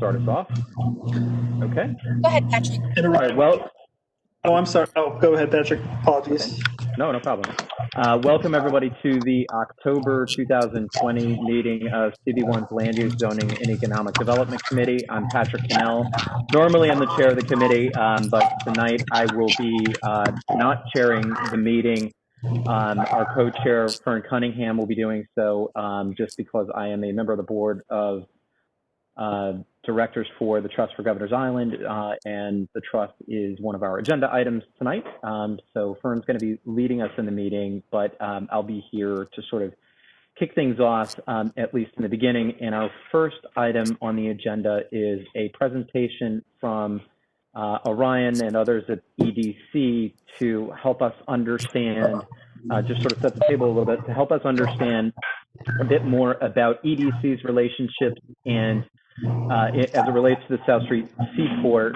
start us off. Okay. Go ahead, Patrick. All right, well. Oh, I'm sorry. Oh, go ahead, Patrick. Apologies. No problem. Welcome, everybody, to the October 2020 meeting of CB1's Land Use, Zoning, and Economic Development Committee. I'm Patrick Cannell. Normally, I'm the chair of the committee, but tonight I will be not chairing the meeting. Our co-chair, Fern Cunningham, will be doing so just because I am a member of the board of directors for the Trust for Governor's Island, and the trust is one of our agenda items tonight. So Fern's going to be leading us in the meeting, but I'll be here to sort of kick things off, at least in the beginning. And our first item on the agenda is a presentation from Orion and others at EDC to help us understand, just sort of set the table a little bit, to help us understand a bit more about EDC's relationships and as it relates to the South Street Seaport,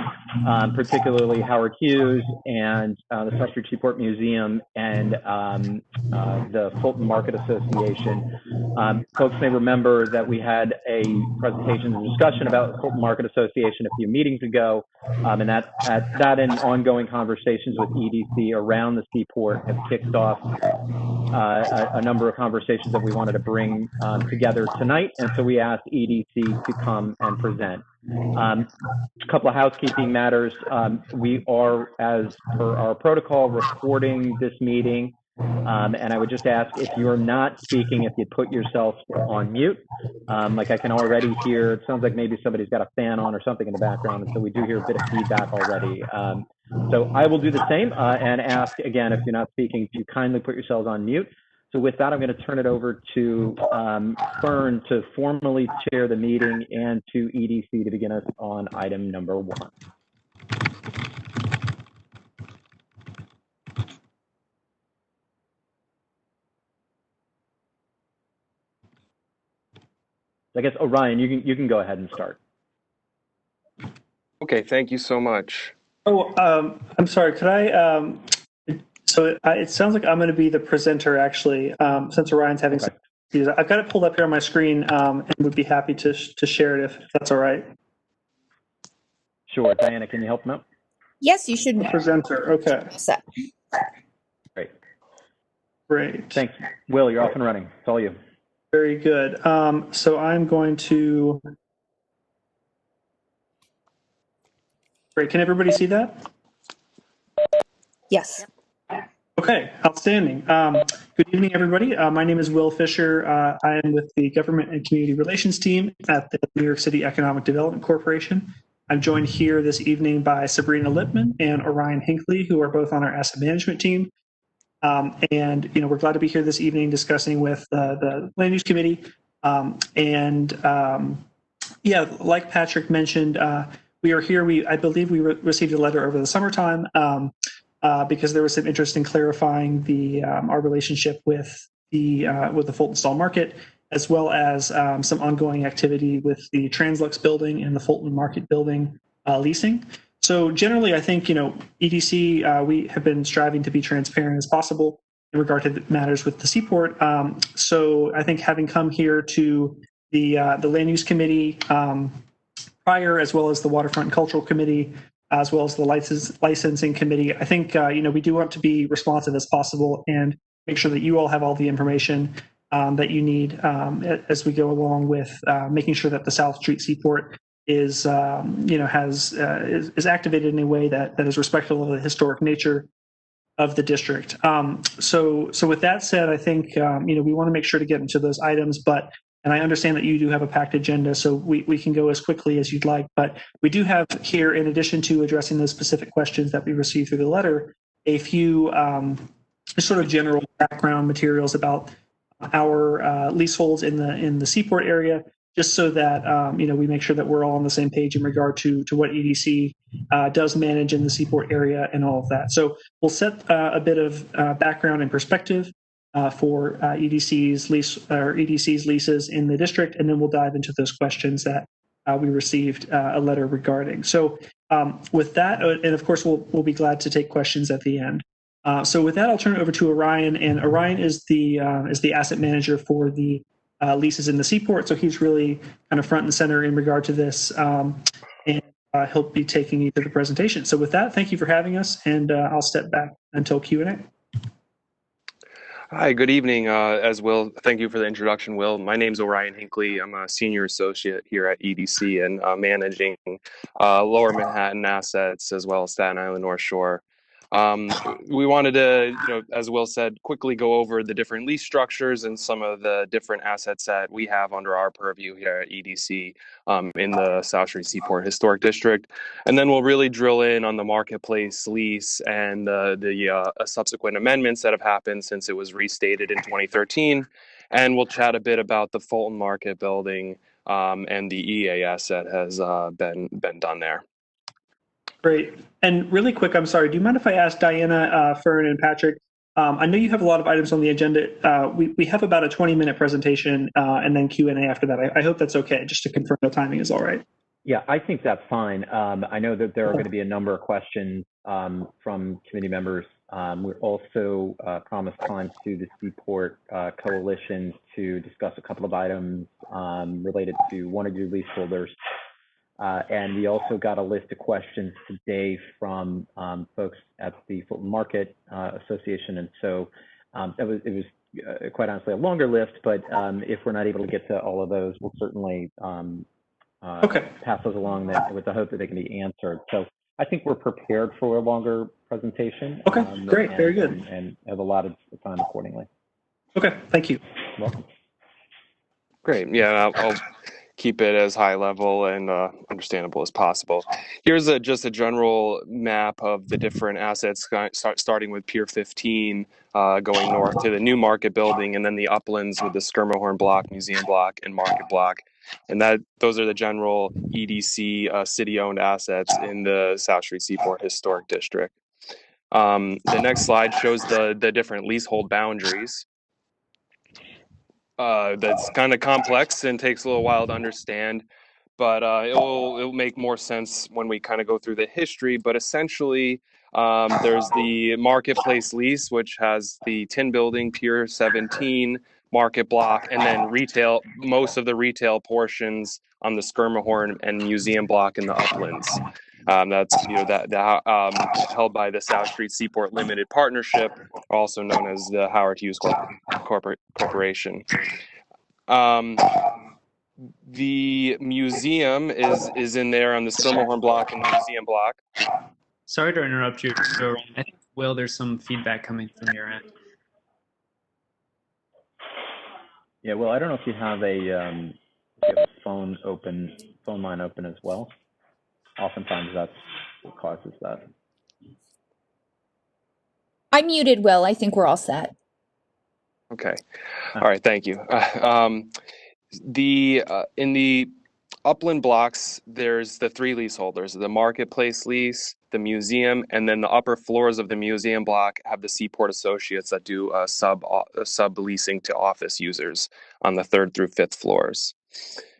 particularly Howard Hughes and the South Street Seaport Museum and the Fulton Market Association. Folks may remember that we had a presentation and discussion about the Fulton Market Association a few meetings ago, and that and ongoing conversations with EDC around the Seaport have kicked off a number of conversations that we wanted to bring together tonight, and so we asked EDC to come and present. A couple of housekeeping matters. We are, as per our protocol, recording this meeting, and I would just ask, if you're not speaking, if you put yourself on mute. Like I can already hear, it sounds like maybe somebody's got a fan on or something in the background, and so we do hear a bit of feedback already. So I will do the same and ask, again, if you're not speaking, to kindly put yourselves on mute. So with that, I'm going to turn it over to Fern to formally chair the meeting and to EDC to begin us on item number 1. I guess, Orion, you can go ahead and start. Okay, thank you so much. Oh, I'm sorry. Could I? So it sounds like I'm going to be the presenter, actually, since Orion's having some issues. I've got it pulled up here on my screen, and would be happy to share it if that's all right. Sure, Diana, can you help him out? Yes, you should. Presenter. Okay. Set. Great. Great. Thanks, Will. You're off and running. It's all you. Very good. So I'm going to. Great. Can everybody see that? Yes. Okay, outstanding. Good evening, everybody. My name is Will Fisher. I am with the Government and Community Relations team at the New York City Economic Development Corporation. I'm joined here this evening by Sabrina Lippman and Orion Hinckley, who are both on our asset management team. And we're glad to be here this evening discussing with the Land Use Committee. Like Patrick mentioned, we are here. I believe we received a letter over the summertime. Because there was some interest in clarifying our relationship with the Fulton Stall Market, as well as some ongoing activity with the Translux building and the Fulton Market building leasing. So generally, I think EDC, we have been striving to be transparent as possible in regard to the matters with the Seaport. So I think having come here to the Land Use Committee prior, as well as the Waterfront and Cultural Committee, as well as the licensing committee, I think we do want to be responsive as possible and make sure that you all have all the information that you need as we go along with making sure that the South Street Seaport is is activated in a way that is respectful of the historic nature of the district. So with that said, I think we want to make sure to get into those items, and I understand that you do have a packed agenda, so we can go as quickly as you'd like. But we do have here, in addition to addressing those specific questions that we received through the letter, a few sort of general background materials about our leaseholds in the Seaport area, just so that we make sure that we're all on the same page in regard to what EDC does manage in the Seaport area and all of that. So we'll set a bit of background and perspective for EDC's leases in the district, and then we'll dive into those questions that we received a letter regarding. So with that, and of course we'll be glad to take questions at the end. So with that, I'll turn it over to Orion, and Orion is the asset manager for the leases in the Seaport. So he's really kind of front and center in regard to this. And he'll be taking you through the presentation. So with that, thank you for having us, and I'll step back until Q&A. Hi, good evening. As Will, thank you for the introduction, Will. My name's Orion Hinckley. I'm a senior associate here at EDC and managing Lower Manhattan assets as well as Staten Island North Shore. We wanted to, as Will said, quickly go over the different lease structures and some of the different assets that we have under our purview here at EDC in the South Street Seaport Historic District. And then we'll really drill in on the marketplace lease and the subsequent amendments that have happened since it was restated in 2013. And we'll chat a bit about the Fulton Market building and the EAS that has been done there. Great. And really quick, I'm sorry, do you mind if I ask Diana, Fern, and Patrick? I know you have a lot of items on the agenda. We have about a 20-minute presentation and then Q&A after that. I hope that's okay, just to confirm the timing is all right. Yeah, I think that's fine. I know that there are going to be a number of questions from committee members. We're also promised time to the Seaport Coalition to discuss a couple of items related to one of your leaseholders. And we also got a list of questions today from folks at the Fulton Market Association. And so it was quite honestly a longer list, but if we're not able to get to all of those, we'll certainly pass those along with the hope that they can be answered. So I think we're prepared for a longer presentation. Okay, great, very good. And have allotted the time accordingly. Okay, thank you. You're welcome. Great. Yeah, I'll keep it as high level and understandable as possible. Here's just a general map of the different assets, starting with Pier 15, going north to the New Market building, and then the uplands with the Skirmahorn block, Museum block, and Market block. And those are the general EDC city-owned assets in the South Street Seaport Historic District. The next slide shows the different leasehold boundaries. That's kind of complex and takes a little while to understand, but it'll make more sense when we kind of go through the history. But essentially, there's the marketplace lease, which has the tin building, Pier 17, Market block, and then retail, most of the retail portions on the Skirmahorn and Museum block in the uplands. That's held by the South Street Seaport Limited Partnership, also known as the Howard Hughes Corporation. The museum is in there on the Skirmahorn block and the Museum block. Sorry to interrupt you. I think, Will, there's some feedback coming from your end. Yeah, well, I don't know if you have a phone line open as well. Oftentimes that's what causes that. I muted Will. I think we're all set. Okay. All right. Thank you. In the upland blocks, there's the three leaseholders: the marketplace lease, the museum, and then the upper floors of the museum block have the Seaport Associates that do sub leasing to office users on the 3rd through 5th floors.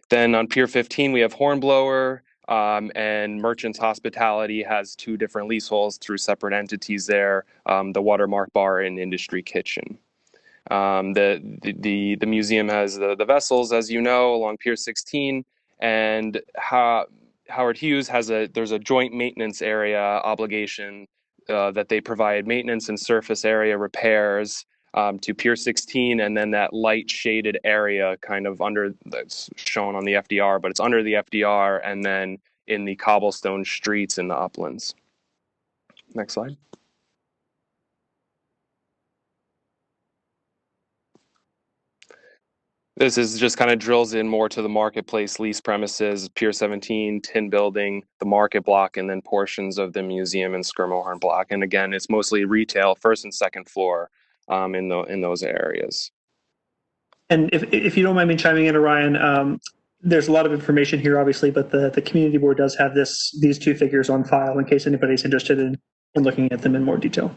Then on Pier 15, we have Hornblower, and Merchants Hospitality has 2 different leaseholds through separate entities there, the Watermark Bar and Industry Kitchen. The museum has the vessels, as you know, along Pier 16, and Howard Hughes there's a joint maintenance area obligation that they provide maintenance and surface area repairs to Pier 16, and then that light shaded area kind of that's shown on the FDR, but it's under the FDR, and then in the cobblestone streets in the uplands. Next slide. This is just kind of drills in more to the marketplace lease premises, Pier 17, tin building, the market block, and then portions of the museum and Skirmahorn block. And again, it's mostly retail, 1st and 2nd floor in those areas. And if you don't mind me chiming in, Orion, there's a lot of information here, obviously, but the community board does have these 2 figures on file in case anybody's interested in looking at them in more detail.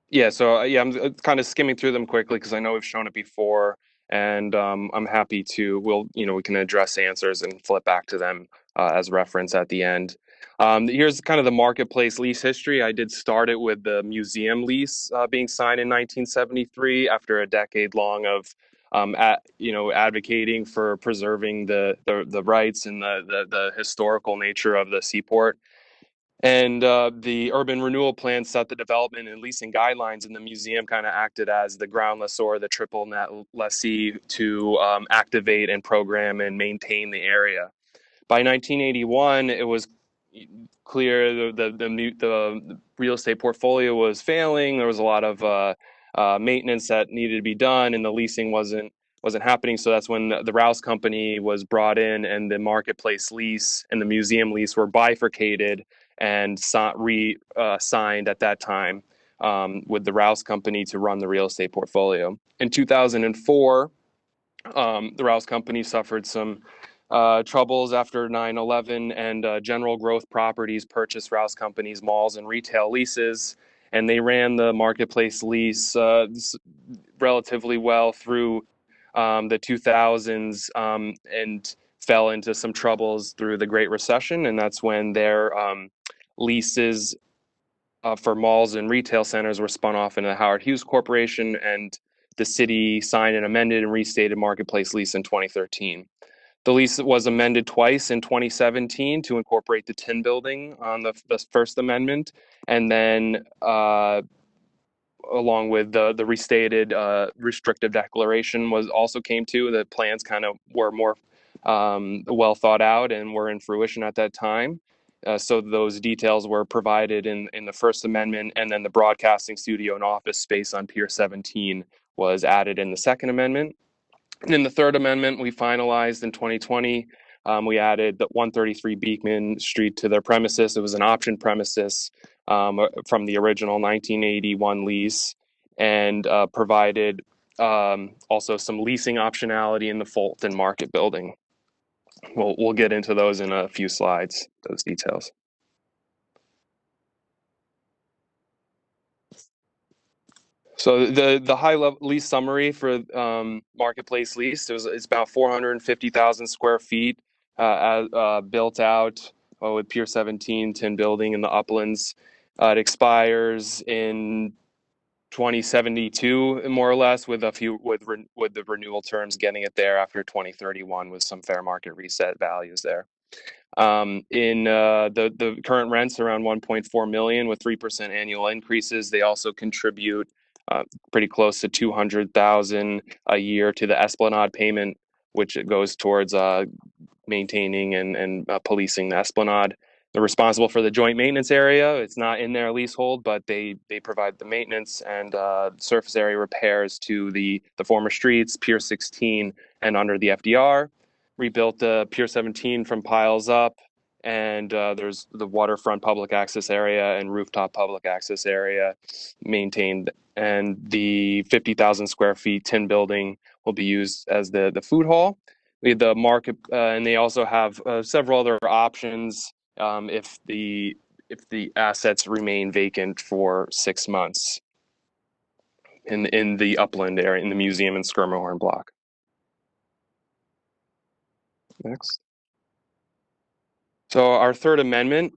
Yeah, so I'm kind of skimming through them quickly because I know we've shown it before. And I'm happy to, we can address answers and flip back to them as reference at the end. Here's kind of the marketplace lease history. I did start it with the museum lease being signed in 1973 after a decade long of advocating for preserving the rights and the historical nature of the Seaport. And the urban renewal plan set the development and leasing guidelines, and the museum kind of acted as the ground lessor, the triple net lessee to activate and program and maintain the area. By 1981, it was clear the real estate portfolio was failing. There was a lot of maintenance that needed to be done, and the leasing wasn't happening. So that's when the Rouse Company was brought in, and the marketplace lease and the museum lease were bifurcated and signed at that time with the Rouse Company to run the real estate portfolio. In 2004, the Rouse Company suffered some troubles after 9/11, and General Growth Properties purchased Rouse Company's malls and retail leases, and they ran the marketplace lease relatively well through the 2000s, and fell into some troubles through the Great Recession, and that's when their leases for malls and retail centers were spun off into the Howard Hughes Corporation, and the city signed an amended and restated marketplace lease in 2013. The lease was amended twice in 2017 to incorporate the Tin Building on the First Amendment, and then along with the restated restrictive declaration came to. The plans kind of were more well thought out and were in fruition at that time. So those details were provided in the First Amendment, and then the broadcasting studio and office space on Pier 17 was added in the Second Amendment. And in the Third Amendment, we finalized in 2020. We added the 133 Beekman Street to their premises. It was an option premises from the original 1981 lease, and provided also some leasing optionality in the Fulton Market building. We'll get into those in a few slides, those details. So the high level lease summary for marketplace lease it's about 450,000 square feet built out with Pier 17 Tin Building in the Uplands. It expires in 2072 more or less, with the renewal terms getting it there after 2031 with some fair market reset values there. In the current rents around 1.4 million with 3% annual increases. They also contribute pretty close to 200,000 a year to the Esplanade payment, which it goes towards maintaining and policing the Esplanade. They're responsible for the joint maintenance area. It's not in their leasehold, but they provide the maintenance and surface area repairs to the former streets, Pier 16 and under the FDR. Rebuilt Pier 17 from piles up, and there's the waterfront public access area and rooftop public access area maintained. And the 50,000 square feet Tin Building will be used as the food hall. We had the market, and they also have several other options if the assets remain vacant for 6 months in the Upland area, in the museum and Skirmahorn block. Next. So our Third Amendment,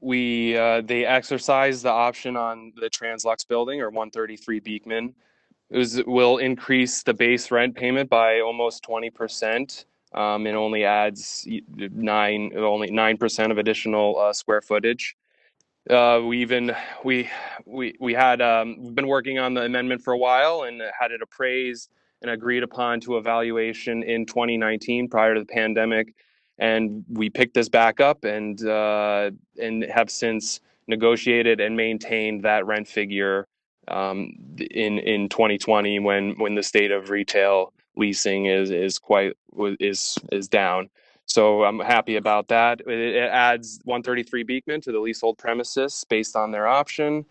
they exercised the option on the Translux building, or 133 Beekman. Will increase the base rent payment by almost 20%. And only adds 9% of additional square footage. We've been working on the amendment for a while and had it appraised and agreed upon to evaluation in 2019 prior to the pandemic, and we picked this back up and have since negotiated and maintained that rent figure in 2020 when the state of retail leasing is down. So I'm happy about that. It adds 133 Beekman to the leasehold premises based on their option.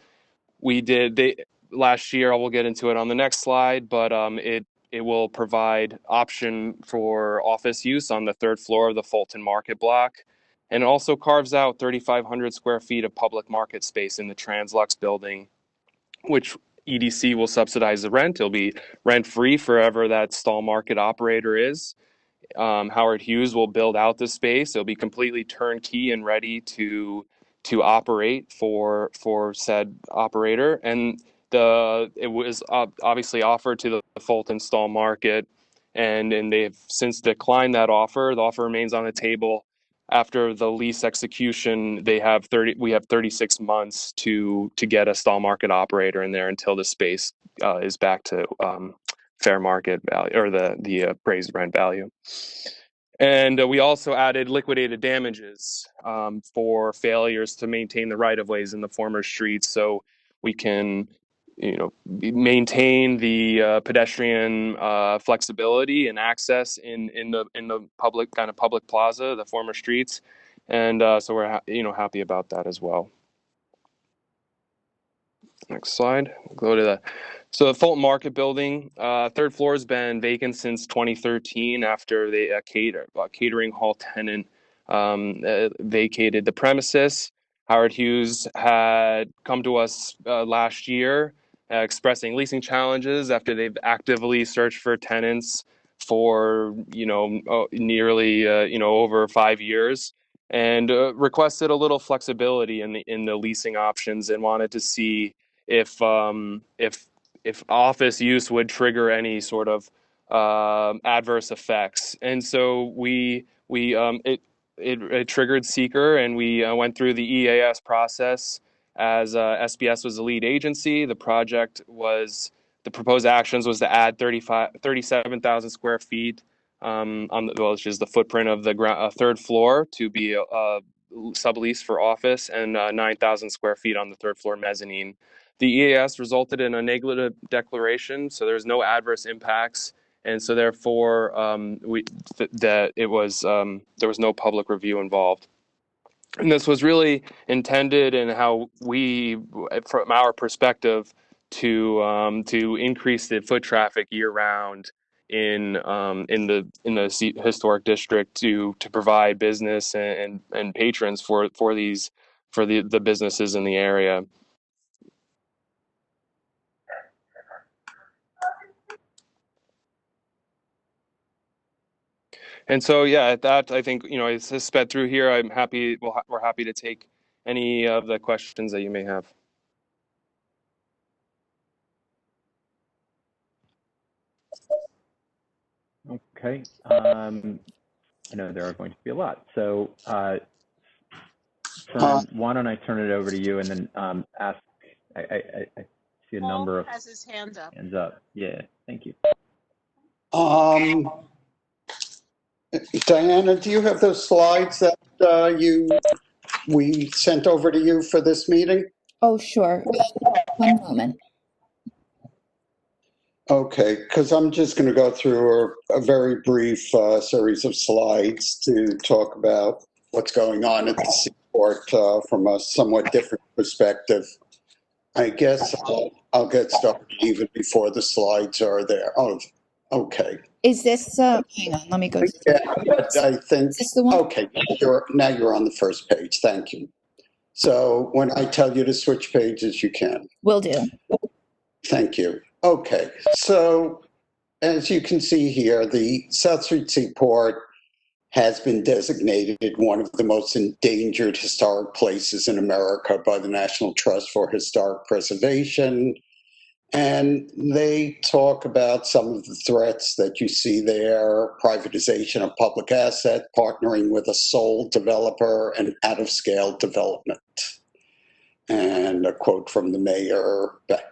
Last year, we'll get into it on the next slide, but it will provide option for office use on the third floor of the Fulton Market block, and also carves out 3,500 square feet of public market space in the Translux building, which EDC will subsidize the rent. It'll be rent-free forever that stall market operator is. Howard Hughes will build out the space. It'll be completely turnkey and ready to operate for said operator. And it was obviously offered to the Fulton stall market and they've since declined that offer. The offer remains on the table. After the lease execution, we have 36 months to get a stall market operator in there until the space is back to fair market value, or the appraised rent value. And we also added liquidated damages for failures to maintain the right-of-ways in the former streets, so we can, maintain the pedestrian flexibility and access in the public plaza, the former streets, and so we're happy about that as well. Next slide. We'll go to the Fulton Market building. Third floor has been vacant since 2013 after the catering hall tenant vacated the premises. Howard Hughes had come to us last year expressing leasing challenges after they've actively searched for tenants for nearly over 5 years, and requested a little flexibility in the leasing options, and wanted to see if office use would trigger any sort of adverse effects. And so it triggered seeker, and we went through the EAS process as SBS was the lead agency. The proposed actions was to add 37,000 square feet which is the footprint of the third floor, to be subleased for office, and 9,000 square feet on the third floor mezzanine. The EAS resulted in a negative declaration, so there's no adverse impacts, and so therefore there was no public review involved. And this was really intended, and how we, from our perspective, to increase the foot traffic year round in the historic district, to provide business and patrons for the businesses in the area. And so, yeah, that, I think, it's sped through here. I'm happy. We're happy to take any of the questions that you may have. Okay. I know there are going to be a lot. So, why don't I turn it over to you, and then ask. I see a number of has his hand up. hands up. Yeah. Thank you. Diana, do you have those slides that we sent over to you for this meeting? Oh, sure. 1 moment. Okay, because I'm just going to go through a very brief series of slides to talk about what's going on at the Seaport from a somewhat different perspective. I guess I'll get started even before the slides are there. Oh, okay. Is this, hang on, let me go. Yeah, but I think, Is this the one? okay, now you're on the first page. Thank you. So when I tell you to switch pages, you can. Will do. Thank you. Okay, so as you can see here, the South Street Seaport has been designated one of the most endangered historic places in America by the National Trust for Historic Preservation. And they talk about some of the threats that you see there: privatization of public asset, partnering with a sole developer, and out-of-scale development. And a quote from the mayor back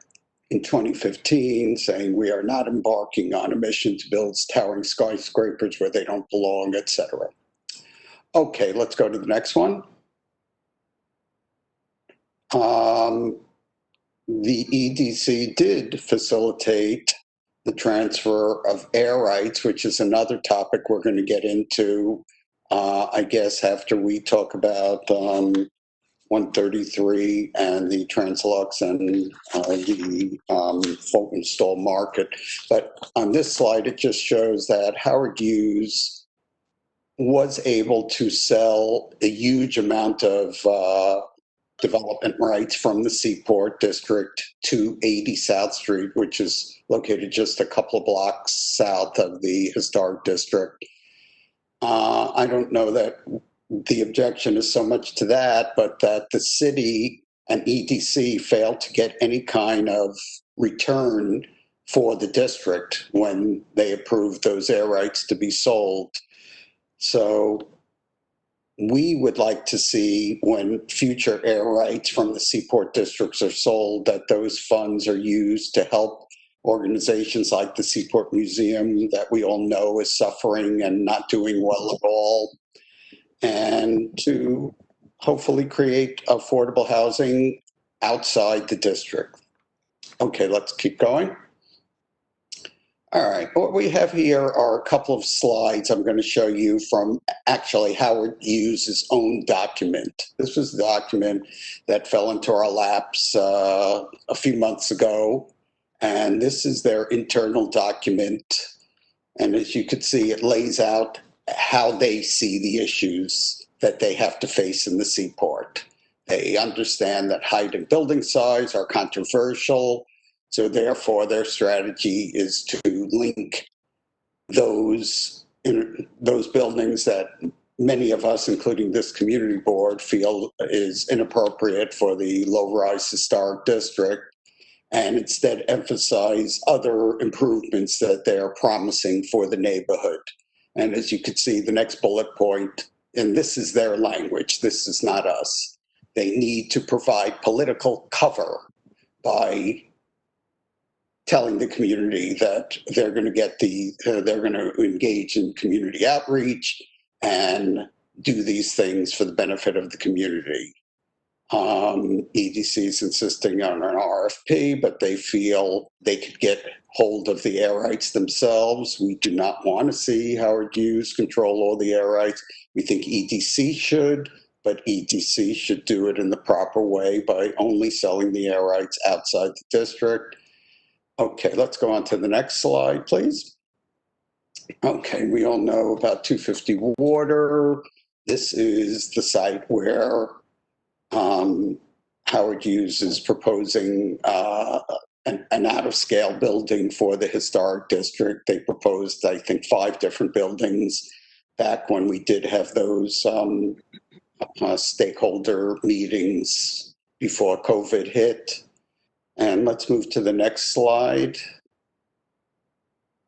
in 2015 saying, "We are not embarking on a mission to build towering skyscrapers where they don't belong," etc. Okay, let's go to the next one. The EDC did facilitate the transfer of air rights, which is another topic we're going to get into, I guess, after we talk about 133 and the Translux and the Fulton Stall Market. But on this slide, it just shows that Howard Hughes was able to sell a huge amount of development rights from the Seaport District to 80 South Street, which is located just a couple of blocks south of the historic district. I don't know that the objection is so much to that, but that the city and EDC failed to get any kind of return for the district when they approved those air rights to be sold. So we would like to see, when future air rights from the Seaport districts are sold, that those funds are used to help organizations like the Seaport Museum, that we all know is suffering and not doing well at all, and to hopefully create affordable housing outside the district. Okay, let's keep going. All right, what we have here are a couple of slides I'm going to show you from actually Howard Hughes' own document. This was the document that fell into our laps a few months ago, and this is their internal document. And as you can see, it lays out how they see the issues that they have to face in the Seaport. They understand that height and building size are controversial, so therefore their strategy is to link those buildings that many of us, including this community board, feel is inappropriate for the low-rise historic district, and instead emphasize other improvements that they're promising for the neighborhood. And as you can see, the next bullet point, and this is their language, this is not us, they need to provide political cover by telling the community that they're going to get they're going to engage in community outreach and do these things for the benefit of the community. EDC is insisting on an RFP, but they feel they could get hold of the air rights themselves. We do not want to see Howard Hughes control all the air rights. We think EDC should, but EDC should do it in the proper way by only selling the air rights outside the district. Okay, let's go on to the next slide, please. Okay, we all know about 250 Water. This is the site where Howard Hughes is proposing an out-of-scale building for the historic district. They proposed, I think, 5 different buildings back when we did have those stakeholder meetings before COVID hit. And let's move to the next slide.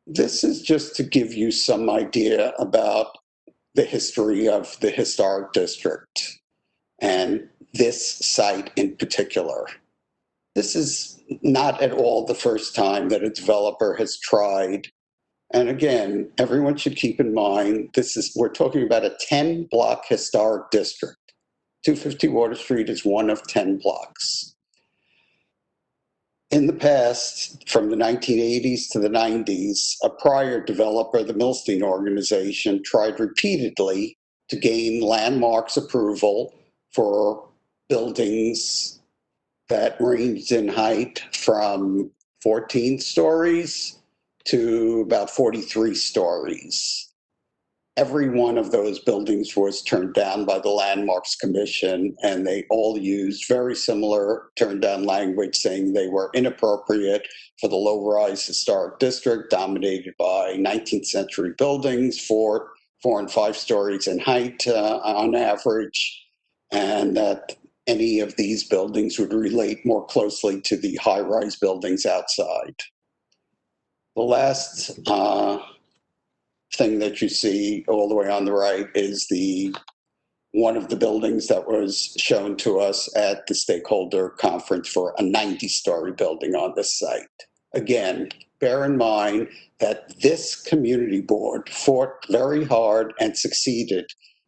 This is just to give you some idea about the history of the historic district and this site in particular. This is not at all the first time that a developer has tried. And again, everyone should keep in mind, we're talking about a 10-block historic district. 250 Water Street is one of 10 blocks. In the past, from the 1980s to the 90s, a prior developer, the Milstein organization, tried repeatedly to gain landmarks approval for buildings that ranged in height from 14 stories to about 43 stories. Every one of those buildings was turned down by the Landmarks Commission, and they all used very similar turned down language, saying they were inappropriate for the low-rise historic district dominated by 19th century buildings, 4 and 5 stories in height on average, and that any of these buildings would relate more closely to the high-rise buildings outside. The last thing that you see all the way on the right is one of the buildings that was shown to us at the stakeholder conference for a 90-story building on this site. Again, bear in mind that this community board fought very hard and succeeded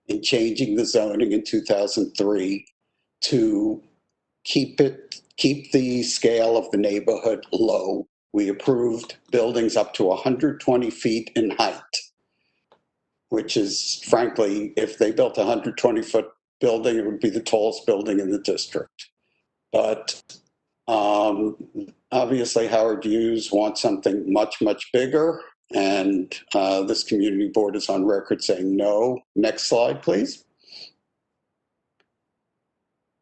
in changing the zoning in 2003 to keep the scale of the neighborhood low. We approved buildings up to 120 feet in height, which is, frankly, if they built a 120-foot building, it would be the tallest building in the district. But obviously, Howard Hughes wants something much, much bigger, and this community board is on record saying no. Next slide, please.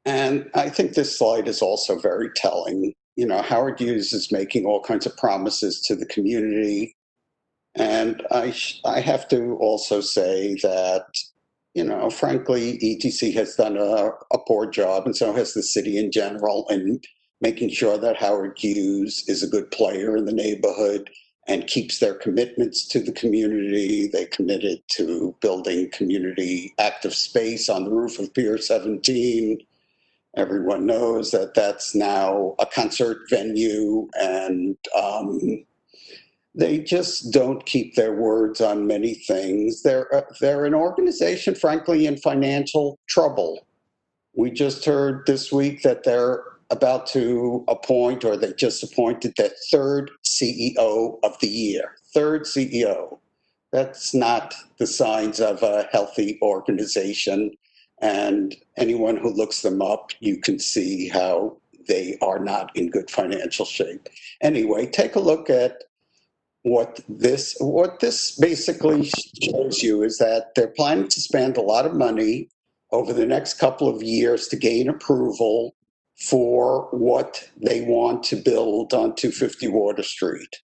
And I think this slide is also very telling. You know, Howard Hughes is making all kinds of promises to the community. And I have to also say that, you know, frankly, ETC has done a poor job, and so has the city in general, in making sure that Howard Hughes is a good player in the neighborhood and keeps their commitments to the community. They committed to building community active space on the roof of Pier 17. Everyone knows that that's now a concert venue, and they just don't keep their words on many things. They're an organization, frankly, in financial trouble. We just heard this week that they're about to appoint, or they just appointed, their third CEO of the year. Third CEO. That's not the signs of a healthy organization. And anyone who looks them up, you can see how they are not in good financial shape. Anyway, take a look at what this basically shows you is that they're planning to spend a lot of money over the next couple of years to gain approval for what they want to build on 250 Water Street.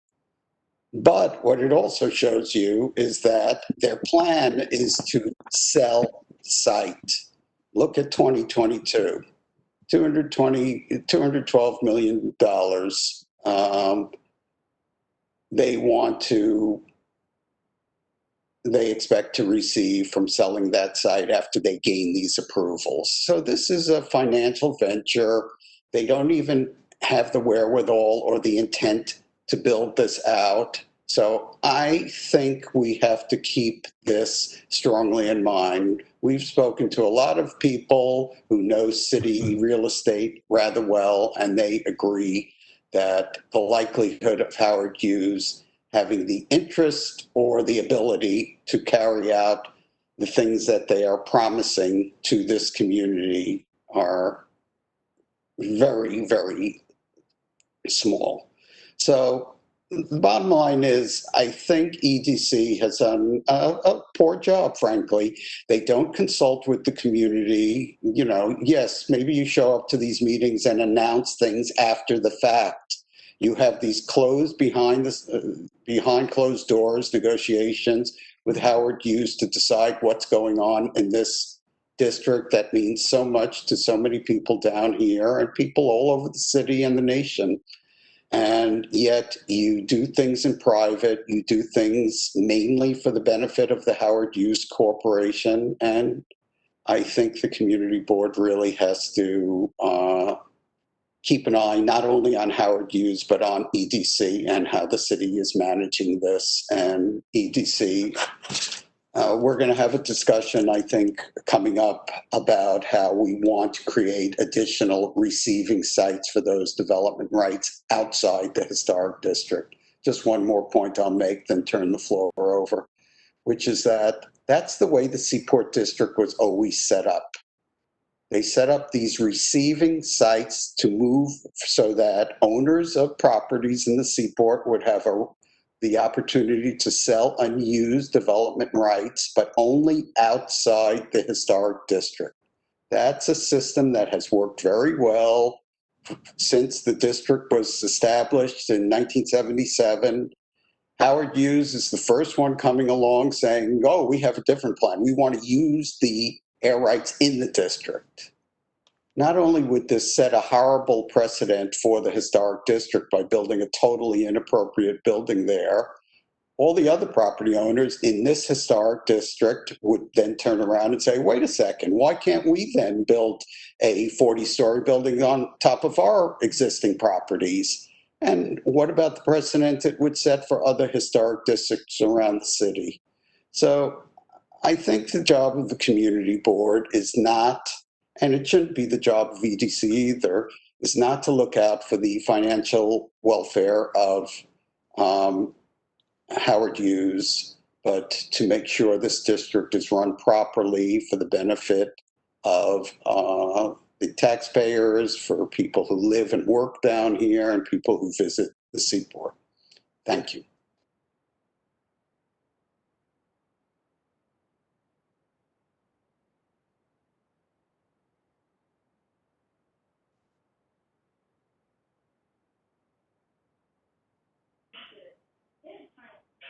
But what it also shows you is that their plan is to sell the site. Look at 2022, $212 million. They expect to receive from selling that site after they gain these approvals. So this is a financial venture. They don't even have the wherewithal or the intent to build this out. So I think we have to keep this strongly in mind. We've spoken to a lot of people who know city real estate rather well, and they agree that the likelihood of Howard Hughes having the interest or the ability to carry out the things that they are promising to this community are very, very small. So the bottom line is, I think EDC has done a poor job, frankly. They don't consult with the community. You know, yes, maybe you show up to these meetings and announce things after the fact. You have these behind closed doors negotiations with Howard Hughes to decide what's going on in this district that means so much to so many people down here and people all over the city and the nation. And yet you do things in private, you do things mainly for the benefit of the Howard Hughes Corporation. And I think the community board really has to keep an eye not only on Howard Hughes, but on EDC and how the city is managing this. And EDC, we're going to have a discussion, I think, coming up about how we want to create additional receiving sites for those development rights outside the historic district. Just one more point I'll make, then turn the floor over, which is that that's the way the Seaport district was always set up. They set up these receiving sites to move so that owners of properties in the Seaport would have the opportunity to sell unused development rights, but only outside the historic district. That's a system that has worked very well since the district was established in 1977. Howard Hughes is the first one coming along saying, oh, we have a different plan. We want to use the air rights in the district. Not only would this set a horrible precedent for the historic district by building a totally inappropriate building there, all the other property owners in this historic district would then turn around and say, wait a second, why can't we then build a 40-story building on top of our existing properties? And what about the precedent it would set for other historic districts around the city? So I think the job of the community board is not, and it shouldn't be the job of EDC either, is not to look out for the financial welfare of Howard Hughes, but to make sure this district is run properly for the benefit of the taxpayers, for people who live and work down here, and people who visit the Seaport. Thank you.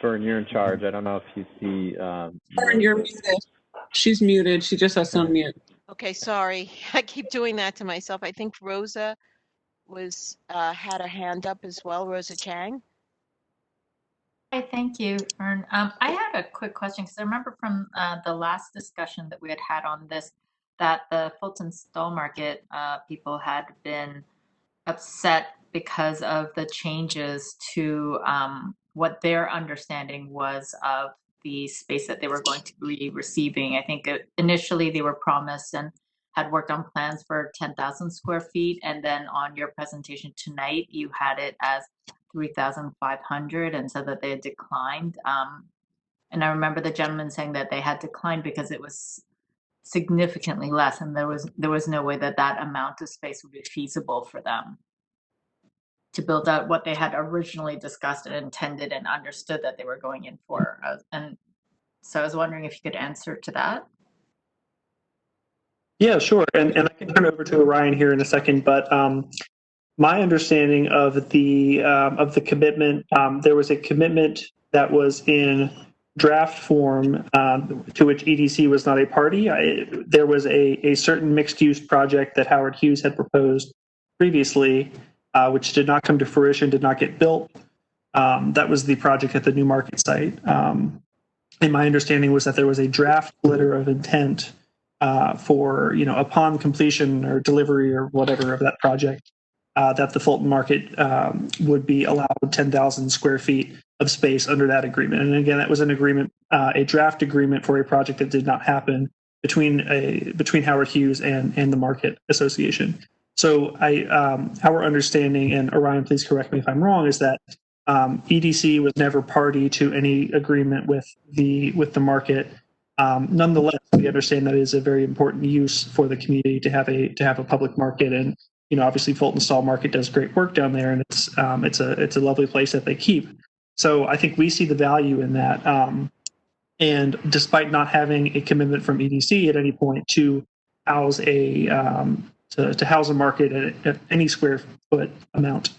Fern, you're in charge. I don't know if you see. Fern, you're muted. She's muted. She just has to unmute. Okay, sorry. I keep doing that to myself. I think Rosa was had a hand up as well, Rosa Chang. Hi, thank you, Fern. I had a quick question because I remember from the last discussion that we had on this that the Fulton Stall Market people had been upset because of the changes to what their understanding was of the space that they were going to be receiving. I think initially they were promised and had worked on plans for 10,000 square feet. And then on your presentation tonight, you had it as 3,500 and said that they had declined. And I remember the gentleman saying that they had declined because it was significantly less, and there was no way that that amount of space would be feasible for them to build out what they had originally discussed and intended and understood that they were going in for. And so I was wondering if you could answer to that. Yeah, sure. And I can turn it over to Orion here in a second, but my understanding of the commitment, there was a commitment that was in draft form to which EDC was not a party. There was a certain mixed-use project that Howard Hughes had proposed previously, which did not come to fruition, did not get built. That was the project at the New Market site. And my understanding was that there was a draft letter of intent for, upon completion or delivery or whatever of that project, that the Fulton Market would be allowed 10,000 square feet of space under that agreement. And again, that was an agreement, a draft agreement for a project that did not happen between Howard Hughes and the Market Association. So our understanding, and Orion, please correct me if I'm wrong, is that EDC was never party to any agreement with the Market. Nonetheless, we understand that it is a very important use for the community to have a public market, and obviously Fulton Stall Market does great work down there, and it's a lovely place that they keep. So I think we see the value in that. And despite not having a commitment from EDC at any point to house to house a market at any square foot amount,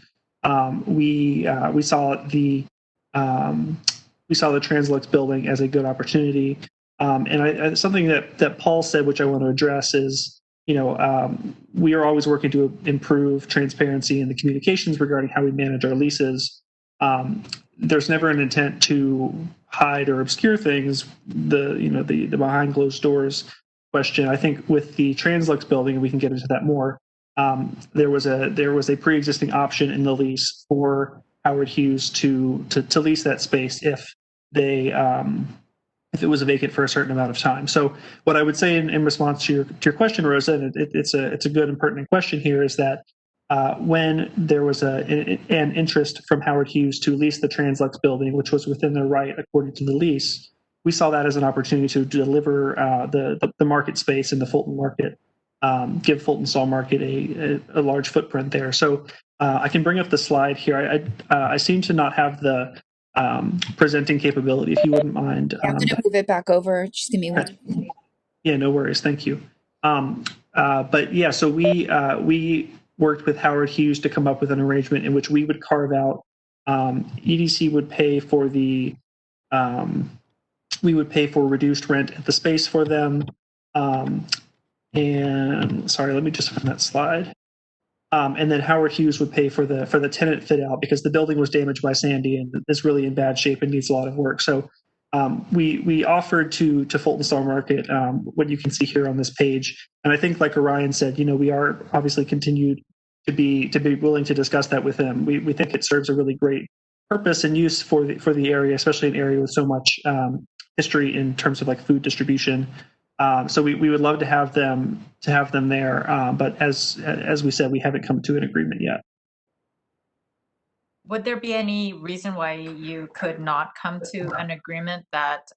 we saw the Translux building as a good opportunity. And something that Paul said, which I want to address, is we are always working to improve transparency in the communications regarding how we manage our leases. There's never an intent to hide or obscure things. The behind closed doors question. I think with the Translux building, and we can get into that more, there was a pre-existing option in the lease for Howard Hughes to lease that space if it was vacant for a certain amount of time. So what I would say in response to your question, Rosa, and it's a good and pertinent question here, is that when there was an interest from Howard Hughes to lease the Translux building, which was within their right according to the lease, we saw that as an opportunity to deliver the market space in the Fulton Market, give Fulton Stall Market a large footprint there. So I can bring up the slide here. I seem to not have the presenting capability, if you wouldn't mind. I'm going to move it back over. Just give me one. Yeah, no worries. Thank you. But yeah, so we worked with Howard Hughes to come up with an arrangement in which we would carve out. EDC would pay for we would pay for reduced rent at the space for them. And sorry, let me just find that slide. And then Howard Hughes would pay for the tenant fit out, because the building was damaged by Sandy and is really in bad shape and needs a lot of work. So we offered to Fulton Stall Market what you can see here on this page. And I think, like Orion said, we are obviously continued to be willing to discuss that with them. We think it serves a really great purpose and use for the area, especially an area with so much history in terms of like food distribution. So we would love to have them there, but as we said, we haven't come to an agreement yet. Would there be any reason why you could not come to an agreement that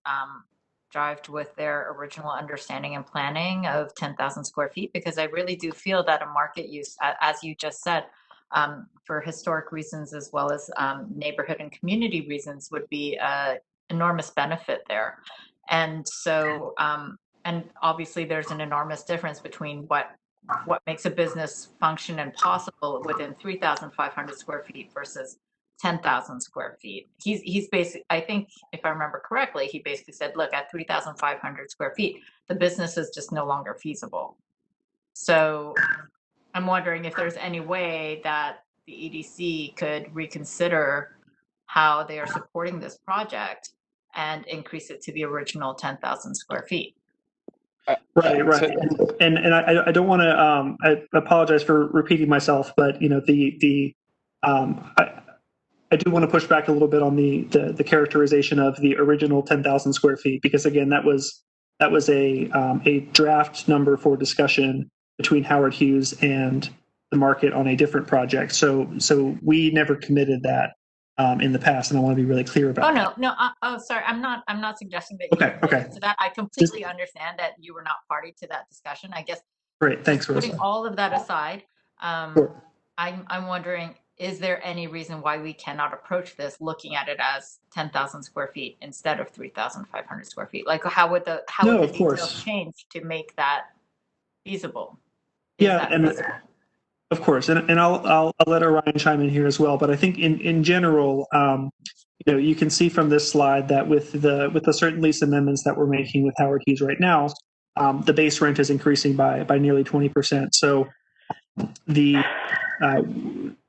jived with their original understanding and planning of 10,000 square feet? Because I really do feel that a market use, as you just said, for historic reasons as well as neighborhood and community reasons, would be an enormous benefit there. And so, and obviously there's an enormous difference between what makes a business function and possible within 3,500 square feet versus 10,000 square feet. He's basically, I think, if I remember correctly, he basically said, look, at 3,500 square feet, the business is just no longer feasible. So I'm wondering if there's any way that the EDC could reconsider how they are supporting this project and increase it to the original 10,000 square feet. Right. And I don't want to, I apologize for repeating myself, but, you know, I do want to push back a little bit on the characterization of the original 10,000 square feet, because again, that was a draft number for discussion between Howard Hughes and the market on a different project. So we never committed that in the past, and I want to be really clear about that. No. Sorry. I'm not suggesting that you Okay. to that. I completely understand that you were not party to that discussion. I guess. Great. Thanks, Rosa. Putting all of that aside, Sure. I'm wondering, is there any reason why we cannot approach this looking at it as 10,000 square feet instead of 3,500 square feet? Like, how would the details change to make that feasible? Feasible? Of course, and I'll let Orion chime in here as well. But I think in general, you know, you can see from this slide that with the certain lease amendments that we're making with Howard Hughes right now, the base rent is increasing by nearly 20%. So the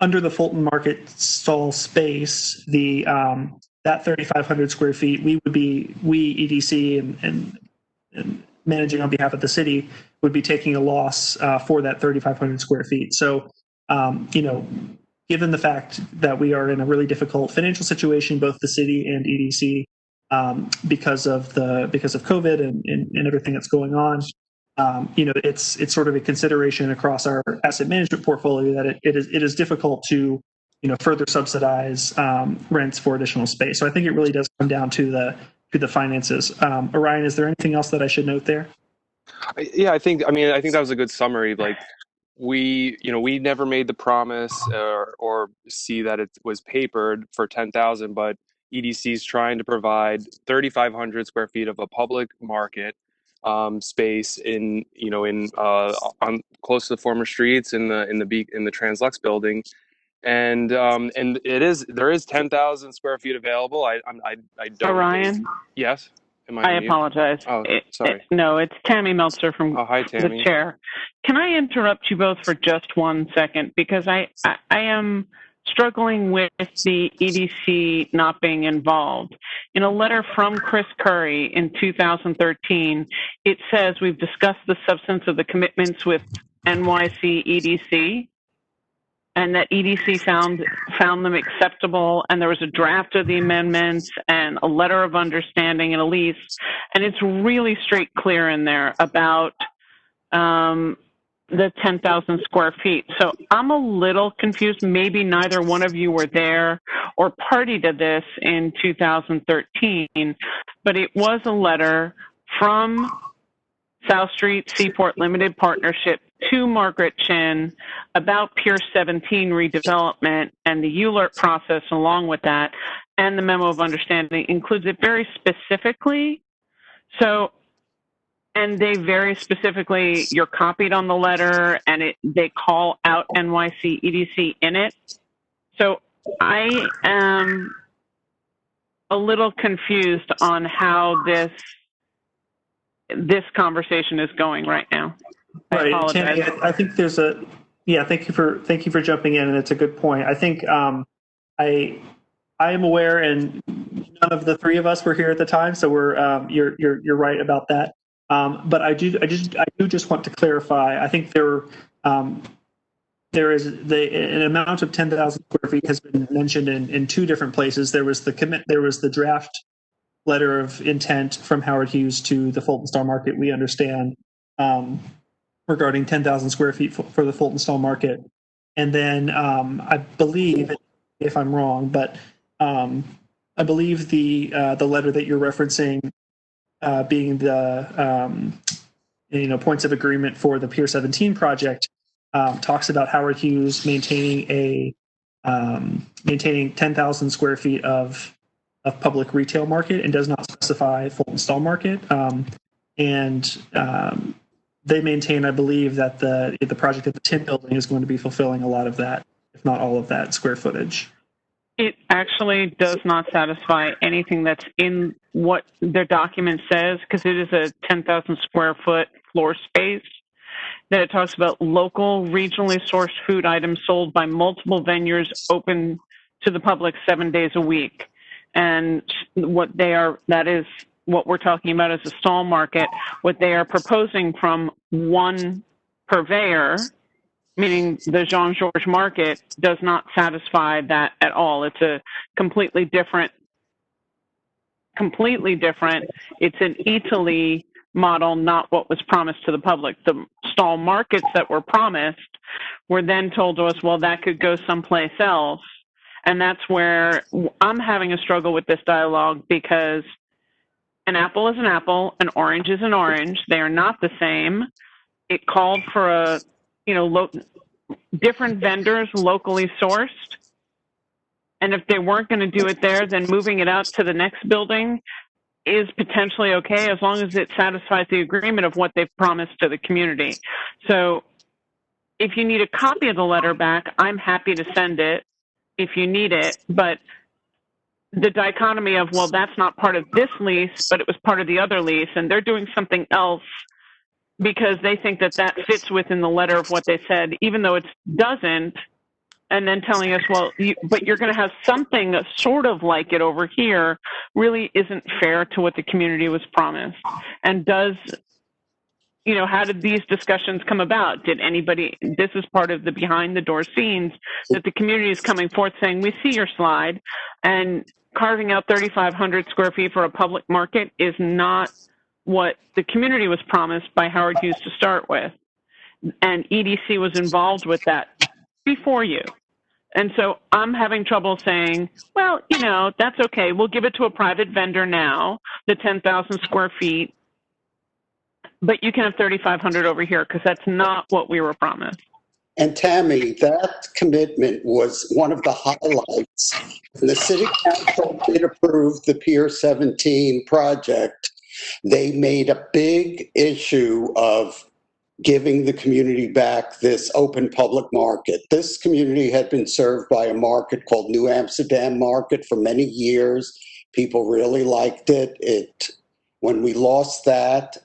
under the Fulton market stall space, that 3,500 square feet, we EDC and managing on behalf of the city would be taking a loss for that 3,500 square feet. So, you know, given the fact that we are in a really difficult financial situation, both the city and EDC, because of COVID and everything that's going on, you know, it's sort of a consideration across our asset management portfolio that it is difficult to, you know, further subsidize rents for additional space. So I think it really does come down to the finances. Orion, is there anything else that I should note there? Yeah, I think that was a good summary. Like, we never made the promise or see that it was papered for 10,000, but EDC is trying to provide 3,500 square feet of a public market space on close to the former streets in the Translux building, and there is 10,000 square feet available. I don't. Orion? Yes. I apologize. Oh, sorry. No, it's Tammy Meltzer from hi, Tammy. the chair. Can I interrupt you both for just 1 second? Because I am struggling with the EDC not being involved. In a letter from Chris Curry in 2013, it says, we've discussed the substance of the commitments with NYC EDC, and that EDC found them acceptable, and there was a draft of the amendments and a letter of understanding and a lease, and it's really straight clear in there about the 10,000 square feet. So I'm a little confused. Maybe neither one of you were there or party to this in 2013, but it was a letter from South Street Seaport Limited Partnership to Margaret Chin about Pier 17 redevelopment, and the ULERT process along with that, and the memo of understanding includes it very specifically. So, and they very specifically, you're copied on the letter, and they call out NYC EDC in it. So I am a little confused on how this conversation is going right now. Right, Tammy, I think there's thank you for jumping in, and it's a good point. I think I am aware, and none of the three of us were here at the time, so you're right about that. But I do just want to clarify. I think there is an amount of 10,000 square feet has been mentioned in two different places. There was the draft letter of intent from Howard Hughes to the Fulton Star Market. We understand regarding 10,000 square feet for the Fulton Star Market, and then I believe, if I'm wrong, but I believe the letter that you're referencing, being the points of agreement for the Pier 17 project, talks about Howard Hughes maintaining 10,000 square feet of public retail market, and does not specify Fulton Stall Market. They maintain, I believe, that the project at the Tin Building is going to be fulfilling a lot of that, if not all of that square footage. It actually does not satisfy anything that's in what their document says, because it is a 10,000 square foot floor space. that it talks about local, regionally sourced food items sold by multiple venues open to the public 7 days a week. And that is what we're talking about as a stall market. What they are proposing from one purveyor, meaning the Jean-Georges Market, does not satisfy that at all. It's a completely different. It's an Italy model, not what was promised to the public. The stall markets that were promised were then told to us, well, that could go someplace else. And that's where I'm having a struggle with this dialogue, because an apple is an apple, an orange is an orange. They are not the same. It called for different vendors locally sourced. And if they weren't going to do it there, then moving it out to the next building is potentially okay, as long as it satisfies the agreement of what they've promised to the community. So if you need a copy of the letter back, I'm happy to send it if you need it. But the dichotomy of, well, that's not part of this lease, but it was part of the other lease, and they're doing something else because they think that that fits within the letter of what they said, even though it doesn't, and then telling us, well, but you're going to have something sort of like it over here, really isn't fair to what the community was promised. And how did these discussions come about? This is part of the behind the door scenes, that the community is coming forth saying, we see your slide, and carving out 3,500 square feet for a public market is not what the community was promised by Howard Hughes to start with. And EDC was involved with that before you. And so I'm having trouble saying, well, that's okay. We'll give it to a private vendor now, the 10,000 square feet, but you can have 3,500 over here, because that's not what we were promised. And Tammy, that commitment was one of the highlights. When the City Council did approve the Pier 17 project, they made a big issue of giving the community back this open public market. This community had been served by a market called New Amsterdam Market for many years. People really liked it. When we lost that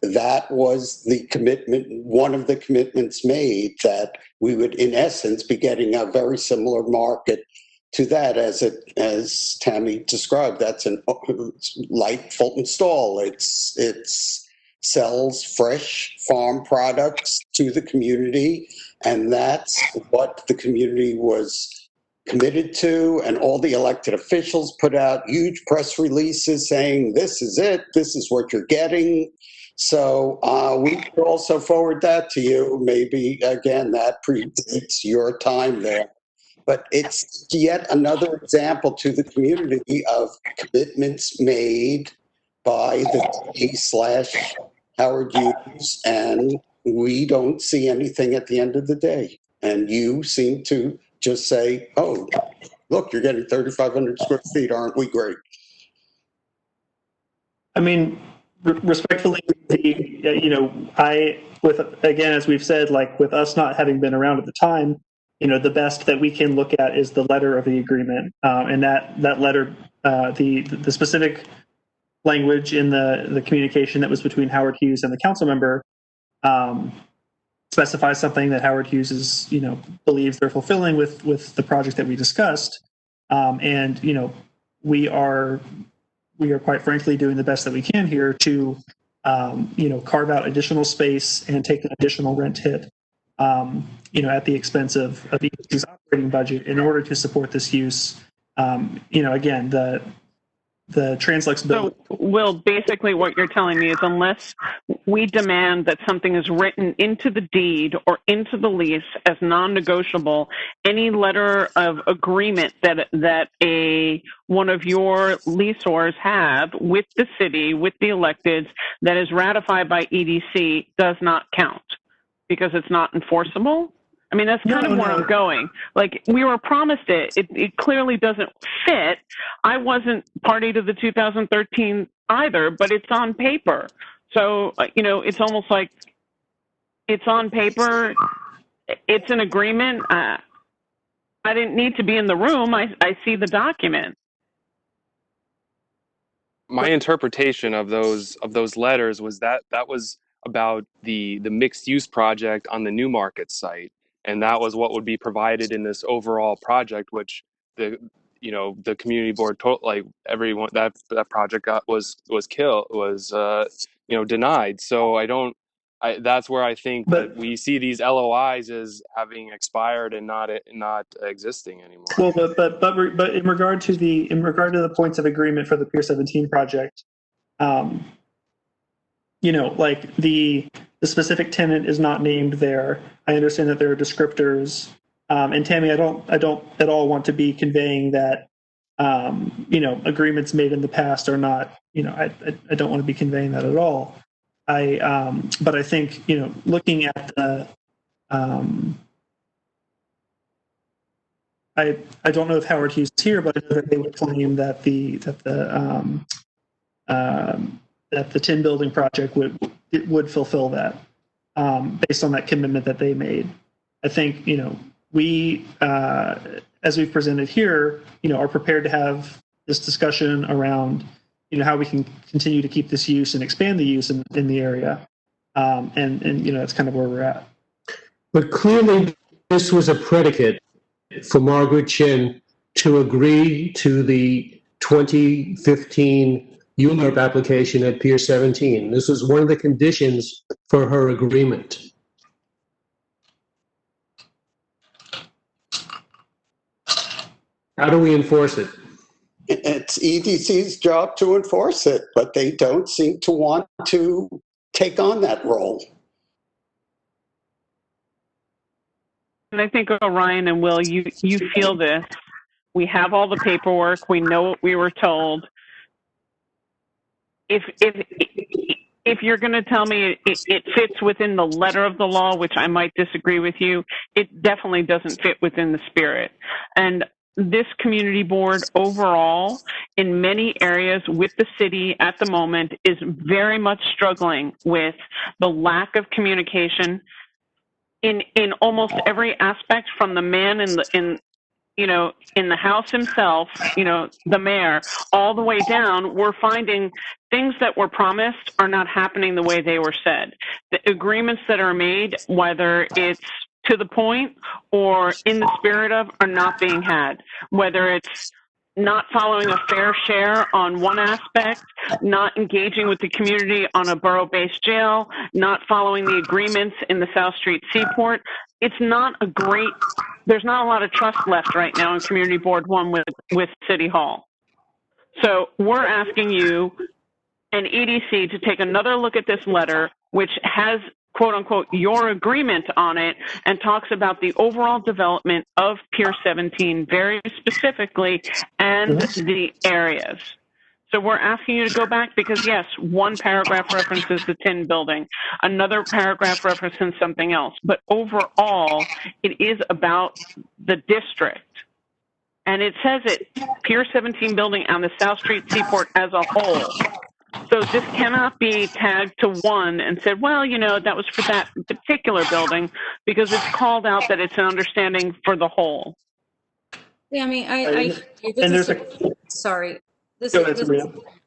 was the commitment, one of the commitments made, that we would, in essence, be getting a very similar market to that, as Tammy described. That's like Fulton Stall. It's sells fresh farm products to the community, and that's what the community was committed to. And all the elected officials put out huge press releases saying, this is it, this is what you're getting. So we could also forward that to you. Maybe, again, that predates your time there. But it's yet another example to the community of commitments made by the Howard Hughes, and we don't see anything at the end of the day. And you seem to just say, oh, look, you're getting 3,500 square feet, aren't we great? I mean, respectfully, again, as we've said, like, with us not having been around at the time, the best that we can look at is the letter of the agreement. And that letter, the specific language in the communication that was between Howard Hughes and the council member specifies something that Howard Hughes is, believes they're fulfilling with the project that we discussed. And we are quite frankly doing the best that we can here to carve out additional space and take an additional rent hit at the expense of EDC's operating budget in order to support this use. Again, the Translex bill. So, Will, basically what you're telling me is, unless we demand that something is written into the deed or into the lease as non-negotiable, any letter of agreement that one of your leaseors have with the city, with the electeds, that is ratified by EDC does not count because it's not enforceable? I mean, that's kind of where I'm going. Like, we were promised it. It clearly doesn't fit. I wasn't party to the 2013 either, but it's on paper. So, it's almost like it's on paper. It's an agreement. I didn't need to be in the room. I see the document. My interpretation of those letters was that was about the mixed use project on the Newmarket site, and that was what would be provided in this overall project, which the community board like everyone that project was denied. So that's where I think that we see these LOIs as having expired and not existing anymore. Well, but in regard to the points of agreement for the Pier 17 project, like the specific tenant is not named there. I understand that there are descriptors, and Tammy, I don't at all want to be conveying that agreements made in the past are not. I don't want to be conveying that at all. But I think looking at the I don't know if Howard Hughes is here, but I know that they would claim that the tin building project would fulfill that based on that commitment that they made. I think we as we've presented here, are prepared to have this discussion around how we can continue to keep this use and expand the use in the area, and that's kind of where we're at. But clearly, this was a predicate for Margaret Chin to agree to the 2015 ULURP application at Pier 17. This was one of the conditions for her agreement. How do we enforce it? It's EDC's job to enforce it, but they don't seem to want to take on that role. And I think, Orion and Will, you feel this. We have all the paperwork. We know what we were told. If you're going to tell me it fits within the letter of the law, which I might disagree with you, it definitely doesn't fit within the spirit. And this community board overall, in many areas with the city at the moment, is very much struggling with the lack of communication in almost every aspect, from the man in the house himself, the mayor, all the way down. We're finding things that were promised are not happening the way they were said. The agreements that are made, whether it's to the point or in the spirit of, are not being had. Whether it's not following a fair share on one aspect, not engaging with the community on a borough-based jail, not following the agreements in the South Street Seaport. It's not there's not a lot of trust left right now in Community Board 1 with City Hall. So we're asking you and EDC to take another look at this letter, which has, quote unquote, your agreement on it, and talks about the overall development of Pier 17 very specifically and the areas. So we're asking you to go back because, yes, one paragraph references the tin building, another paragraph references something else. But overall, it is about the district. And it says it, Pier 17 building on the South Street Seaport as a whole. So this cannot be tagged to one and said, well, that was for that particular building, because it's called out that it's an understanding for the whole. Yeah, I mean, sorry.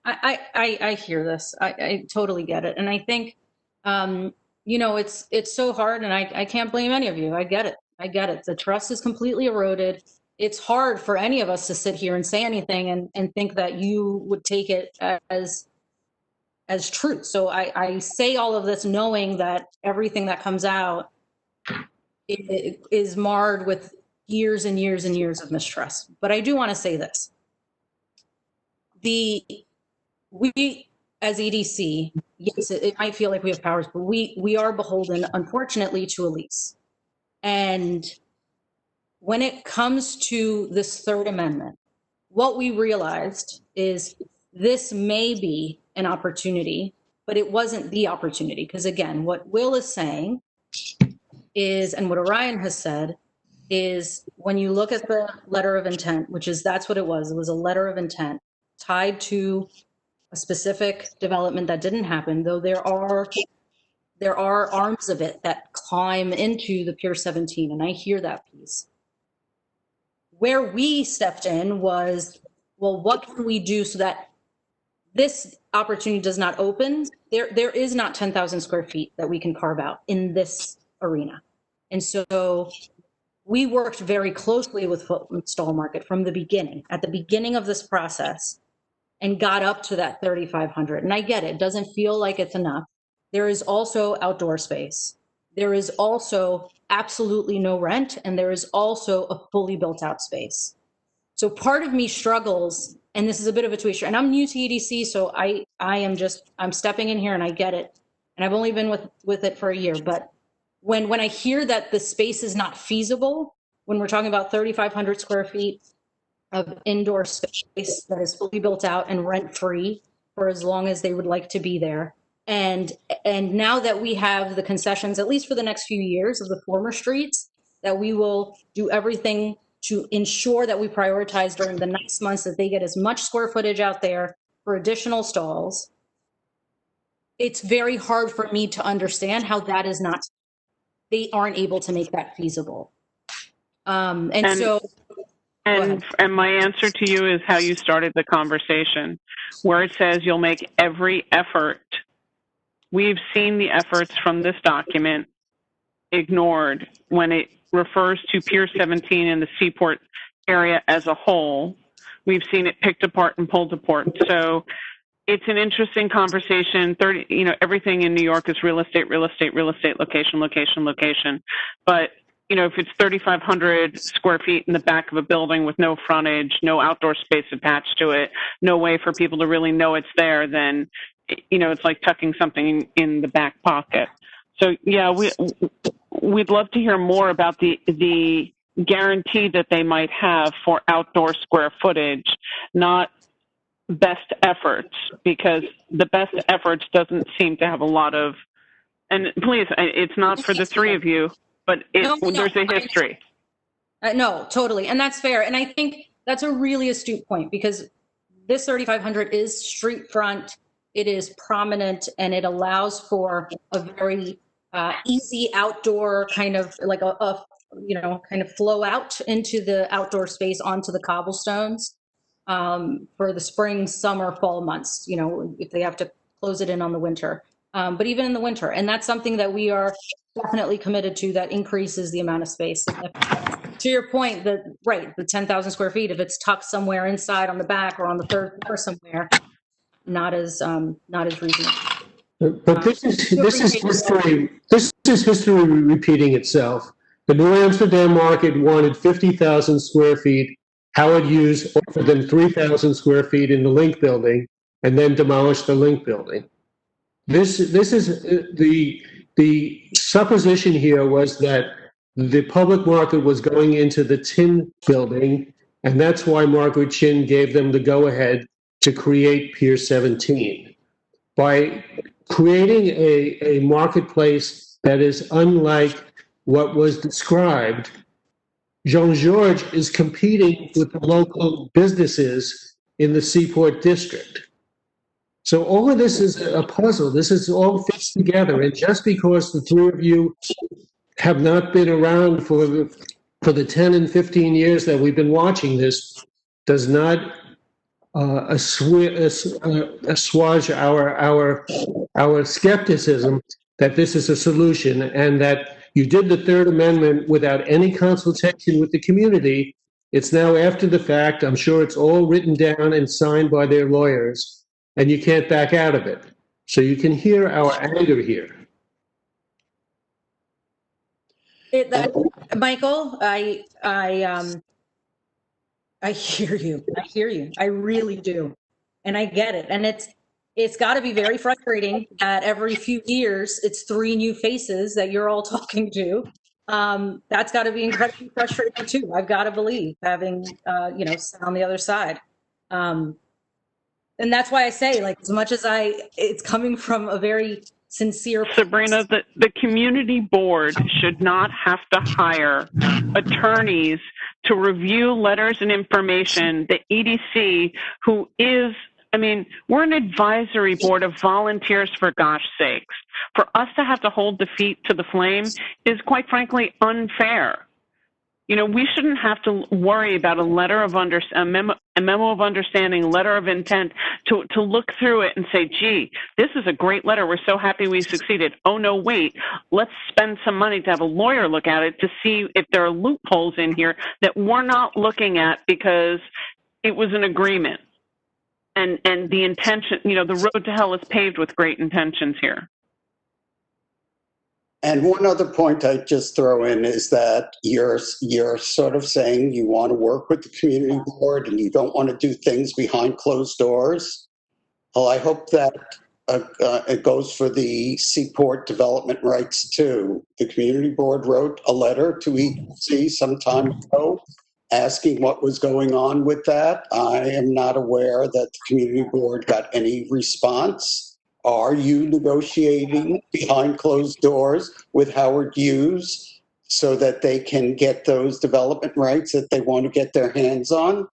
I hear this. I totally get it. And I think, it's so hard, and I can't blame any of you. I get it. The trust is completely eroded. It's hard for any of us to sit here and say anything and think that you would take it as truth. So I say all of this knowing that everything that comes out is marred with years and years and years of mistrust. But I do want to say this. We as EDC, yes, it might feel like we have powers, but we are beholden, unfortunately, to a lease. And when it comes to this Third Amendment, what we realized is this may be an opportunity, but it wasn't the opportunity. Because again, what Will is saying is, and what Orion has said, is when you look at the letter of intent, that's what it was a letter of intent tied to a specific development that didn't happen, though there are arms of it that climb into the Pier 17, and I hear that piece. Where we stepped in was, well, what can we do so that this opportunity does not open, there is not 10,000 square feet that we can carve out in this arena. And so we worked very closely with Fulton Stall Market from the beginning, at the beginning of this process, and got up to that 3,500. And I get it, doesn't feel like it's enough. There is also outdoor space. There is also absolutely no rent, and there is also a fully built out space. So part of me struggles, and this is a bit of a tweaker, and I'm new to EDC, so I'm stepping in here and I get it. And I've only been with it for a year, but when I hear that the space is not feasible, when we're talking about 3,500 square feet of indoor space that is fully built out and rent free for as long as they would like to be there. And now that we have the concessions, at least for the next few years of the former streets, that we will do everything to ensure that we prioritize during the next months that they get as much square footage out there for additional stalls. It's very hard for me to understand how that is not, they aren't able to make that feasible. And my answer to you is how you started the conversation, where it says you'll make every effort. We've seen the efforts from this document ignored when it refers to Pier 17 and the Seaport area as a whole. We've seen it picked apart and pulled apart. So it's an interesting conversation. Everything in New York is real estate, location. But if it's 3,500 square feet in the back of a building with no frontage, no outdoor space attached to it, no way for people to really know it's there, then, it's like tucking something in the back pocket. So, yeah, we'd love to hear more about the guarantee that they might have for outdoor square footage, not best efforts, because the best efforts doesn't seem to have a lot of, and please, it's not for the three of you, but there's a history. No, totally. And that's fair. And I think that's a really astute point, because this 3,500 is street front, it is prominent, and it allows for a very easy outdoor kind of like kind of flow out into the outdoor space onto the cobblestones for the spring, summer, fall months, if they have to close it in on the winter. But even in the winter, and that's something that we are definitely committed to, that increases the amount of space. To your point, the 10,000 square feet, if it's tucked somewhere inside on the back or on the third floor somewhere, not as reasonable. But this is history. This is history repeating itself. The New Amsterdam market wanted 50,000 square feet. Howard Hughes offered them 3,000 square feet in the Link building, and then demolished the Link building. This is the supposition here was that the public market was going into the Tin building, and that's why Margaret Chin gave them the go-ahead to create Pier 17. By creating a marketplace that is unlike what was described, Jean-Georges is competing with the local businesses in the Seaport district. So all of this is a puzzle. This is all fits together. And just because the three of you have not been around for the 10 and 15 years that we've been watching this does not assuage our skepticism that this is a solution, and that you did the Third Amendment without any consultation with the community. It's now after the fact. I'm sure it's all written down and signed by their lawyers, and you can't back out of it. So you can hear our anger here. Michael, I hear you. I hear you. I really do. And I get it. And it's got to be very frustrating that every few years it's three new faces that you're all talking to. That's got to be incredibly frustrating too. I've got to believe, having sit on the other side. And that's why I say, like, as much as it's coming from a very sincere place. Sabrina, the community board should not have to hire attorneys to review letters and information. The EDC, who is, we're an advisory board of volunteers, for gosh sakes. For us to have to hold the feet to the flame is, quite frankly, unfair. we shouldn't have to worry about a memo of understanding, letter of intent to look through it and say, gee, this is a great letter. We're so happy we succeeded. Oh, no, wait, let's spend some money to have a lawyer look at it to see if there are loopholes in here that we're not looking at because it was an agreement. And the intention, the road to hell is paved with great intentions here. And one other point I'd just throw in is that you're sort of saying you want to work with the community board and you don't want to do things behind closed doors. Well, I hope that it goes for the Seaport development rights too. The community board wrote a letter to EDC some time ago asking what was going on with that. I am not aware that the community board got any response. Are you negotiating behind closed doors with Howard Hughes so that they can get those development rights that they want to get their hands on?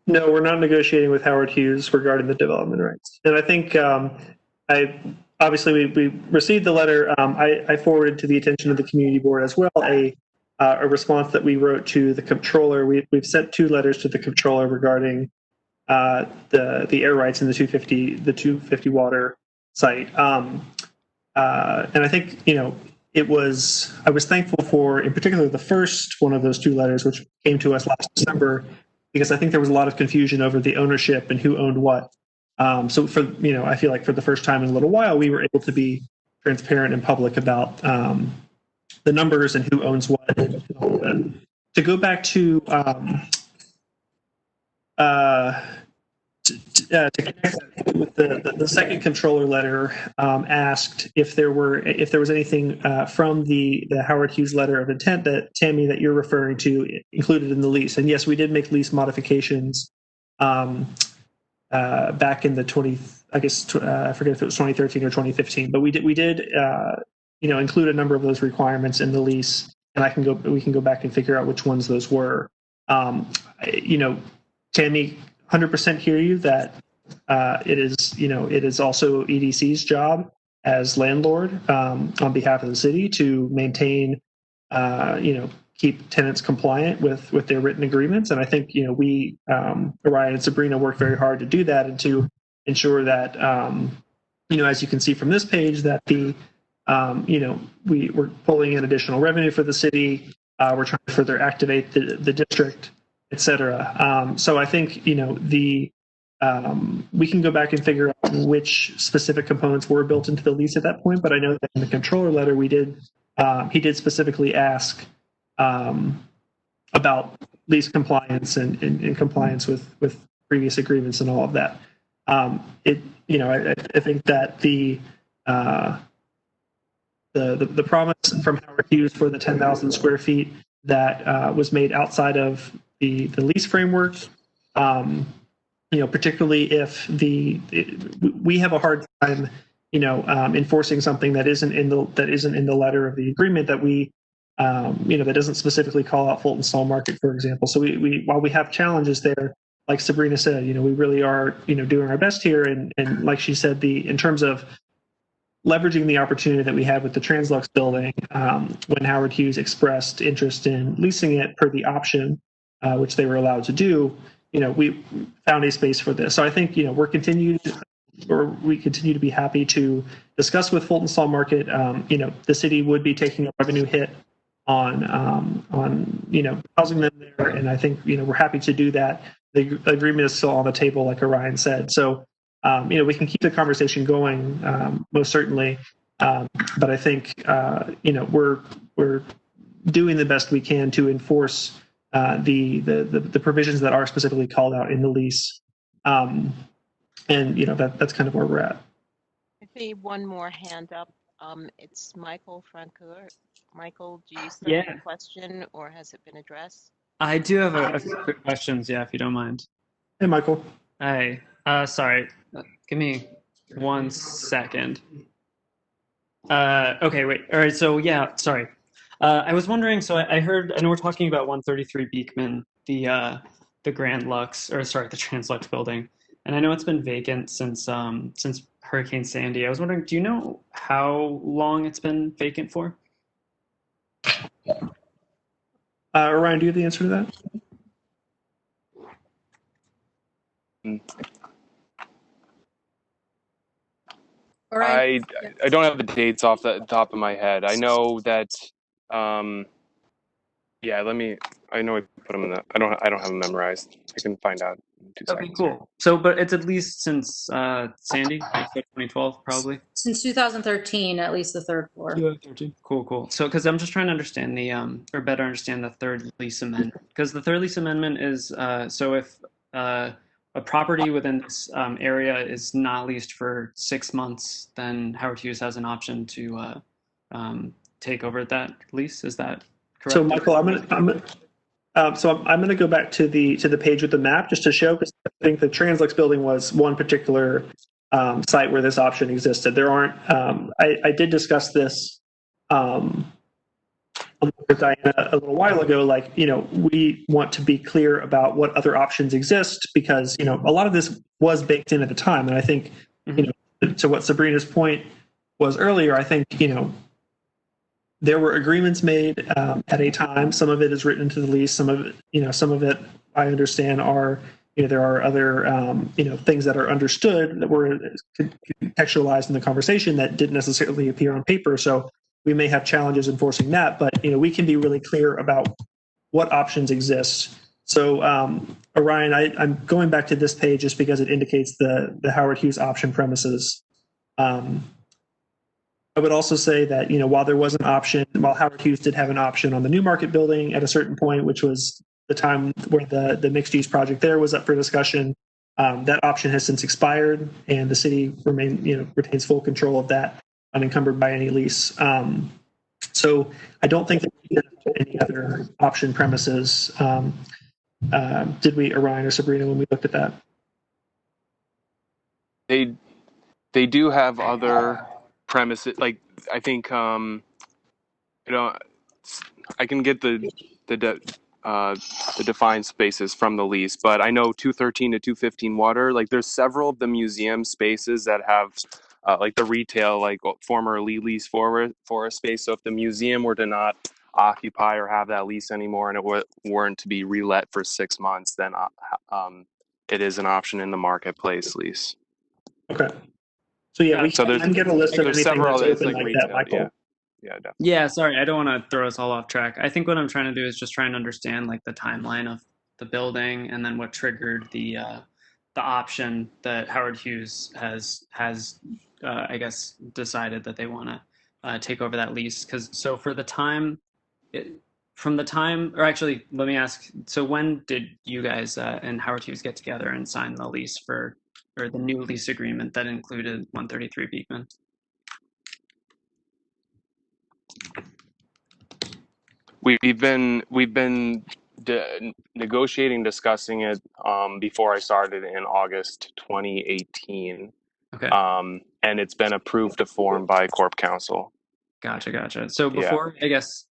No, we're not negotiating with Howard Hughes regarding the development rights. And I think obviously we received the letter. I forwarded to the attention of the community board as well a response that we wrote to the comptroller. We've sent 2 letters to the comptroller regarding the air rights in the 250 water site. And I think, I was thankful for, in particular, the first one of those 2 letters, which came to us last December, because I think there was a lot of confusion over the ownership and who owned what. So I feel like for the first time in a little while, we were able to be transparent and public about the numbers and who owns what. To go back to connect with the second controller letter, asked if there was anything from the Howard Hughes letter of intent that Tammy that you're referring to included in the lease. And yes, we did make lease modifications back in the I forget if it was 2013 or 2015, but we did include a number of those requirements in the lease, and we can go back and figure out which ones those were. Tammy, 100% hear you that it is also EDC's job as landlord on behalf of the city to maintain, keep tenants compliant with their written agreements. And I think, we, Orion and Sabrina, work very hard to do that and to ensure that, as you can see from this page, that we're pulling in additional revenue for the city. We're trying to further activate the district, et cetera. So I think, we can go back and figure out which specific components were built into the lease at that point. But I know that in the controller letter, he did specifically ask about lease compliance and compliance with previous agreements and all of that. I think that the promise from Howard Hughes for the 10,000 square feet that was made outside of the lease framework, particularly if we have a hard time, enforcing something that isn't in the letter of the agreement that we, that doesn't specifically call out Fulton Stall Market, for example. So while we have challenges there, like Sabrina said, we really are, doing our best here. And like she said, in terms of leveraging the opportunity that we had with the Translux building, when Howard Hughes expressed interest in leasing it per the option, which they were allowed to do, we found a space for this. So I think, we continue to be happy to discuss with Fulton Stall Market. The city would be taking a revenue hit on housing them there. And I think, we're happy to do that. The agreement is still on the table, like Orion said. So, we can keep the conversation going, most certainly. But I think, we're doing the best we can to enforce the provisions that are specifically called out in the lease. And, that's kind of where we're at. I see one more hand up. It's Michael Francoeur. Michael, do you still have a question, or has it been addressed? I do have a few quick questions, if you don't mind. Hey, Michael. Hey, sorry. Give me 1 second. Okay, wait. All right, so sorry. I was wondering, so I know we're talking about 133 Beekman, the Grand Lux, the Translux building. And I know it's been vacant since Hurricane Sandy. I was wondering, do you know how long it's been vacant for? Ryan, do you have the answer to that? All right. I don't have the dates off the top of my head. I know that yeah, I know I put them in the I don't have them memorized. I can find out in 2 Okay, seconds. cool. So, but it's at least since Sandy, like 2012, probably. Since 2013, at least the third floor. 2013. Cool. So, because I'm just trying to understand or better understand the third lease amendment. Because the third lease amendment is, so if a property within this area is not leased for 6 months, then Howard Hughes has an option to take over that lease. Is that correct? So, Michael, I'm gonna go back to the page with the map just to show, because I think the Translux building was one particular site where this option existed. There aren't. I did discuss this with Diana a little while ago. Like, we want to be clear about what other options exist, because a lot of this was baked in at the time, and I think to what Sabrina's point was earlier, I think there were agreements made at a time. Some of it is written into the lease. Some of it I understand are, there are other, things that are understood that were contextualized in the conversation that didn't necessarily appear on paper. So we may have challenges enforcing that, but, we can be really clear about what options exist. So, Orion, I'm going back to this page just because it indicates the Howard Hughes option premises. I would also say that, while there was an option, while Howard Hughes did have an option on the Newmarket building at a certain point, which was the time where the mixed use project there was up for discussion, that option has since expired, and the city retains full control of that, unencumbered by any lease. So I don't think that we have any other option premises. Did we, Orion or Sabrina, when we looked at that? They do have other premises. Like, I think I can get the defined spaces from the lease, but I know 213 to 215 Water, like there's several of the museum spaces that have like the retail, like former lease forest space. So if the museum were to not occupy or have that lease anymore, and it weren't to be relet for 6 months, then it is an option in the marketplace lease. Okay. So yeah, we can get a list of anything that's open like retail, that, Michael. Yeah, definitely. Yeah, sorry, I don't want to throw us all off track. I think what I'm trying to do is just try and understand like the timeline of the building, and then what triggered the option that Howard Hughes has I guess decided that they want to take over that lease. Because so for the time, or actually, let me ask. So when did you guys and Howard Hughes get together and sign the lease or the new lease agreement that included 133 Beekman? We've been negotiating, discussing it before I started in August 2018. Okay. And it's been approved to form by Corp Council. Gotcha. So before, I guess,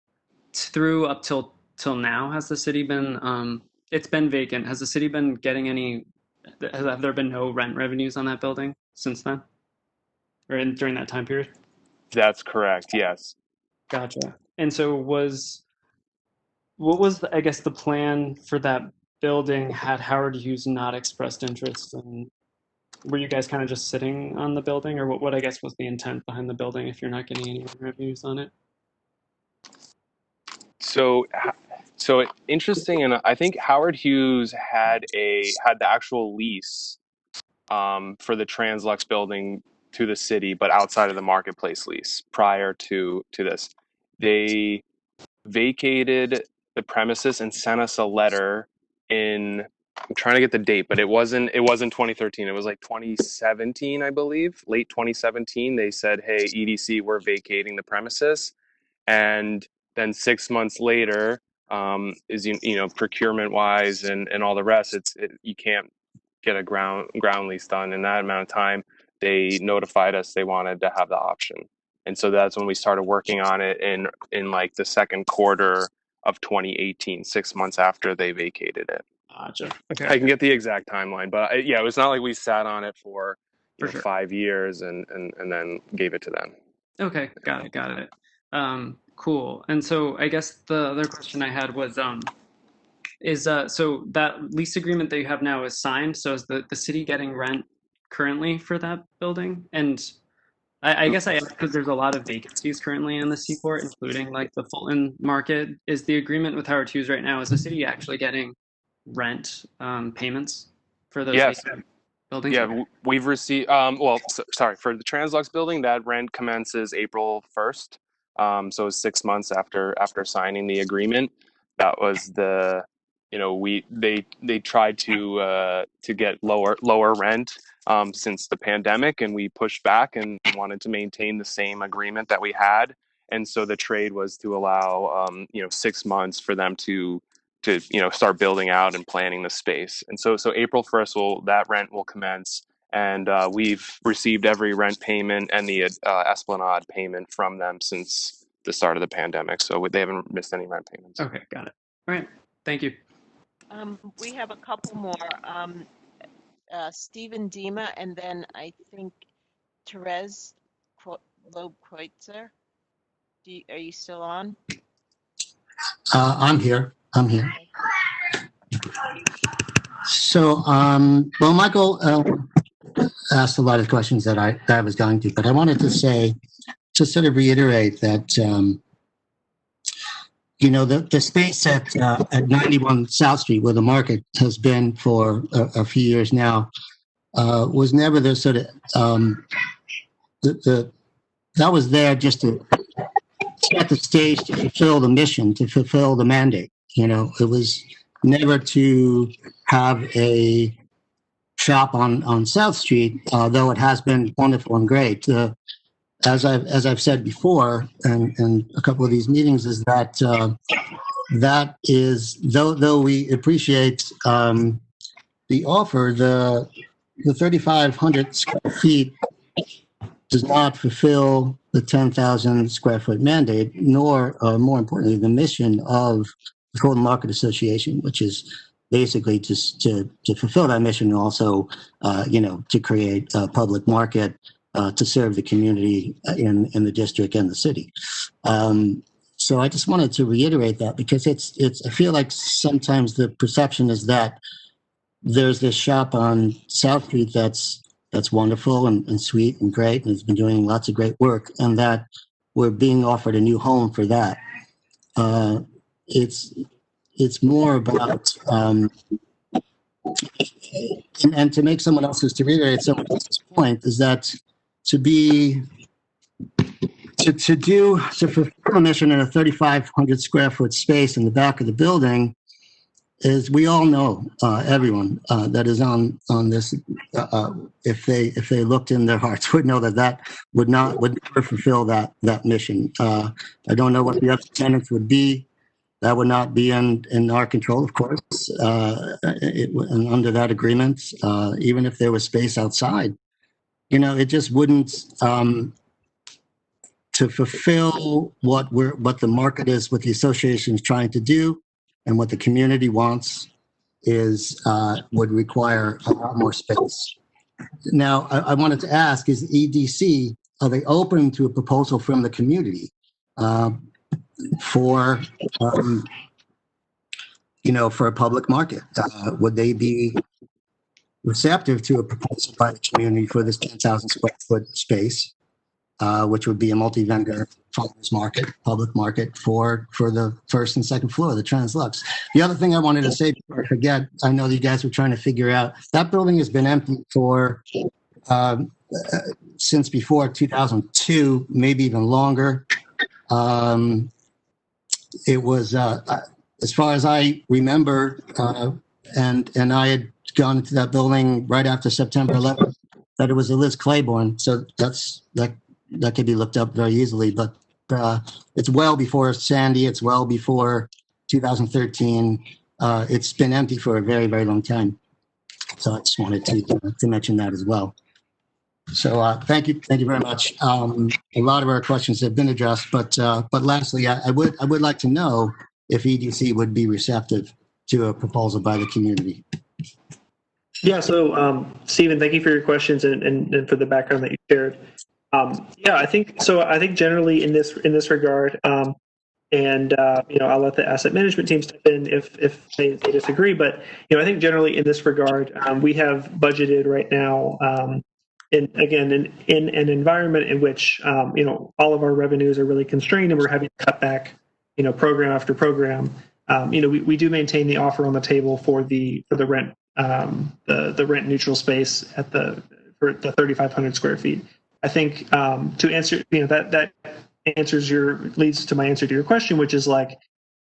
through up till now, has the city been? It's been vacant. Has the city been getting any? Have there been no rent revenues on that building since then, or during that time period? That's correct. Yes. Gotcha. And so what was I guess the plan for that building had Howard Hughes not expressed interest? And were you guys kind of just sitting on the building, or what I guess was the intent behind the building if you're not getting any revenues on it? So interesting, and I think Howard Hughes had the actual lease for the Translux building to the city, but outside of the marketplace lease prior to this. They vacated the premises and sent us a letter I'm trying to get the date, but it wasn't 2013. It was like 2017, I believe, late 2017. They said, "Hey, EDC, we're vacating the premises," and then 6 months later, is procurement wise and all the rest, you can't get a ground lease done in that amount of time. They notified us they wanted to have the option, and so that's when we started working on it in like the second quarter of 2018, 6 months after they vacated it. Gotcha. Okay. I can get the exact timeline, but it was not like we sat on it for sure. 5 years and then gave it to them. Okay, got it. Cool. And so I guess the other question I had was, so that lease agreement that you have now is signed. So is the city getting rent currently for that building? And I guess I asked because there's a lot of vacancies currently in the Seaport, including like the Fulton market. Is the agreement with Howard Hughes right now, is the city actually getting rent payments for those Yes. vacant buildings? Yeah, we've received, sorry, for the Translux building, that rent commences April 1st. So 6 months after signing the agreement. That was they tried to get lower rent since the pandemic, and we pushed back and wanted to maintain the same agreement that we had. And so the trade was to allow 6 months for them to start building out and planning the space. And so April 1st that rent will commence, and we've received every rent payment and the Esplanade payment from them since the start of the pandemic. So they haven't missed any rent payments. Okay, got it. All right, thank you. We have a couple more. Stephen Dima, and then I think Therese Loeb-Kreutzer. Are you still on? I'm here. So, well, Michael asked a lot of questions that I was going to, but I wanted to say, to sort of reiterate that, the space at 91 South Street, where the market has been for a few years now, was never the sort of, that was there just to set the stage to fulfill the mission, to fulfill the mandate. It was never to have a shop on South Street, though it has been wonderful and great. As I've said before, and a couple of these meetings, is that that is, though we appreciate the offer, the 3,500 square feet does not fulfill the 10,000 square foot mandate, nor, more importantly, the mission of the Fulton Market Association, which is basically just to fulfill that mission, and also, to create a public market to serve the community in the district and the city. So I just wanted to reiterate that, because I feel like sometimes the perception is that there's this shop on South Street that's wonderful and sweet and great, and has been doing lots of great work, and that we're being offered a new home for that. It's more about, and to make someone else's, to reiterate someone else's point, is that to fulfill a mission in a 3,500 square foot space in the back of the building, is, we all know, everyone that is on this, if they looked in their hearts, would know that would never fulfill that mission. I don't know what the other tenants would be. That would not be in our control, of course, and under that agreement, even if there was space outside, it just wouldn't, to fulfill what the market is, what the association is trying to do, and what the community wants, would require a lot more space. Now, I wanted to ask, is EDC, are they open to a proposal from the community for a public market? Would they be receptive to a proposal by the community for this 10,000 square foot space, which would be a multi-vendor farmers market, public market for the first and second floor, the Translux? The other thing I wanted to say before I forget, I know you guys were trying to figure out, that building has been empty for since before 2002, maybe even longer. It was, as far as I remember, and I had gone into that building right after September 11th, that it was a Liz Claiborne. So that could be looked up very easily, but it's well before Sandy. It's well before 2013. It's been empty for a very, very long time. So I just wanted to mention that as well. So thank you very much. A lot of our questions have been addressed, but lastly, I would like to know if EDC would be receptive to a proposal by the community. Yeah. So Stephen, thank you for your questions and for the background that you shared. I think generally in this regard, And I'll let the asset management team step in if they disagree. But I think generally in this regard, we have budgeted right now. In an environment in which all of our revenues are really constrained and we're having to cut back program after program. We do maintain the offer on the table for the rent the rent neutral space for the 3,500 square feet. I think to answer that leads to my answer to your question, which is like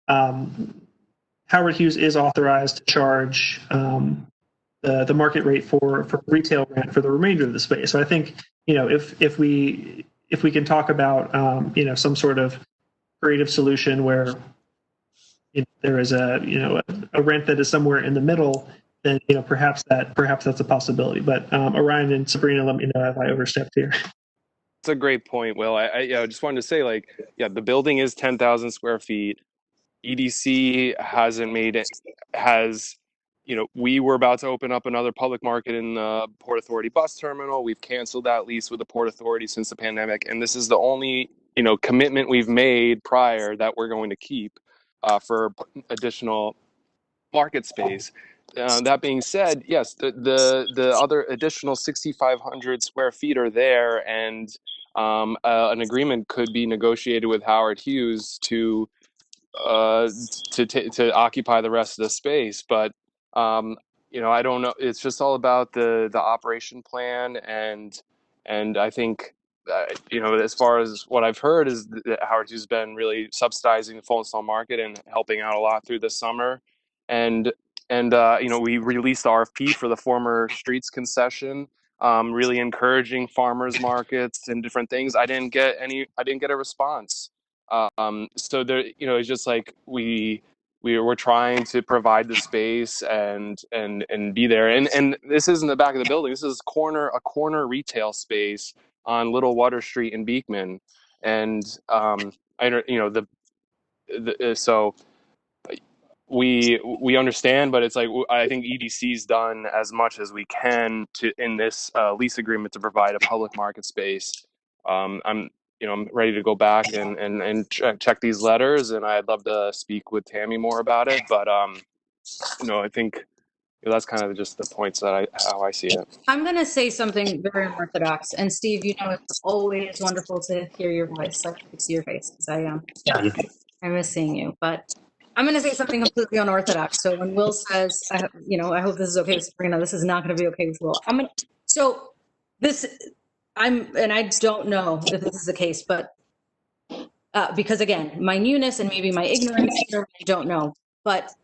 Howard Hughes is authorized to charge the market rate for retail rent for the remainder of the space. So I think if we can talk about some sort of creative solution where there is a rent that is somewhere in the middle, then perhaps that's a possibility. But Orion and Sabrina, let me know if I overstepped here. It's a great point, Will. I just wanted to say, the building is 10,000 square feet. EDC we were about to open up another public market in the Port Authority bus terminal. We've canceled that lease with the Port Authority since the pandemic, and this is the only commitment we've made prior that we're going to keep for additional market space. That being said, yes, the other additional 6,500 square feet are there, and an agreement could be negotiated with Howard Hughes to occupy the rest of the space. But I don't know. It's just all about the operation plan, and I think as far as what I've heard is that Howard Hughes has been really subsidizing the full install market and helping out a lot through the summer, and we released the RFP for the former streets concession, really encouraging farmers markets and different things. I didn't get a response. So there, it's just like we're trying to provide the space and be there. And this isn't the back of the building. This is a corner retail space on Little Water Street in Beekman. And so we understand, but it's like I think EDC's done as much as we can in this lease agreement to provide a public market space. I'm ready to go back and check these letters, and I'd love to speak with Tammy more about it. But I think that's kind of just the points that how I see it. I'm going to say something very unorthodox, and Steve, it's always wonderful to hear your voice. I can see your face because I miss seeing you. But I'm going to say something completely unorthodox. So when Will says, I hope this is okay with Sabrina, this is not going to be okay with Will. And I don't know if this is the case, but because again, my newness and maybe my ignorance here, I don't know. But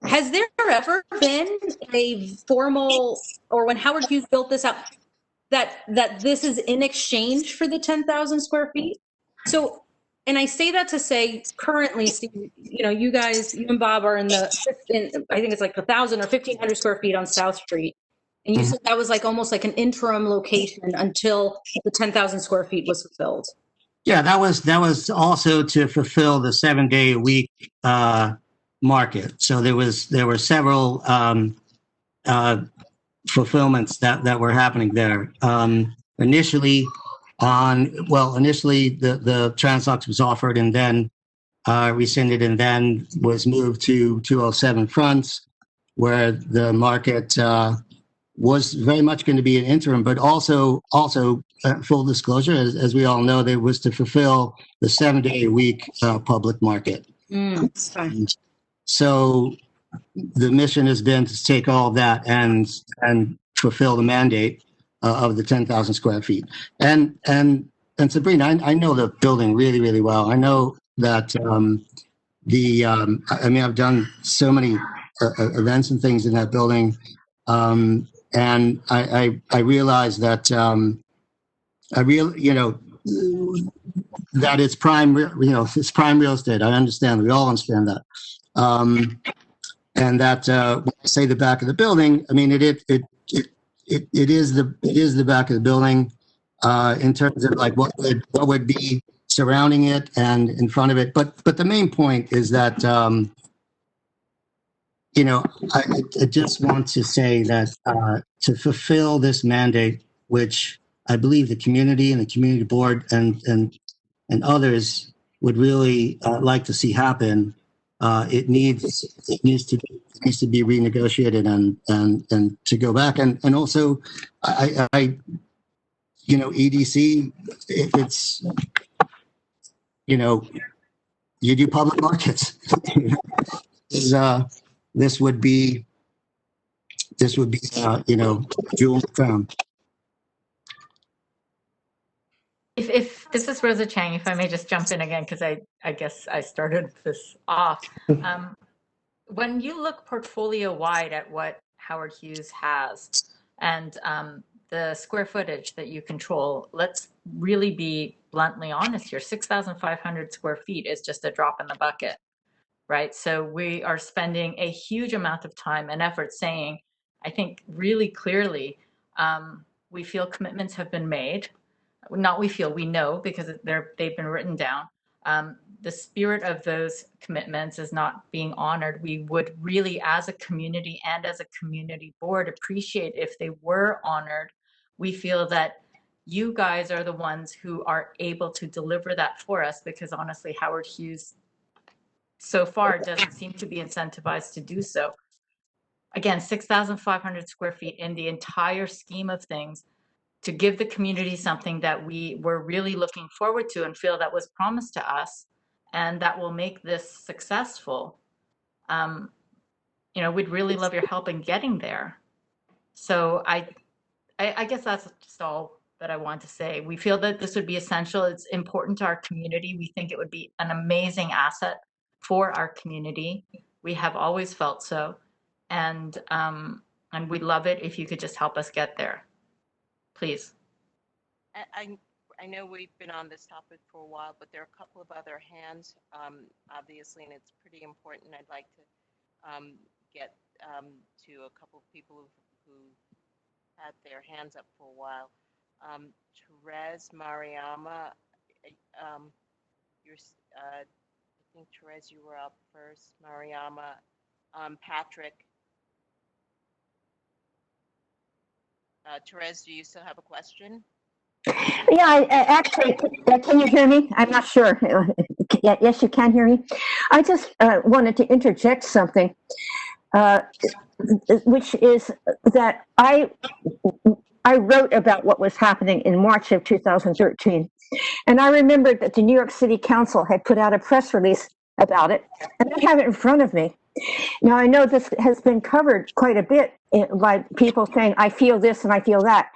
has there ever been a formal, or when Howard Hughes built this out, that this is in exchange for the 10,000 square feet? So, and I say that to say, currently, Steve, you guys, you and Bob are in I think it's like 1,000 or 1,500 square feet on South Street. And you said that was almost like an interim location until the 10,000 square feet was fulfilled. Yeah, that was also to fulfill the 7-day-a-week market. So there were several fulfillments that were happening there. Initially, the Translux was offered and then rescinded, and then was moved to 207 Fronts, where the market was very much going to be an interim, but also full disclosure, as we all know, there was to fulfill the 7-day-a-week public market. So the mission has been to take all of that and fulfill the mandate of the 10,000 square feet. And Sabrina, I know the building really, really well. I know that I've done so many events and things in that building. And I realize that that it's prime, it's prime real estate. I understand. We all understand that. And that when I say the back of the building, I mean it is the back of the building in terms of what would be surrounding it and in front of it. But the main point is that. I just want to say that to fulfill this mandate, which I believe the community and the community board and others would really like to see happen. It needs to be renegotiated and to go back. And also, I EDC, if it's, you do public markets. This would be jewel in the crown. If this is Rosa Chang, if I may just jump in again, because I guess I started this off. When you look portfolio wide at what Howard Hughes has and the square footage that you control, let's really be bluntly honest here. 6,500 square feet is just a drop in the bucket, right? So we are spending a huge amount of time and effort saying, I think really clearly, we feel commitments have been made. Not we feel, we know, because they've been written down. The spirit of those commitments is not being honored. We would really, as a community and as a community board, appreciate if they were honored. We feel that you guys are the ones who are able to deliver that for us, because honestly, Howard Hughes so far doesn't seem to be incentivized to do so. Again, 6,500 square feet in the entire scheme of things, to give the community something that we were really looking forward to and feel that was promised to us and that will make this successful. We'd really love your help in getting there. So I guess that's just all that I want to say. We feel that this would be essential. It's important to our community. We think it would be an amazing asset for our community. We have always felt so. And we'd love it if you could just help us get there. Please. I know we've been on this topic for a while, but there are a couple of other hands, obviously, and it's pretty important. I'd like to get to a couple of people who had their hands up for a while. Therese, Mariama, I think Therese, you were up first. Mariama, Patrick. Therese, do you still have a question? Yeah, actually, can you hear me? I'm not sure. Yes, you can hear me. I just wanted to interject something, which is that I wrote about what was happening in March of 2013. And I remembered that the New York City Council had put out a press release about it, and I have it in front of me. Now, I know this has been covered quite a bit by people saying, I feel this and I feel that.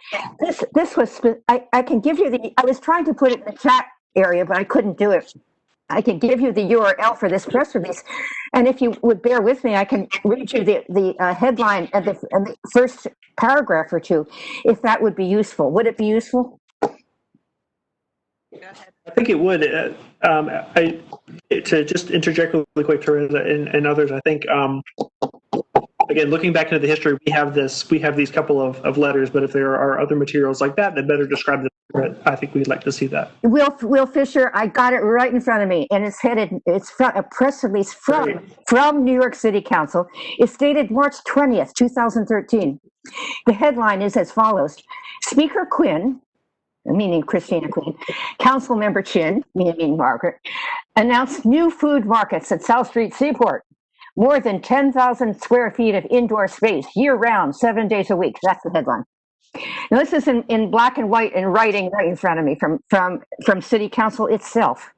This was, I can give you I was trying to put it in the chat area, but I couldn't do it. I can give you the URL for this press release. And if you would bear with me, I can read you the headline and the first paragraph or two, if that would be useful. Would it be useful? I think it would. To just interject really quick, Teresa, and others, I think, again, looking back into the history, we have these couple of letters, but if there are other materials like that better describe the spirit, I think we'd like to see that. Will Fisher, I got it right in front of me, and it's a press release from New York City Council. It's dated March 20th, 2013. The headline is as follows: Speaker Quinn, meaning Christina Quinn, Council Member Chin, meaning Margaret, announced new food markets at South Street Seaport. More than 10,000 square feet of indoor space, year-round, 7 days a week. That's the headline. Now, this is in black and white and writing right in front of me from City Council itself.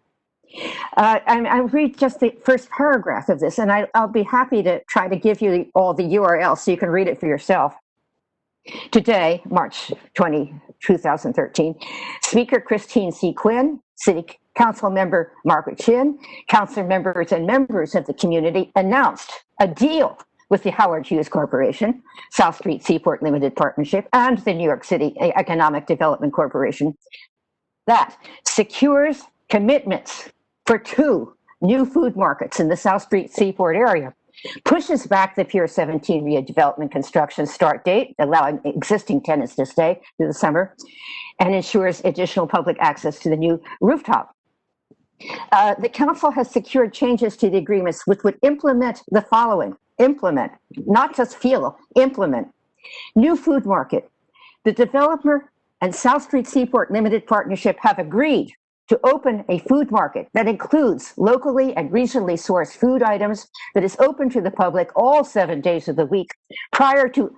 I'll read just the first paragraph of this, and I'll be happy to try to give you all the URL so you can read it for yourself. Today, March 20, 2013, Speaker Christine C. Quinn, City Council Member Margaret Chin, council members and members of the community announced a deal with the Howard Hughes Corporation, South Street Seaport Limited Partnership, and the New York City Economic Development Corporation that secures commitments for 2 new food markets in the South Street Seaport area, pushes back the Pier 17 redevelopment construction start date, allowing existing tenants to stay through the summer, and ensures additional public access to the new rooftop. The council has secured changes to the agreements which would implement the following. Implement, not just feel, implement. New food market. The developer and South Street Seaport Limited Partnership have agreed to open a food market that includes locally and regionally sourced food items that is open to the public all 7 days of the week prior to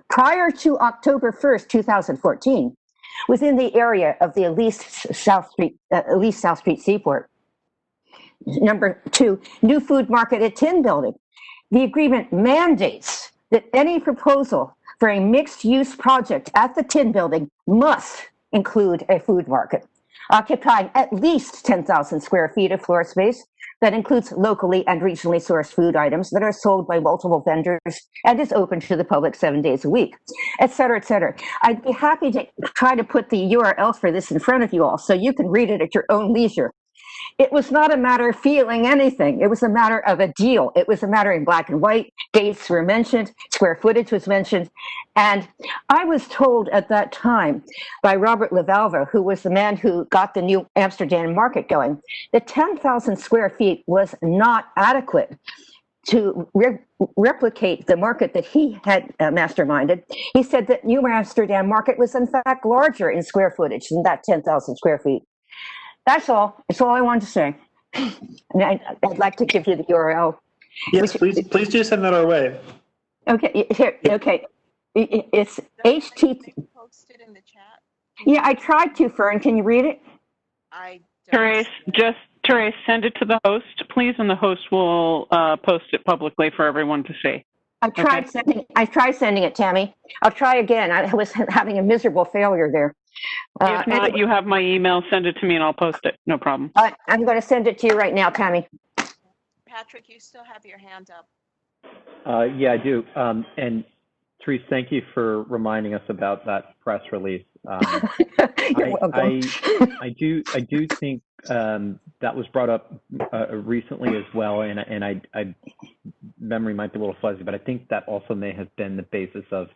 October 1st, 2014, within the area of the leased South Street Seaport. Number 2, new food market at Tin Building. The agreement mandates that any proposal for a mixed-use project at the Tin Building must include a food market, occupying at least 10,000 square feet of floor space that includes locally and regionally sourced food items that are sold by multiple vendors and is open to the public 7 days a week, et cetera, et cetera. I'd be happy to try to put the URL for this in front of you all so you can read it at your own leisure. It was not a matter of feeling anything. It was a matter of a deal. It was a matter in black and white. Dates were mentioned. Square footage was mentioned. And I was told at that time by Robert Lavalva, who was the man who got the new Amsterdam market going, that 10,000 square feet was not adequate to replicate the market that he had masterminded. He said that New Amsterdam market was in fact larger in square footage than that 10,000 square feet. That's all. That's all I wanted to say. And I'd like to give you the URL. Yes, please do send that our way. Okay, here. Okay, it's HT. Posted in the chat. Yeah, I tried to, Fern. Can you read it? Therese, send it to the host, please, and the host will post it publicly for everyone to see. I tried sending it, Tammy. I'll try again. I was having a miserable failure there. If not, you have my email. Send it to me and I'll post it. No problem. I'm going to send it to you right now, Tammy. Patrick, you still have your hand up. Yeah, I do. And Therese, thank you for reminding us about that press release. You're welcome. I do think that was brought up recently as well, and I memory might be a little fuzzy, but I think that also may have been the basis of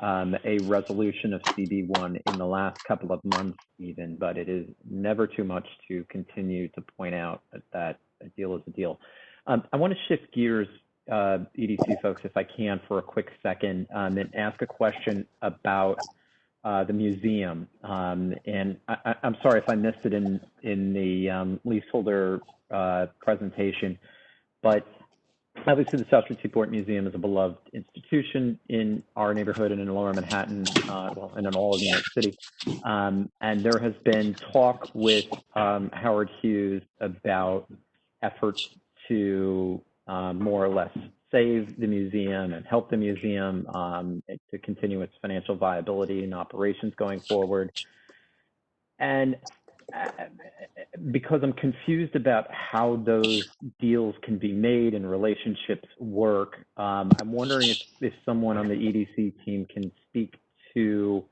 a resolution of CB1 in the last couple of months even, but it is never too much to continue to point out that a deal is a deal. I want to shift gears, EDC folks, if I can, for a quick second, and ask a question about the museum. And I'm sorry if I missed it in the leaseholder presentation, but obviously the South Street Seaport Museum is a beloved institution in our neighborhood and in Lower Manhattan, well, and in all of New York City. And there has been talk with Howard Hughes about efforts to more or less save the museum and help the museum to continue its financial viability and operations going forward. And because I'm confused about how those deals can be made and relationships work, I'm wondering if someone on the EDC team can speak to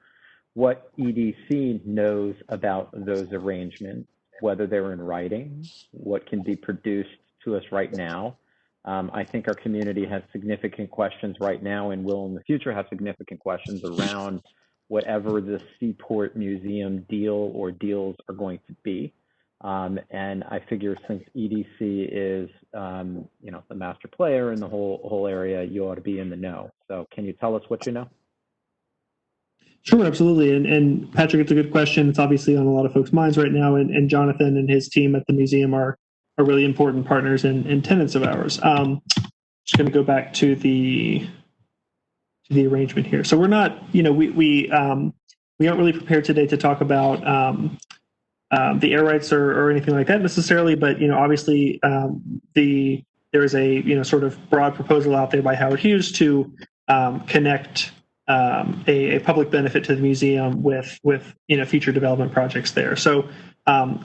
what EDC knows about those arrangements, whether they're in writing, what can be produced to us right now. I think our community has significant questions right now and will in the future have significant questions around whatever the Seaport Museum deal or deals are going to be. And I figure since EDC is, you know, the master player in the whole area, you ought to be in the know. So can you tell us what you know? Sure, absolutely. And Patrick, it's a good question. It's obviously on a lot of folks' minds right now. And Jonathan and his team at the museum are really important partners and tenants of ours. Just going to go back to the arrangement here. So we're not, you know, we aren't really prepared today to talk about the air rights or anything like that necessarily, but, you know, obviously there is a, you know, sort of broad proposal out there by Howard Hughes to connect a public benefit to the museum with, you know, future development projects there. So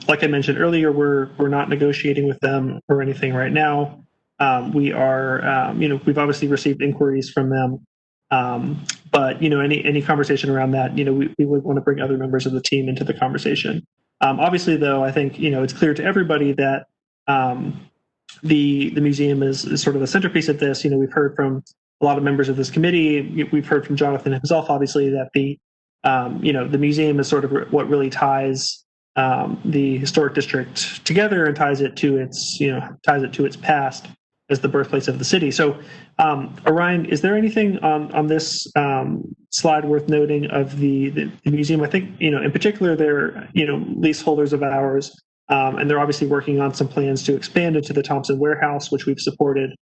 like I mentioned earlier, we're not negotiating with them or anything right now. We are, you know, we've obviously received inquiries from them. But, you know, any conversation around that, you know, we would want to bring other members of the team into the conversation. Obviously, though, I think, you know, it's clear to everybody that the museum is sort of the centerpiece of this. You know, we've heard from a lot of members of this committee. We've heard from Jonathan himself, obviously, that the, you know, the museum is sort of what really ties the historic district together and ties it to its, you know, ties it to its past as the birthplace of the city. So, Orion, is there anything on this slide worth noting of the museum? I think, you know, in particular, they're, you know, leaseholders of ours. And they're obviously working on some plans to expand into the Thompson warehouse, which we've supported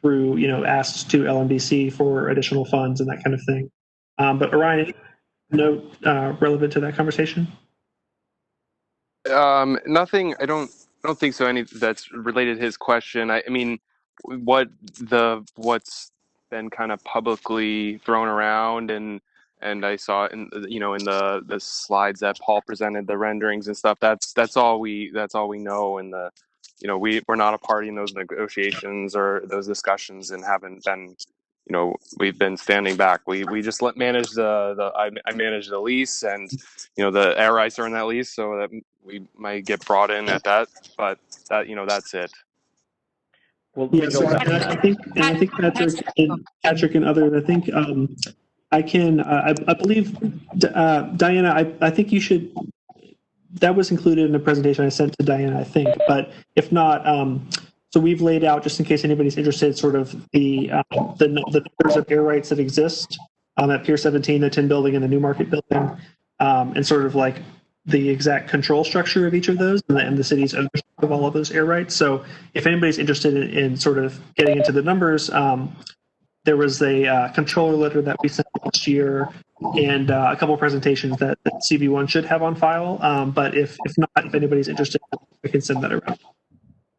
through, asks to LMBC for additional funds and that kind of thing. But Orion, any note relevant to that conversation? Nothing. I don't think so. Any that's related to his question. I mean, what's been kind of publicly thrown around, and I saw it in in the slides that Paul presented, the renderings and stuff. That's all we know. And we're not a party in those negotiations or those discussions, and haven't been. We've been standing back. We just manage I manage the lease, and the air rights are in that lease, so that we might get brought in at that, but that's it. Well, Yeah, so I think Patrick and others, I think I can, I believe, Diana, I think you should, that was included in the presentation I sent to Diana, I think, but if not, so we've laid out, just in case anybody's interested, sort of the numbers of air rights that exist at Pier 17, the Tin Building, and the Newmarket Building, and sort of like the exact control structure of each of those and the city's ownership of all of those air rights. So if anybody's interested in sort of getting into the numbers, there was a controller letter that we sent last year and a couple of presentations that CB1 should have on file. But if not, if anybody's interested, we can send that around.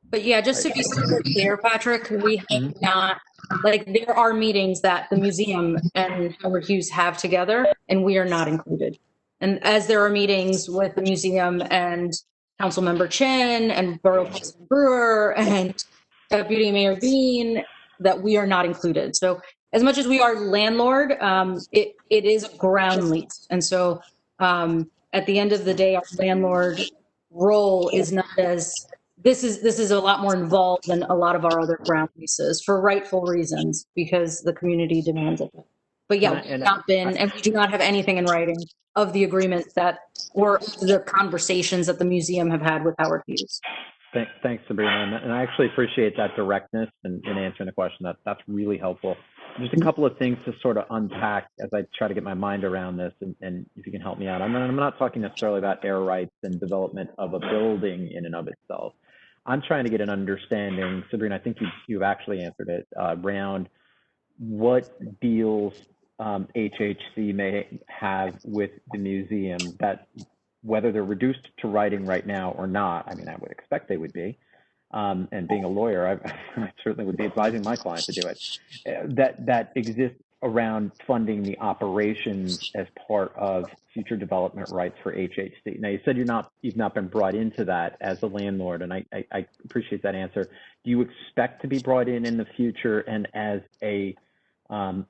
But yeah, just to be super clear, Patrick, we have not, there are meetings that the museum and Howard Hughes have together, and we are not included. And as there are meetings with the museum and Councilmember Chin and Borough President Brewer and Deputy Mayor Bean, that we are not included. So as much as we are landlord, it is a ground lease. And so at the end of the day, our landlord role is not as, this is a lot more involved than a lot of our other ground leases for rightful reasons, because the community demands it. But yeah, we've not been, and we do not have anything in writing of the agreements that, or the conversations that the museum have had with Howard Hughes. Thanks, Sabrina, and I actually appreciate that directness in answering the question. That's really helpful. Just a couple of things to sort of unpack as I try to get my mind around this, and if you can help me out. I'm not talking necessarily about air rights and development of a building in and of itself. I'm trying to get an understanding, Sabrina, I think you've actually answered it, around what deals HHC may have with the museum, that whether they're reduced to writing right now or not. I mean, I would expect they would be. And being a lawyer, I certainly would be advising my client to do it. That exists around funding the operations as part of future development rights for HHC. Now, you said you've not been brought into that as a landlord, and I appreciate that answer. Do you expect to be brought in the future, and as a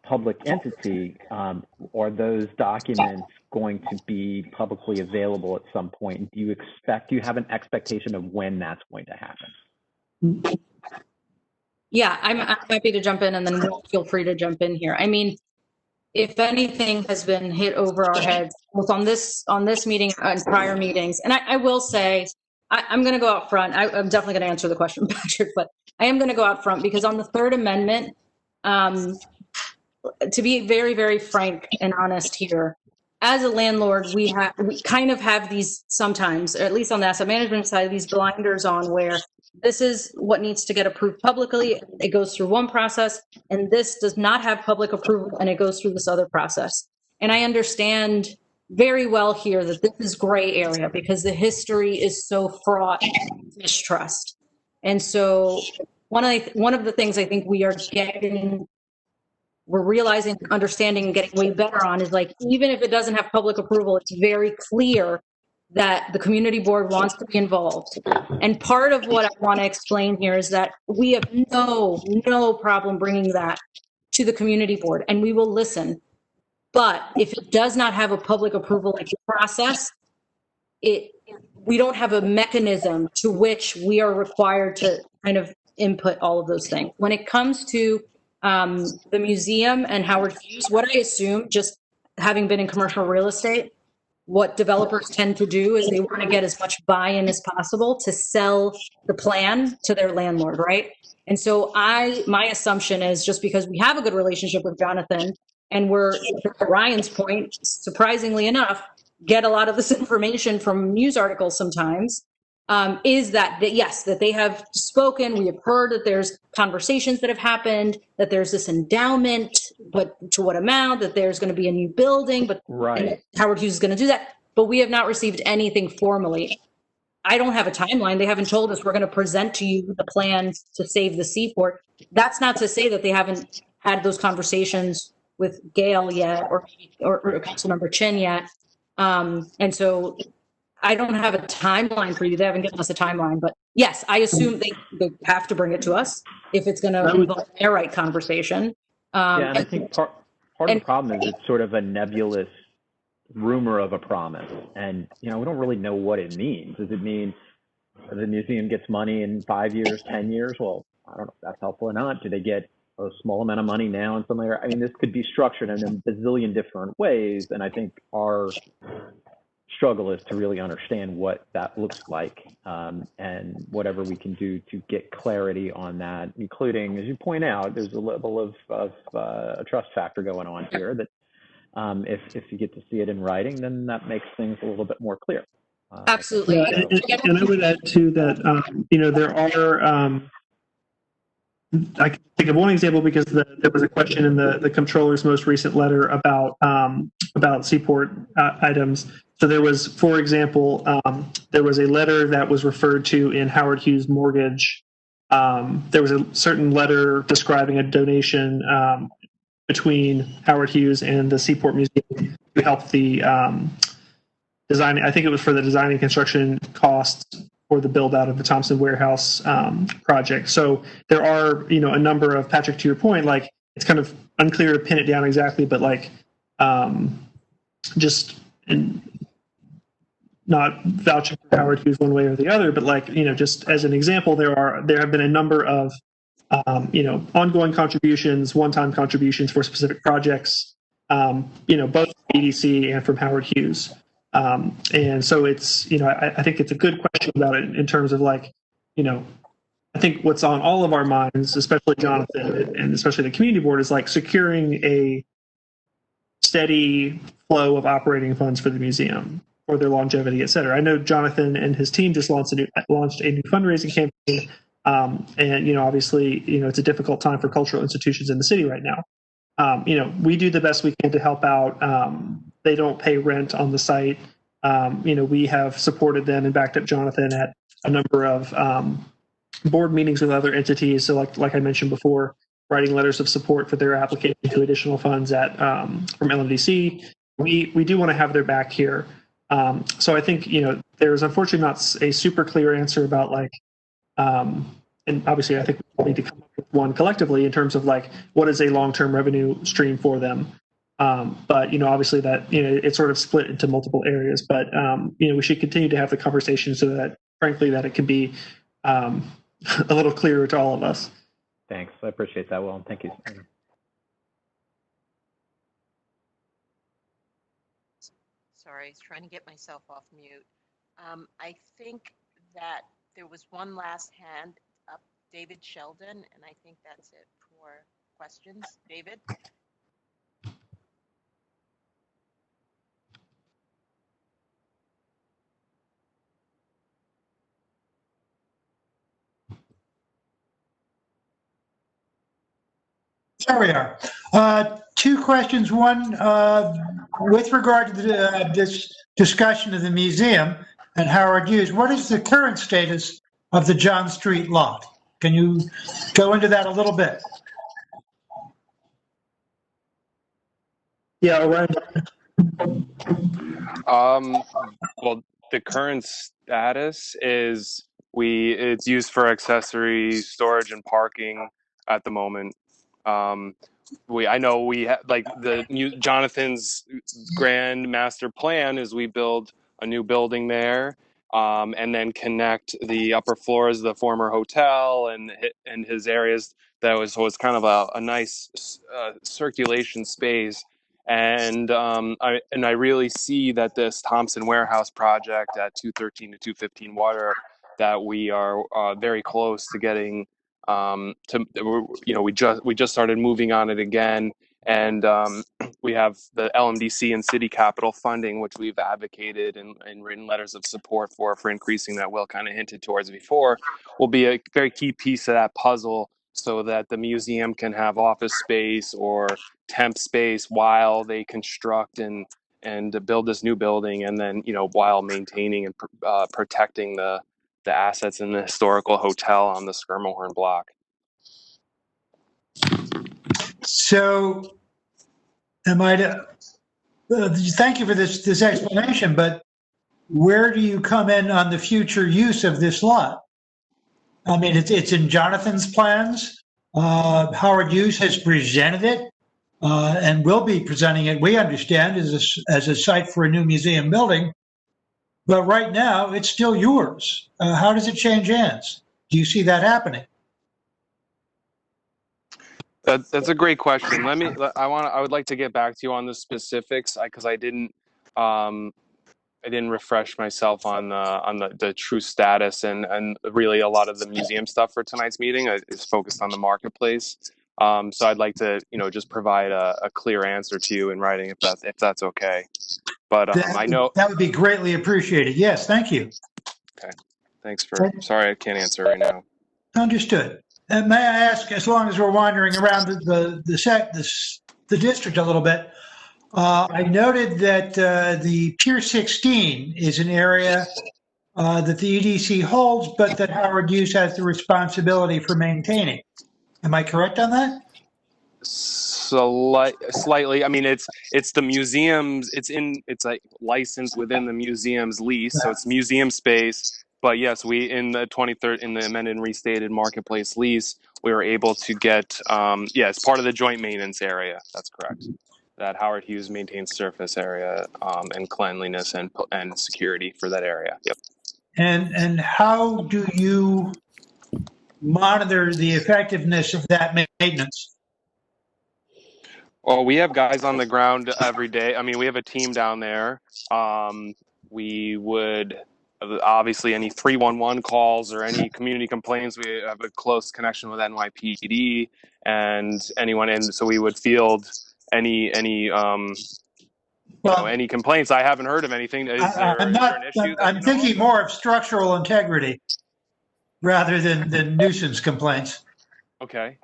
public entity, are those documents going to be publicly available at some point? Do you have an expectation of when that's going to happen? Yeah, I'm happy to jump in, and then Will, feel free to jump in here. I mean, if anything has been hit over our heads, both on this meeting and prior meetings, and I will say, I'm going to go out front. I'm definitely going to answer the question, Patrick, but I am going to go out front because on the Third Amendment, to be very, very frank and honest here, as a landlord, we kind of have these sometimes, or at least on the asset management side, these blinders on where this is what needs to get approved publicly. It goes through one process, and this does not have public approval, and it goes through this other process. And I understand very well here that this is gray area because the history is so fraught with mistrust. And so one of the things I think we're realizing, understanding, and getting way better on is, like, even if it doesn't have public approval, it's very clear that the community board wants to be involved. And part of what I want to explain here is that we have no problem bringing that to the community board, and we will listen. But if it does not have a public approval process, we don't have a mechanism to which we are required to kind of input all of those things. When it comes to the museum and Howard Hughes, what I assume, just having been in commercial real estate, what developers tend to do is they want to get as much buy-in as possible to sell the plan to their landlord, right? And so my assumption is, just because we have a good relationship with Jonathan, and we're, to Ryan's point, surprisingly enough, get a lot of this information from news articles sometimes, is that yes, that they have spoken. We have heard that there's conversations that have happened, that there's this endowment, but to what amount, that there's going to be a new building, but Right. Howard Hughes is going to do that. But we have not received anything formally. I don't have a timeline. They haven't told us we're going to present to you the plans to save the Seaport. That's not to say that they haven't had those conversations with Gail yet, or Councilmember Chin yet. And so I don't have a timeline for you. They haven't given us a timeline, but yes, I assume they have to bring it to us if it's going to involve an air right conversation. Yeah, and I think part of the problem is it's sort of a nebulous rumor of a promise, and we don't really know what it means. Does it mean the museum gets money in 5 years, 10 years? Well, I don't know if that's helpful or not. Do they get a small amount of money now and something? I mean, this could be structured in a bazillion different ways, and I think our struggle is to really understand what that looks like, and whatever we can do to get clarity on that, including, as you point out, there's a level of a trust factor going on here that if you get to see it in writing, then that makes things a little bit more clear. Absolutely. And I would add too that there are. I can think of one example because there was a question in the comptroller's most recent letter about Seaport items. So there was, for example, there was a letter that was referred to in Howard Hughes mortgage. There was a certain letter describing a donation between Howard Hughes and the Seaport Museum to help the design. I think it was for the design and construction costs for the build out of the Thompson Warehouse project. So there are, a number of, Patrick, to your point, like it's kind of unclear to pin it down exactly, but like just not vouching for Howard Hughes one way or the other, but like, just as an example, there have been a number of ongoing contributions, one-time contributions for specific projects, both from EDC and from Howard Hughes. And so it's, I think it's a good question about it in terms of like, I think what's on all of our minds, especially Jonathan and especially the community board, is like securing a steady flow of operating funds for the museum, for their longevity, et cetera. I know Jonathan and his team just launched a new fundraising campaign. And, obviously, it's a difficult time for cultural institutions in the city right now. We do the best we can to help out. They don't pay rent on the site. We have supported them and backed up Jonathan at a number of board meetings with other entities. So like I mentioned before, writing letters of support for their application to additional funds from LMDC. We do want to have their back here. So I think, there's unfortunately not a super clear answer about like, and obviously I think we need to come up with one collectively in terms of like, what is a long-term revenue stream for them? But, obviously that, it's sort of split into multiple areas, but, we should continue to have the conversation so that frankly, that it can be a little clearer to all of us. Thanks. I appreciate that, Will. Thank you. Sorry, I was trying to get myself off mute. I think that there was one last hand up, David Sheldon, and I think that's it for questions. David? There we are. Two questions. One, with regard to this discussion of the museum and Howard Hughes, what is the current status of the John Street lot? Can you go into that a little bit? Yeah, Orion. Well, the current status is it's used for accessory storage and parking at the moment. I know we have like Jonathan's grand master plan is we build a new building there, and then connect the upper floors of the former hotel and his areas. That was kind of a nice circulation space. And I really see that this Thompson Warehouse project at 213 to 215 Water, that we are very close to getting we just started moving on it again, And we have the LMDC and city capital funding, which we've advocated and written letters of support for increasing that Will kind of hinted towards before, will be a very key piece of that puzzle so that the museum can have office space or temp space while they construct and build this new building, and then, you know, while maintaining and protecting the assets in the historical hotel on the Skirmahorn block. So, thank you for this explanation, but where do you come in on the future use of this lot? I mean, it's in Jonathan's plans. Howard Hughes has presented it and will be presenting it, we understand, as a site for a new museum building. But right now, it's still yours. How does it change hands? Do you see that happening? That's a great question. I would like to get back to you on the specifics, because I didn't refresh myself on the true status, and really a lot of the museum stuff for tonight's meeting is focused on the marketplace. So I'd like to, you know, just provide a clear answer to you in writing, if that's okay. But I know that would be greatly appreciated. Yes, thank you. Okay, thanks sorry I can't answer right now. Understood. And may I ask, as long as we're wandering around the district a little bit, I noted that the Pier 16 is an area that the EDC holds, but that Howard Hughes has the responsibility for maintaining. Am I correct on that? Slightly. I mean, it's the museum's. It's like licensed within the museum's lease, so it's museum space. But yes, we in the amended and restated marketplace lease, we were able to get it's part of the joint maintenance area. That's correct. That Howard Hughes maintains surface area and cleanliness and security for that area. Yep. And how do you monitor the effectiveness of that maintenance? Well, we have guys on the ground every day. I mean, we have a team down there. We would obviously any 311 calls or any community complaints. We have a close connection with NYPD and anyone, and so we would field any complaints. I haven't heard of anything. Is there an issue? I'm thinking more of structural integrity rather than nuisance complaints. Okay.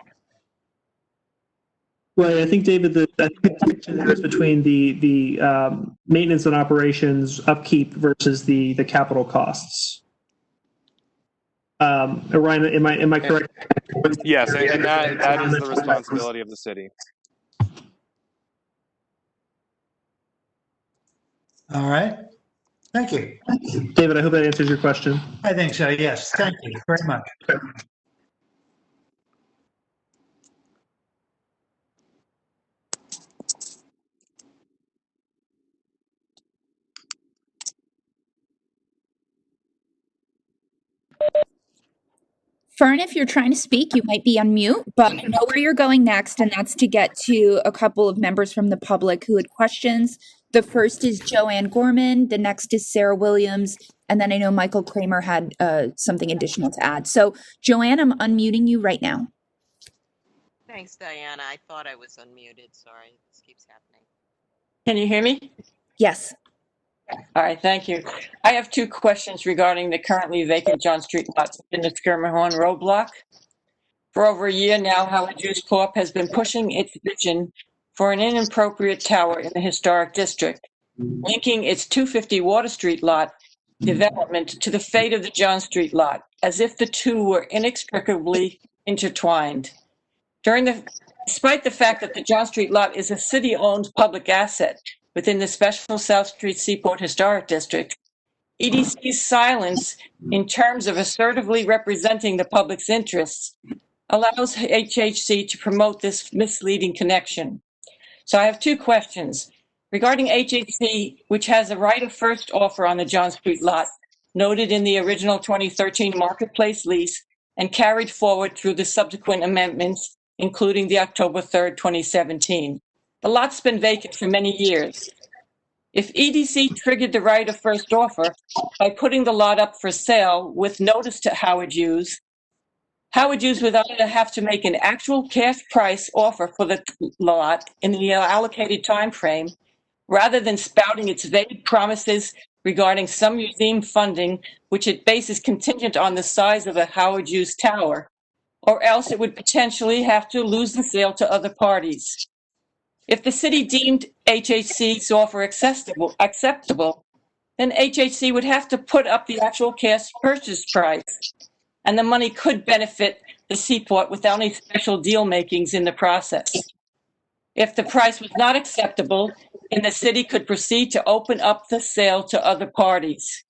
Well, I think, David, the distinction there is between the maintenance and operations upkeep versus the capital costs. Ryan, am I correct? Yes, and that is the responsibility of the city. All right. Thank you. David, I hope that answers your question. I think so, yes. Thank you very much. Fern, if you're trying to speak, you might be on mute, but I know where you're going next, and that's to get to a couple of members from the public who had questions. The first is Joanne Gorman, the next is Sarah Williams, and then I know Michael Kramer had something additional to add. So, Joanne, I'm unmuting you right now. Thanks, Diana. I thought I was unmuted. Sorry, this keeps happening. Can you hear me? Yes. All right, thank you. I have two questions regarding the currently vacant John Street lots in the Skirmahorn Road block. For over a year now, Howard Hughes Corp. has been pushing its vision for an inappropriate tower in the historic district, linking its 250 Water Street lot development to the fate of the John Street lot, as if the two were inextricably intertwined. Despite the fact that the John Street lot is a city-owned public asset within the special South Street Seaport Historic District, EDC's silence in terms of assertively representing the public's interests allows HHC to promote this misleading connection. So I have two questions. Regarding HHC, which has a right of first offer on the John Street lot, noted in the original 2013 marketplace lease and carried forward through the subsequent amendments, including the October 3rd, 2017. The lot's been vacant for many years. If EDC triggered the right of first offer by putting the lot up for sale with notice to Howard Hughes, Howard Hughes would either have to make an actual cash price offer for the lot in the allocated time frame, rather than spouting its vague promises regarding some museum funding, which it bases contingent on the size of a Howard Hughes tower, or else it would potentially have to lose the sale to other parties. If the city deemed HHC's offer acceptable, then HHC would have to put up the actual cash purchase price, and the money could benefit the Seaport without any special deal makings in the process. If the price was not acceptable, then the city could proceed to open up the sale to other parties.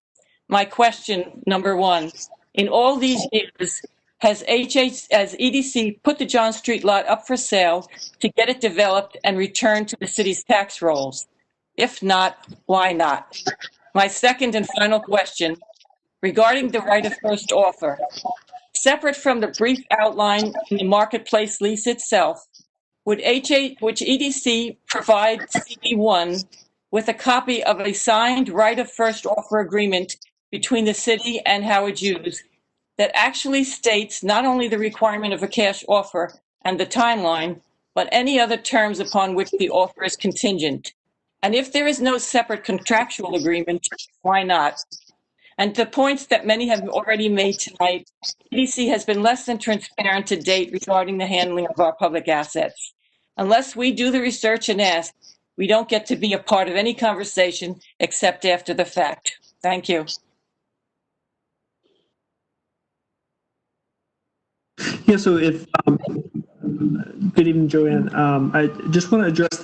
My question, number one, in all these years, has EDC put the John Street lot up for sale to get it developed and returned to the city's tax rolls? If not, why not? My second and final question, regarding the right of first offer. Separate from the brief outline in the marketplace lease itself, would EDC provide CB1 with a copy of a signed right of first offer agreement between the city and Howard Hughes that actually states not only the requirement of a cash offer and the timeline, but any other terms upon which the offer is contingent? And if there is no separate contractual agreement, why not? And the points that many have already made tonight, EDC has been less than transparent to date regarding the handling of our public assets. Unless we do the research and ask, we don't get to be a part of any conversation except after the fact. Thank you. Yeah, so if, good evening, Joanne. I just want to address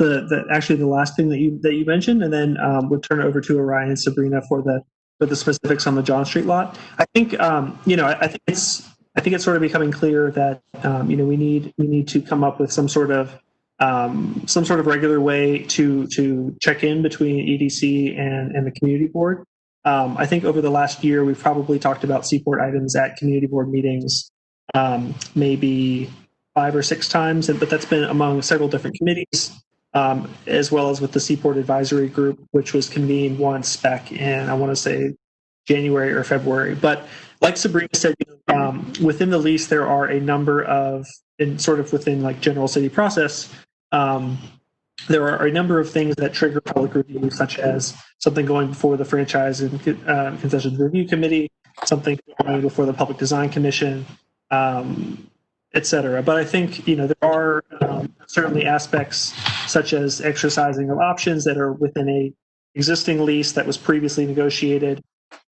actually the last thing that you mentioned, and then we'll turn it over to Orion and Sabrina for the specifics on the John Street lot. I think I think it's sort of becoming clear that we need to come up with some sort of regular way to check in between EDC and the community board. I think over the last year we've probably talked about Seaport items at community board meetings maybe 5 or 6 times, but that's been among several different committees, as well as with the Seaport Advisory Group, which was convened once back in, I want to say, January or February. But like Sabrina said, within the lease, there are a number of, and sort of within like general city process, there are a number of things that trigger public review, such as something going before the Franchise and Concessions Review Committee, something going before the Public Design Commission, et cetera. But I think, there are certainly aspects such as exercising of options that are within a existing lease that was previously negotiated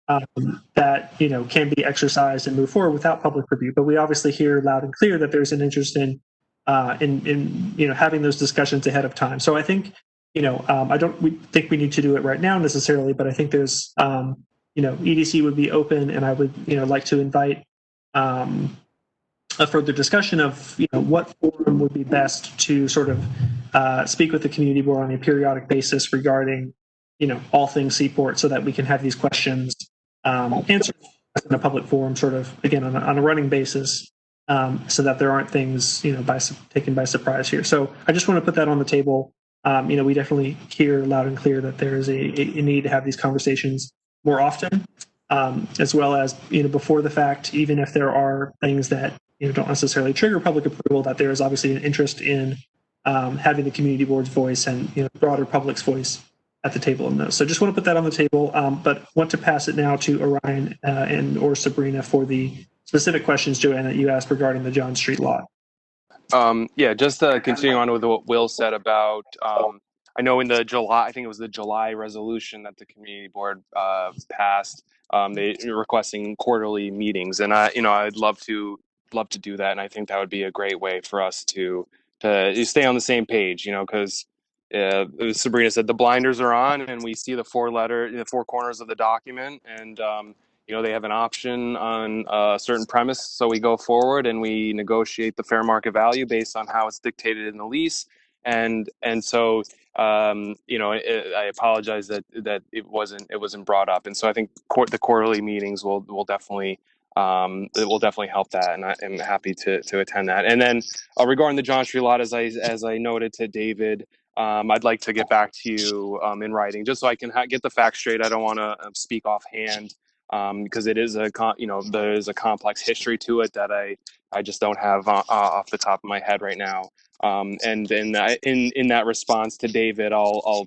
that, can be exercised and move forward without public review. But we obviously hear loud and clear that there's an interest in having those discussions ahead of time. So I think, I don't think we need to do it right now necessarily, but I think there's, EDC would be open, and I would, like to invite a further discussion of what forum would be best to sort of speak with the community board on a periodic basis regarding all things Seaport, so that we can have these questions answered in a public forum, sort of again on a running basis, so that there aren't things taken by surprise here. So I just want to put that on the table. We definitely hear loud and clear that there is a need to have these conversations more often, as well as before the fact, even if there are things that don't necessarily trigger public approval, that there is obviously an interest in having the community board's voice and the broader public's voice at the table in those. So just want to put that on the table, but want to pass it now to Orion and or Sabrina for the specific questions, Joanne, that you asked regarding the John Street lot. Yeah, just continuing on with what Will said about, I know in the July, I think it was the July resolution that the community board passed, they requesting quarterly meetings, and I'd love to do that, and I think that would be a great way for us to stay on the same page, because as Sabrina said, the blinders are on, and we see the 4 corners of the document, and they have an option on a certain premise, so we go forward and we negotiate the fair market value based on how it's dictated in the lease, and so I apologize that it wasn't brought up, and so I think the quarterly meetings will definitely. It will definitely help that, and I'm happy to attend that. And then regarding the John Street lot, as I noted to David, I'd like to get back to you in writing, just so I can get the facts straight. I don't want to speak offhand because it is there is a complex history to it that I I just don't have off the top of my head right now. And in that response to David, I'll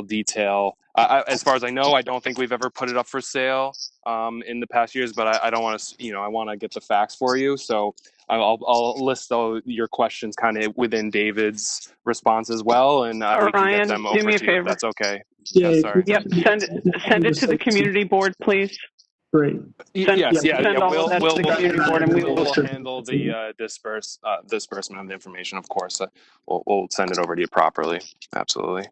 detail. As far as I know, I don't think we've ever put it up for sale in the past years, but I don't want to, I want to get the facts for you. So I'll list your questions kind of within David's response as well, and we can get Orion, them do over me a to you if favor. that's okay. Yeah, Yeah, sorry. Yep, send it to the community board, please. Great. Send all of that to the community board, and we will. We'll handle the disbursement of the information. Of course, we'll send it over to you properly. Absolutely.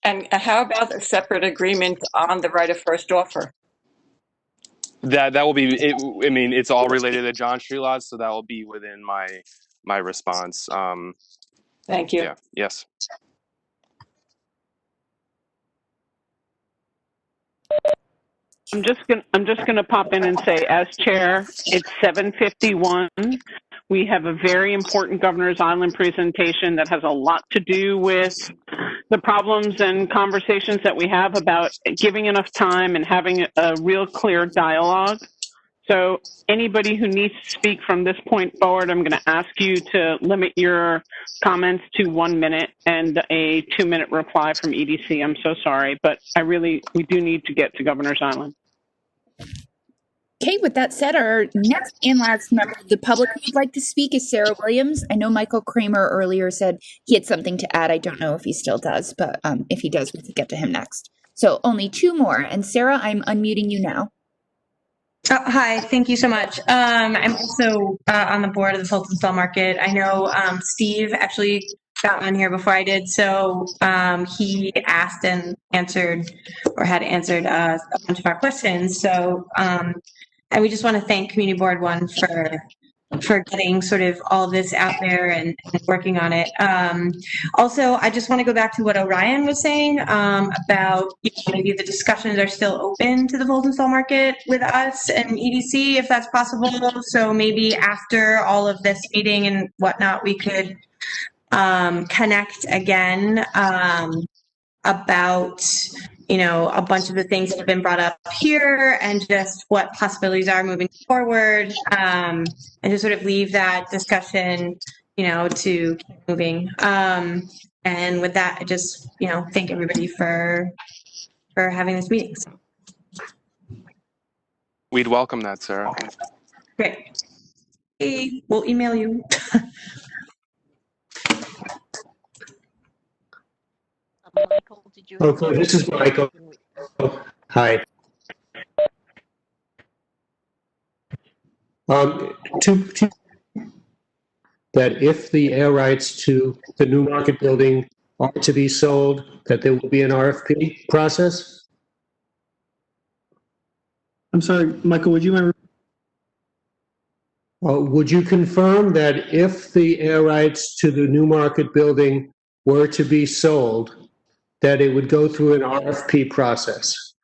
And how about a separate agreement on the right of first offer? That will be. I mean, it's all related to John Street lots, so that will be within my response. Thank you. Yeah. Yes. I'm just gonna pop in and say, as chair, it's 7:51. We have a very important Governor's Island presentation that has a lot to do with the problems and conversations that we have about giving enough time and having a real clear dialogue. So anybody who needs to speak from this point forward, I'm going to ask you to limit your comments to 1 minute and a 2-minute reply from EDC. I'm so sorry, but we do need to get to Governor's Island. Okay, with that said, our next and last member of the public who'd like to speak is Sarah Williams. I know Michael Kramer earlier said he had something to add. I don't know if he still does, but if he does, we could get to him next. So only 2 more. And Sarah, I'm unmuting you now. Hi, thank you so much. I'm also on the board of the Fulton Stall Market. I know Steve actually got on here before I did, so he asked and answered, or had answered a bunch of our questions. So, and we just want to thank Community Board 1 for getting sort of all of this out there and working on it. Also, I just want to go back to what Orion was saying about maybe the discussions are still open to the Fulton Stall Market with us and EDC, if that's possible. So maybe after all of this meeting and whatnot, we could connect again about a bunch of the things that have been brought up here and just what possibilities are moving forward, and to sort of leave that discussion, to keep moving. And with that, I just, thank everybody for having this meeting. We'd welcome that, Sarah. Great. Hey, we'll email you. Michael, did you? Okay, this is Michael. Hi. That if the air rights to the new market building are to be sold, that there will be an RFP process? I'm sorry, Michael, would you mind? Would you confirm that if the air rights to the new market building were to be sold, that it would go through an RFP process?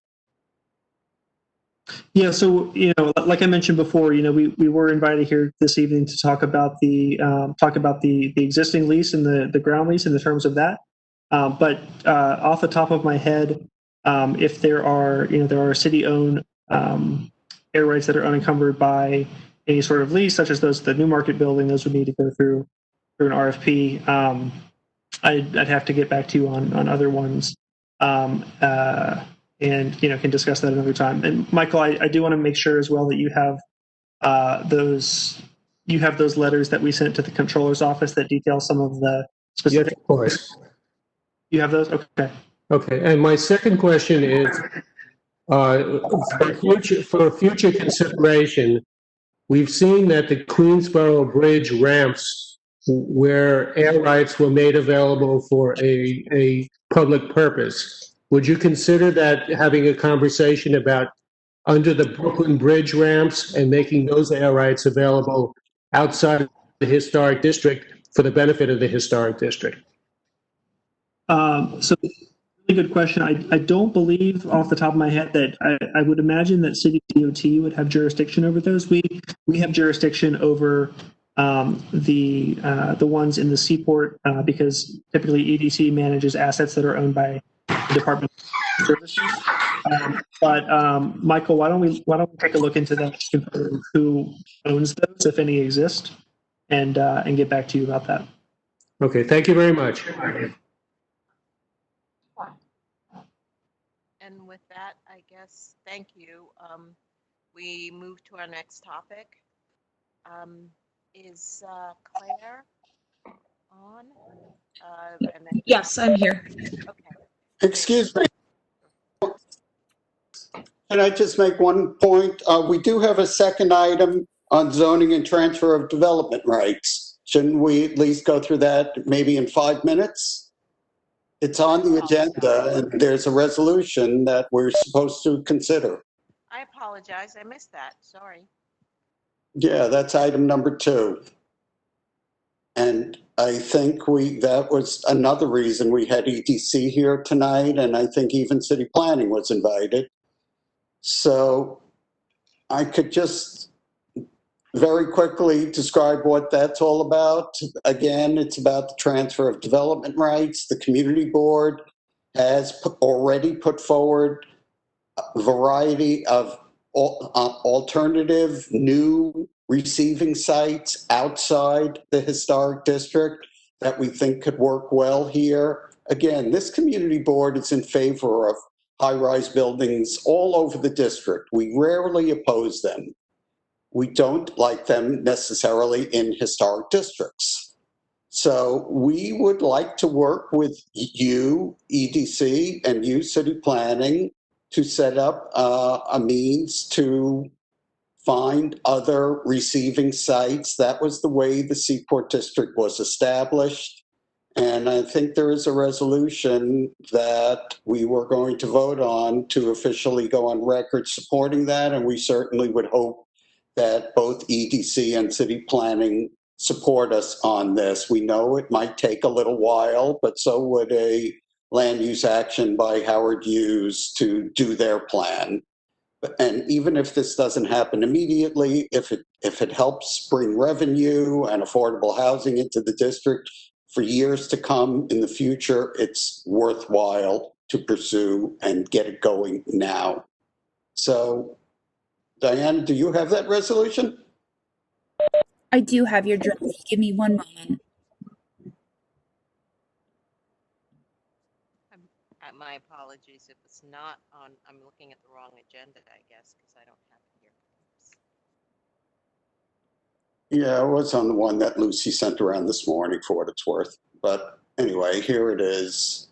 Yeah, so like I mentioned before, we were invited here this evening to talk about the existing lease and the ground lease and the terms of that. But off the top of my head, if there are city-owned air rights that are unencumbered by any sort of lease, such as those the new market building, those would need to go through an RFP. I'd have to get back to you on other ones. And can discuss that another time. And Michael, I do want to make sure as well that you have those letters that we sent to the controller's office that detail some of the specific. Yes, of course. You have those? Okay. Okay. And my second question is, for future consideration, we've seen that the Queensboro Bridge ramps, where air rights were made available for a public purpose. Would you consider that having a conversation about under the Brooklyn Bridge ramps and making those air rights available outside the historic district for the benefit of the historic district? So really good question. I don't believe off the top of my head that I would imagine that City DOT would have jurisdiction over those. We have jurisdiction over the ones in the Seaport because typically EDC manages assets that are owned by the Department of Services. But Michael, why don't we take a look into that, who owns those, if any exist? and get back to you about that. Okay, thank you very much. And with that, I guess, thank you. We move to our next topic. Is Claire on? And then, Yes, I'm here. okay. Excuse me. Can I just make one point? We do have a second item on zoning and transfer of development rights. Shouldn't we at least go through that maybe in 5 minutes? It's on the agenda, and there's a resolution that we're supposed to consider. I apologize. I missed that. Sorry. Yeah, that's item number 2. And I think that was another reason we had EDC here tonight, and I think even city planning was invited. So I could just very quickly describe what that's all about. Again, it's about the transfer of development rights. The community board has already put forward a variety of alternative new receiving sites outside the historic district that we think could work well here. Again, this community board is in favor of high-rise buildings all over the district. We rarely oppose them. We don't like them necessarily in historic districts. So we would like to work with you, EDC, and you, city planning, to set up a means to find other receiving sites. That was the way the Seaport District was established. And I think there is a resolution that we were going to vote on to officially go on record supporting that. And we certainly would hope that both EDC and city planning support us on this. We know it might take a little while, but so would a land use action by Howard Hughes to do their plan. And even if this doesn't happen immediately, if it helps bring revenue and affordable housing into the district for years to come in the future, it's worthwhile to pursue and get it going now. So, Diane, do you have that resolution? I do have your draft. Give me one moment. My apologies if it's not on. I'm looking at the wrong agenda, I guess, because I don't have it here. Yeah, it was on the one that Lucy sent around this morning for what it's worth. But anyway, here it is.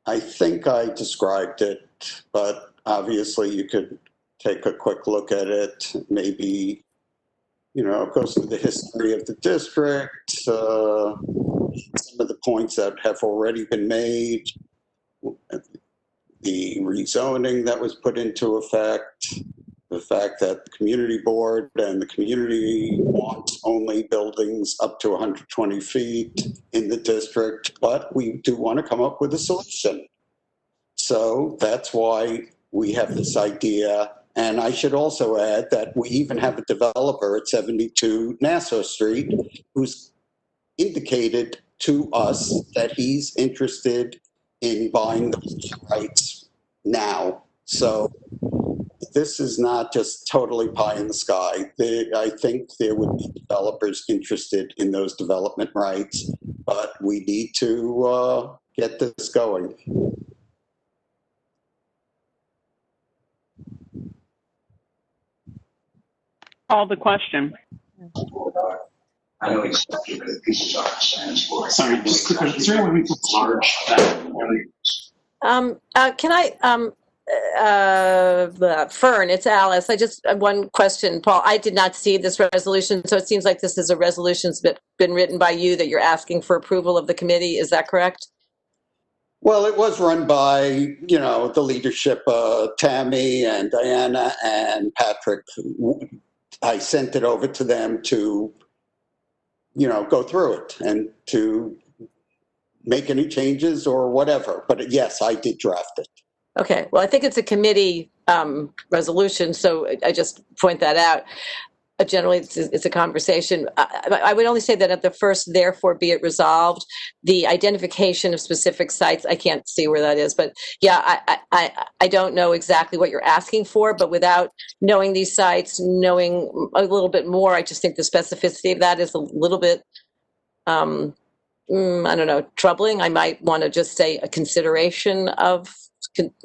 I think I described it, but obviously you could take a quick look at it. Maybe, it goes through the history of the district, some of the points that have already been made, the rezoning that was put into effect, the fact that the community board and the community wants only buildings up to 120 feet in the district, but we do want to come up with a solution. So that's why we have this idea. And I should also add that we even have a developer at 72 Nassau Street who's indicated to us that he's interested in buying those rights now. So this is not just totally pie in the sky. I think there would be developers interested in those development rights, but we need to get this going. Call the question. I know exactly what the PCR stands for. Sorry, just quick question. Is there any way we can large Can I, Fern, it's Alice. I just, one question, Paul. I did not see this resolution, so it seems like this is a resolution that's been written by you that you're asking for approval of the committee. Is that correct? Well, it was run by, the leadership, Tammy and Diana and Patrick. I sent it over to them to, go through it and to make any changes or whatever. But yes, I did draft it. Okay. Well, I think it's a committee resolution, so I just point that out. generally it's a conversation. I would only say that at the first, therefore be it resolved, the identification of specific sites, I can't see where that is, but yeah, I don't know exactly what you're asking for, but without knowing these sites, knowing a little bit more, I just think the specificity of that is a little bit, I don't know, troubling. I might want to just say a consideration of,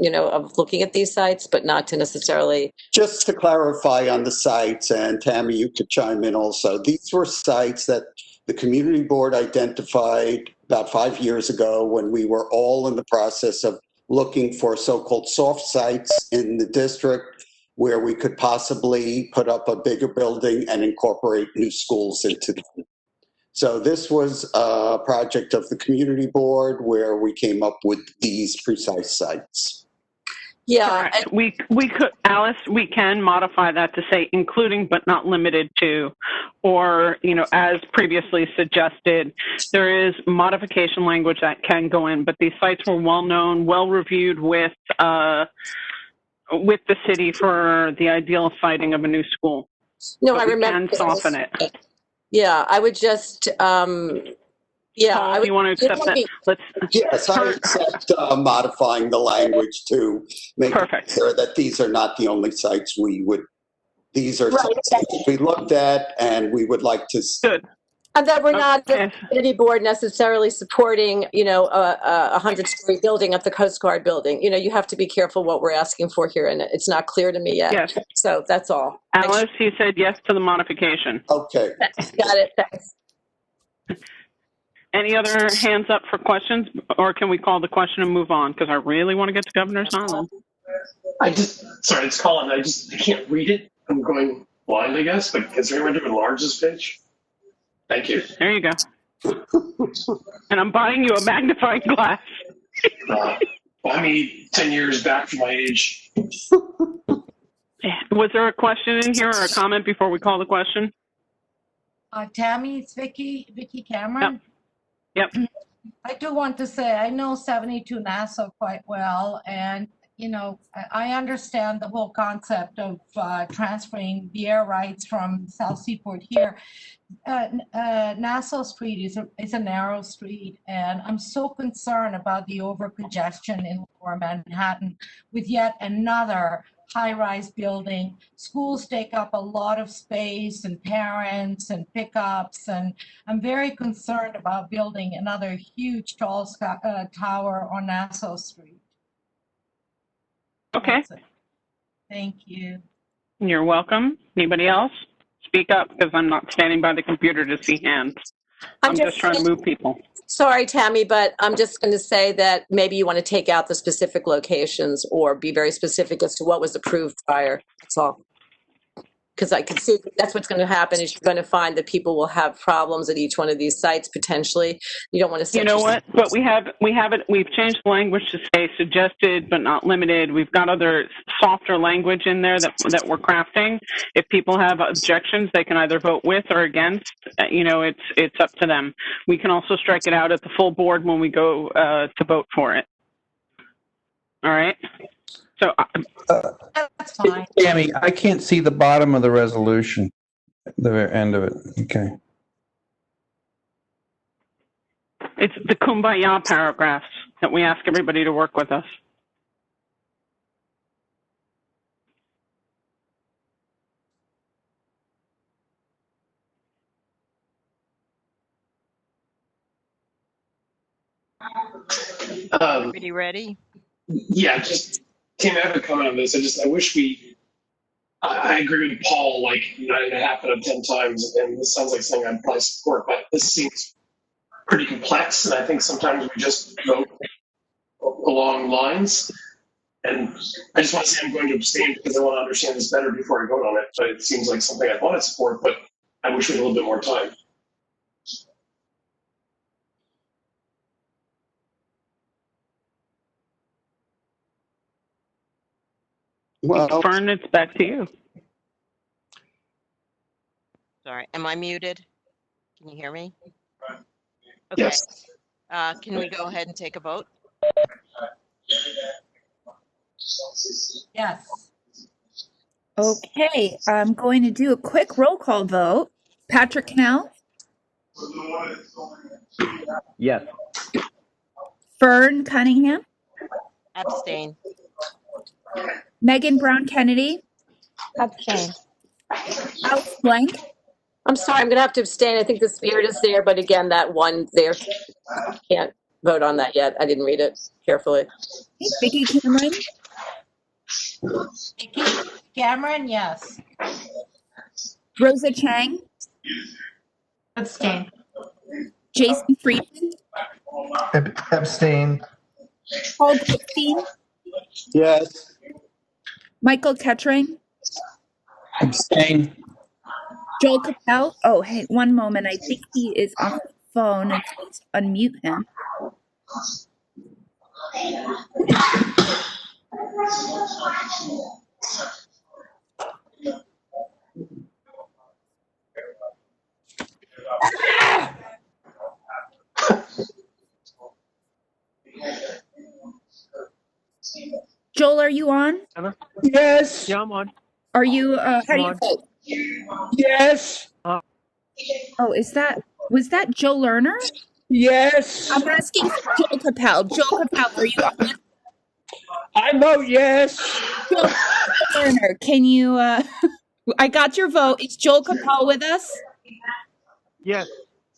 of looking at these sites, but not to necessarily. Just to clarify on the sites, and Tammy, you could chime in also, these were sites that the community board identified about 5 years ago when we were all in the process of looking for so-called soft sites in the district where we could possibly put up a bigger building and incorporate new schools into them. So this was a project of the community board where we came up with these precise sites. Yeah, we could, Alice, we can modify that to say including but not limited to, or, as previously suggested, there is modification language that can go in, but these sites were well known, well reviewed with the city for the ideal siting of a new school. No, but I remember. We can soften it. Yeah, I would just, yeah. Paul, you want to accept that? Yes, I accept modifying the language to make it clear that these are not the only sites these are sites that we looked at and we would like to. Good. And that we're not the community board necessarily supporting, a 100-story building at the Coast Guard building. You have to be careful what we're asking for here, and it's not clear to me yet. Yes. So that's all. Alice, you said yes to the modification. Okay. Got it. Thanks. Any other hands up for questions, or can we call the question and move on? Because I really want to get to Governor's Island. Sorry, it's Colin. I can't read it. I'm going blind, I guess, but is there anyone to enlarge this page? Thank you. There you go. And I'm buying you a magnifying glass. Buy me 10 years back from my age. Was there a question in here or a comment before we call the question? Tammy, it's Vicky Cameron. Yep. I do want to say I know 72 Nassau quite well, and I understand the whole concept of transferring the air rights from South Seaport here. Nassau Street is a narrow street, and I'm so concerned about the over congestion in Lower Manhattan with yet another high-rise building. Schools take up a lot of space, and parents and pickups, and I'm very concerned about building another huge tall tower on Nassau Street. Okay. Thank you. You're welcome. Anybody else? Speak up, because I'm not standing by the computer to see hands. I'm just trying to move people. Sorry, Tammy, but I'm just going to say that maybe you want to take out the specific locations or be very specific as to what was approved prior. That's all. Because I can see that's what's going to happen is you're going to find that people will have problems at each one of these sites potentially. You don't want to. You know what? But we have it. We've changed the language to say suggested but not limited. We've got other softer language in there that we're crafting. If people have objections, they can either vote with or against. It's up to them. We can also strike it out at the full board when we go to vote for it. All right. So that's fine. Tammy, I can't see the bottom of the resolution, the very end of it. Okay. It's the kumbaya paragraphs that we ask everybody to work with us. Everybody ready? Yeah, Tim, I have a comment on this. I wish I agree with Paul like 9.5 out of 10 times, and this sounds like something I'd probably support, but this seems pretty complex, and I think sometimes we just vote along lines. And I just want to say I'm going to abstain because I want to understand this better before I vote on it, but it seems like something I want to support, but I wish we had a little bit more time. Well, Fern, it's back to you. Sorry, am I muted? Can you hear me? Okay. Yes. Can we go ahead and take a vote? Yes. Okay, I'm going to do a quick roll call vote. Patrick Cannell, Yes. Fern Cunningham, Abstain. Megan Brown Kennedy, Abstain. Alex Blank, I'm sorry, I'm going to have to abstain. I think the spirit is there, but again, that one there, can't vote on that yet. I didn't read it carefully. Vicki Cameron, Cameron, yes. Rosa Chang, Abstain. Jason Friedman, Abstain. Paul Goldstein, Yes. Michael Kettering, Abstain. Joel Capel. Oh, hey, one moment. I think he is on the phone. Let's unmute him. Joel, are you on? Yes. Yeah, I'm on. Are you, how do you on. vote? Yes. Oh, was that Joe Lerner? Yes. I'm asking for Joel Capel. Joel Capel, are you on? I vote yes. Joel Lerner, can you, I got your vote. Is Joel Capel with us? Yes.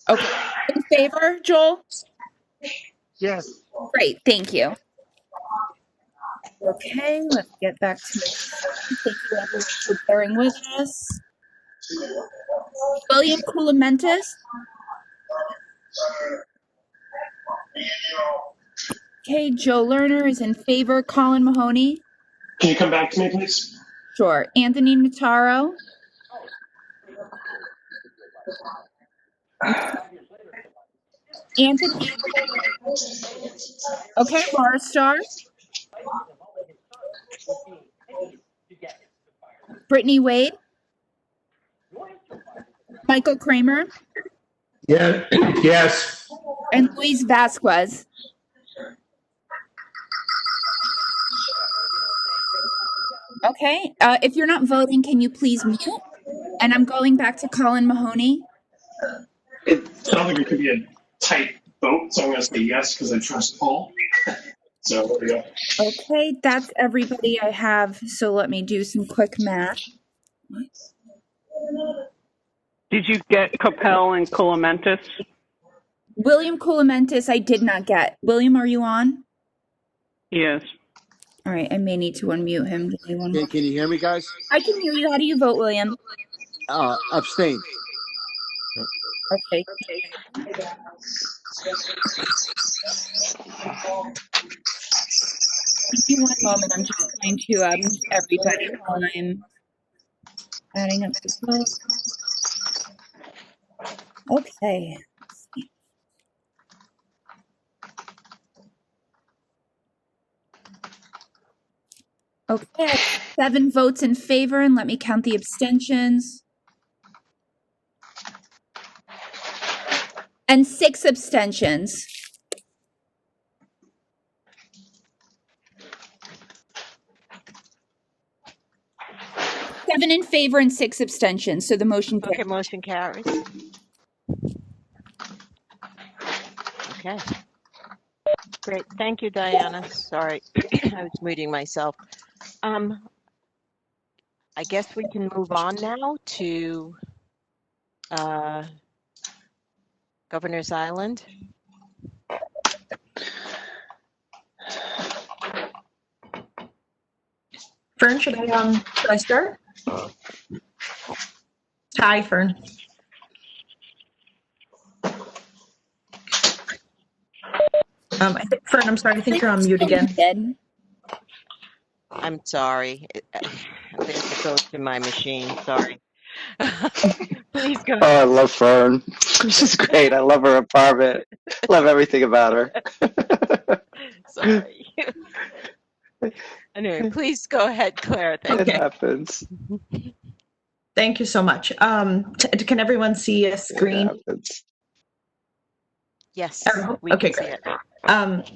Okay. In favor, Joel? Yes. Great, thank you. Okay, let's get back to it. Thank you everyone for bearing with us. William Koulimentis. Okay, Joe Lerner is in favor. Colin Mahoney. Can you come back to me, please? Sure. Anthony Notaro. Anthony. Okay, Laura Starr. Brittany Wade. Michael Kramer. Yeah. Yes. And Luis Vasquez. Okay, if you're not voting, can you please mute? And I'm going back to Colin Mahoney. It sounds like it could be a tight vote, so I'm going to say yes because I trust Paul. So there we go. Okay, that's everybody I have. So let me do some quick math. Did you get Capel and Koulimentis? William Koulimentis, I did not get. William, are you on? Yes. All right, I may need to unmute him. Can you hear me, guys? I can hear you. How do you vote, William? Abstain. Okay. Give me one moment. I'm just trying to mute everybody while I'm adding up the votes. Okay. Okay, 7 votes in favor, and let me count the abstentions. And 6 abstentions. Seven in favor and 6 abstentions, so the motion carries. Okay, motion carries. Okay. Great. Thank you, Diana. Sorry, I was muting myself. I guess we can move on now to Governor's Island. Fern, should I start? Hi, Fern. I think, Fern, I'm sorry. I think you're on mute again. I'm sorry. There's a ghost in my machine. Sorry. Please go ahead. Oh, I love Fern. She's great. I love her apartment. Love everything about her. Sorry. Anyway, please go ahead, Claire. Thank you. It happens. Thank you so much. Can everyone see a screen? Yes. Okay, great.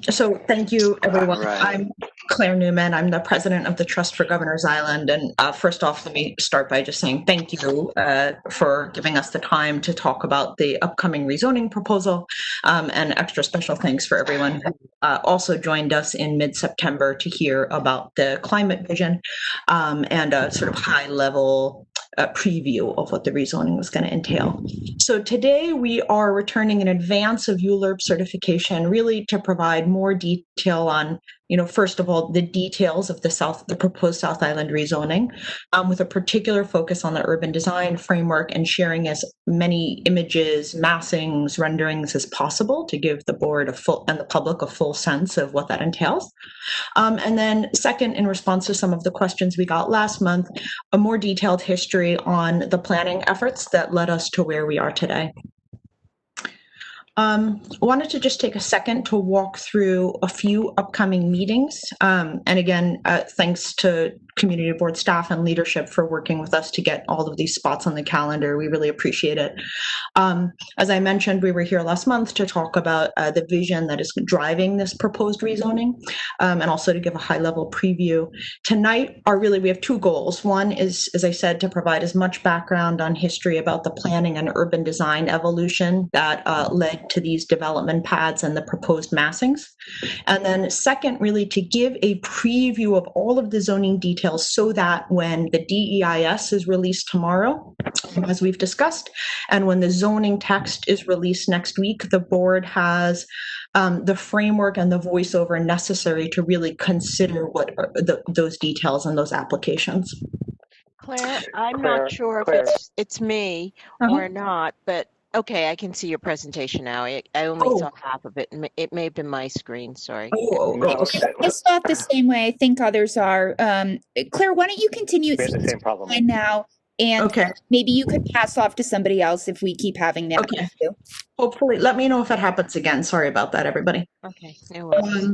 So thank you, everyone. Right. Clare Newman. I'm the president of the Trust for Governor's Island. And first off, let me start by just saying thank you for giving us the time to talk about the upcoming rezoning proposal, and extra special thanks for everyone who also joined us in mid-September to hear about the climate vision, and a sort of high-level preview of what the rezoning was going to entail. So today we are returning in advance of ULURP certification, really to provide more detail on, first of all, the details of the proposed South Island rezoning, with a particular focus on the urban design framework and sharing as many images, massings, renderings as possible to give the board and the public a full sense of what that entails. And then second, in response to some of the questions we got last month, a more detailed history on the planning efforts that led us to where we are today. Wanted to just take a second to walk through a few upcoming meetings. And again, thanks to community board staff and leadership for working with us to get all of these spots on the calendar. We really appreciate it. As I mentioned, we were here last month to talk about the vision that is driving this proposed rezoning, and also to give a high-level preview. Tonight, we have two goals. One is, as I said, to provide as much background on history about the planning and urban design evolution that led to these development paths and the proposed massings. And then second, really to give a preview of all of the zoning details so that when the DEIS is released tomorrow, as we've discussed, and when the zoning text is released next week, the board has the framework and the voiceover necessary to really consider what are those details and those applications. Claire, I'm not sure if it's me or not, but okay, I can see your presentation now. I only saw half of it. It may have been my screen. Sorry. I saw it the same way. I think others are. Claire, why don't you continue? We have the same problem now, and maybe you could pass off to somebody else if we keep having that issue. Hopefully, let me know if it happens again. Sorry about that, everybody. Okay, no worries.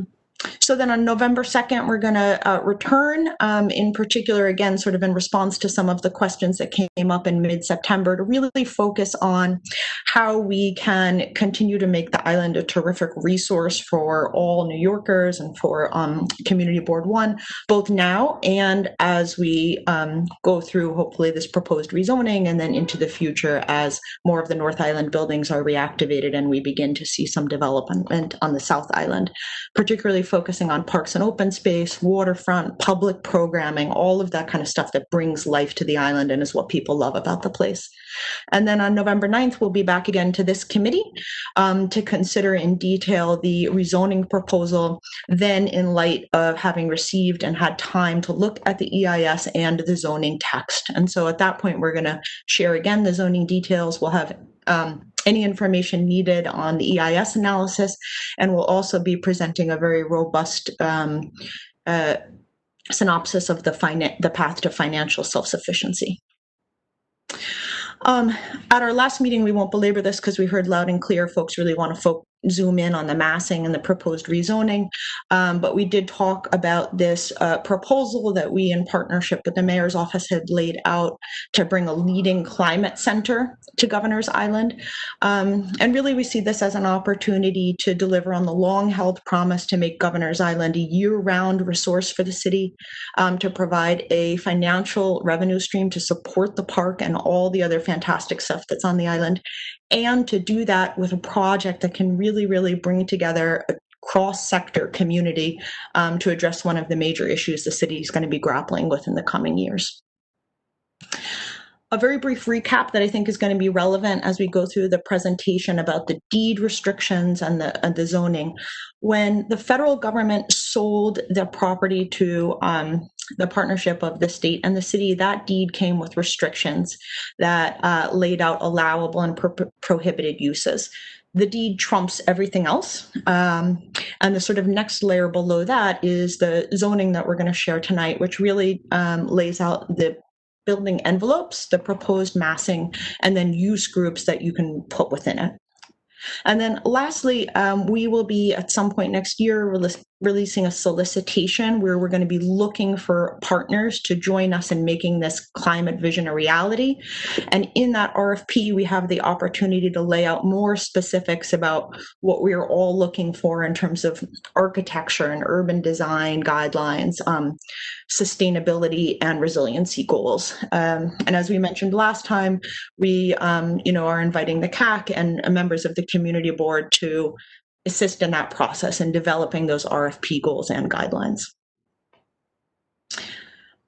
So then on November 2nd, we're going to return, in particular, again, sort of in response to some of the questions that came up in mid-September, to really focus on how we can continue to make the island a terrific resource for all New Yorkers and for Community Board 1, both now and as we go through, hopefully, this proposed rezoning and then into the future as more of the North Island buildings are reactivated and we begin to see some development on the South Island, particularly focusing on parks and open space, waterfront, public programming, all of that kind of stuff that brings life to the island and is what people love about the place. And then on November 9th, we'll be back again to this committee to consider in detail the rezoning proposal, then in light of having received and had time to look at the EIS and the zoning text. And so at that point, we're going to share again the zoning details. We'll have any information needed on the EIS analysis, and we'll also be presenting a very robust synopsis of the path to financial self-sufficiency. At our last meeting, we won't belabor this because we heard loud and clear folks really want to zoom in on the massing and the proposed rezoning. But we did talk about this proposal that we, in partnership with the mayor's office, had laid out to bring a leading climate center to Governor's Island. And really, we see this as an opportunity to deliver on the long-held promise to make Governor's Island a year-round resource for the city, to provide a financial revenue stream to support the park and all the other fantastic stuff that's on the island, and to do that with a project that can really bring together a cross-sector community to address one of the major issues the city is going to be grappling with in the coming years. A very brief recap that I think is going to be relevant as we go through the presentation about the deed restrictions and the zoning. When the federal government sold the property to the partnership of the state and the city, that deed came with restrictions that laid out allowable and prohibited uses. The deed trumps everything else. And the sort of next layer below that is the zoning that we're going to share tonight, which really lays out the building envelopes, the proposed massing, and then use groups that you can put within it. And then lastly, we will be at some point next year releasing a solicitation where we're going to be looking for partners to join us in making this climate vision a reality. And in that RFP, we have the opportunity to lay out more specifics about what we're all looking for in terms of architecture and urban design guidelines, sustainability and resiliency goals. And as we mentioned last time, we are inviting the CAC and members of the community board to assist in that process and developing those RFP goals and guidelines.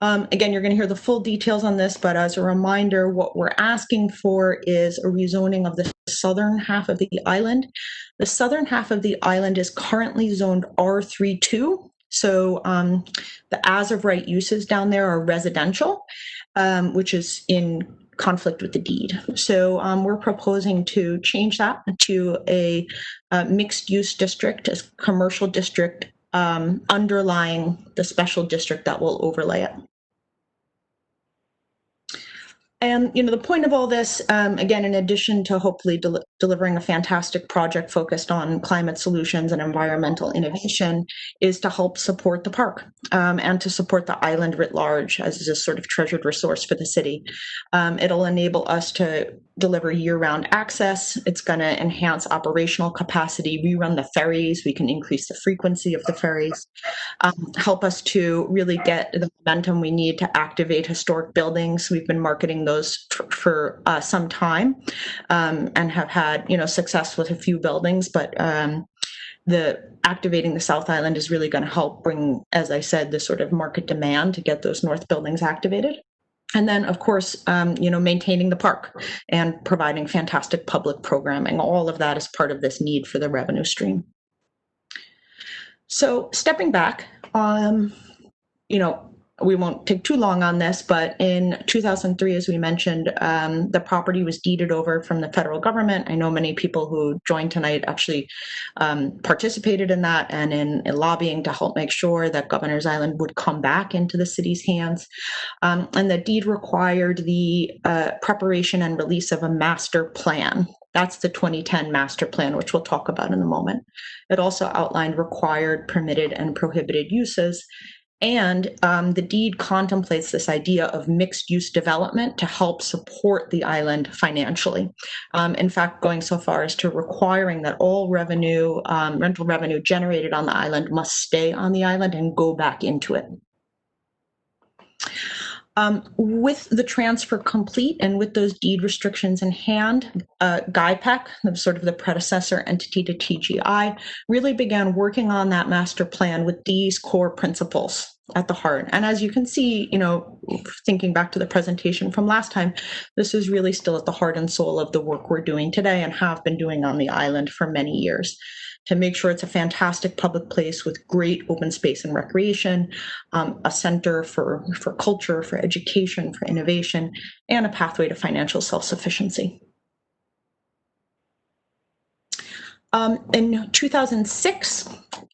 Again, you're going to hear the full details on this, but as a reminder, what we're asking for is a rezoning of the southern half of the island. The southern half of the island is currently zoned R32. So the as of right uses down there are residential, which is in conflict with the deed. So we're proposing to change that to a mixed use district, a commercial district underlying the special district that will overlay it. And, the point of all this, again, in addition to hopefully delivering a fantastic project focused on climate solutions and environmental innovation, is to help support the park and to support the island writ large as a sort of treasured resource for the city. It'll enable us to deliver year-round access. It's going to enhance operational capacity, rerun the ferries. We can increase the frequency of the ferries, help us to really get the momentum we need to activate historic buildings. We've been marketing those for some time and have had success with a few buildings, but the activating the South Island is really going to help bring, as I said, the sort of market demand to get those north buildings activated. And then, of course, maintaining the park and providing fantastic public programming. All of that is part of this need for the revenue stream. So stepping back, we won't take too long on this, but in 2003, as we mentioned, the property was deeded over from the federal government. I know many people who joined tonight actually participated in that and in lobbying to help make sure that Governor's Island would come back into the city's hands. And the deed required the preparation and release of a master plan. That's the 2010 master plan, which we'll talk about in a moment. It also outlined required, permitted, and prohibited uses. And the deed contemplates this idea of mixed-use development to help support the island financially. In fact, going so far as to requiring that all revenue, rental revenue generated on the island must stay on the island and go back into it. With the transfer complete and with those deed restrictions in hand, GIPEC, sort of the predecessor entity to TGI, really began working on that master plan with these core principles at the heart. And as you can see, thinking back to the presentation from last time, this is really still at the heart and soul of the work we're doing today and have been doing on the island for many years, to make sure it's a fantastic public place with great open space and recreation, a center for culture, for education, for innovation, and a pathway to financial self-sufficiency. In 2006,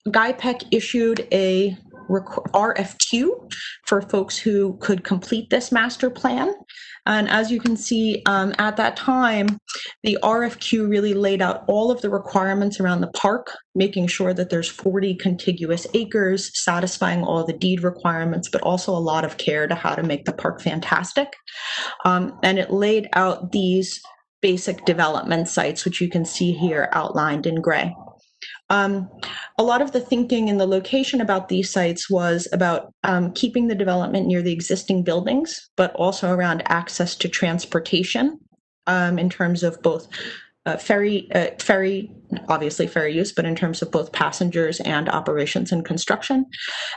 GIPEC issued a RFQ for folks who could complete this master plan. And as you can see, at that time, the RFQ really laid out all of the requirements around the park, making sure that there's 40 contiguous acres, satisfying all the deed requirements, but also a lot of care to how to make the park fantastic. And it laid out these basic development sites, which you can see here outlined in gray. A lot of the thinking in the location about these sites was about keeping the development near the existing buildings, but also around access to transportation in terms of both ferry, obviously ferry use, but in terms of both passengers and operations and construction.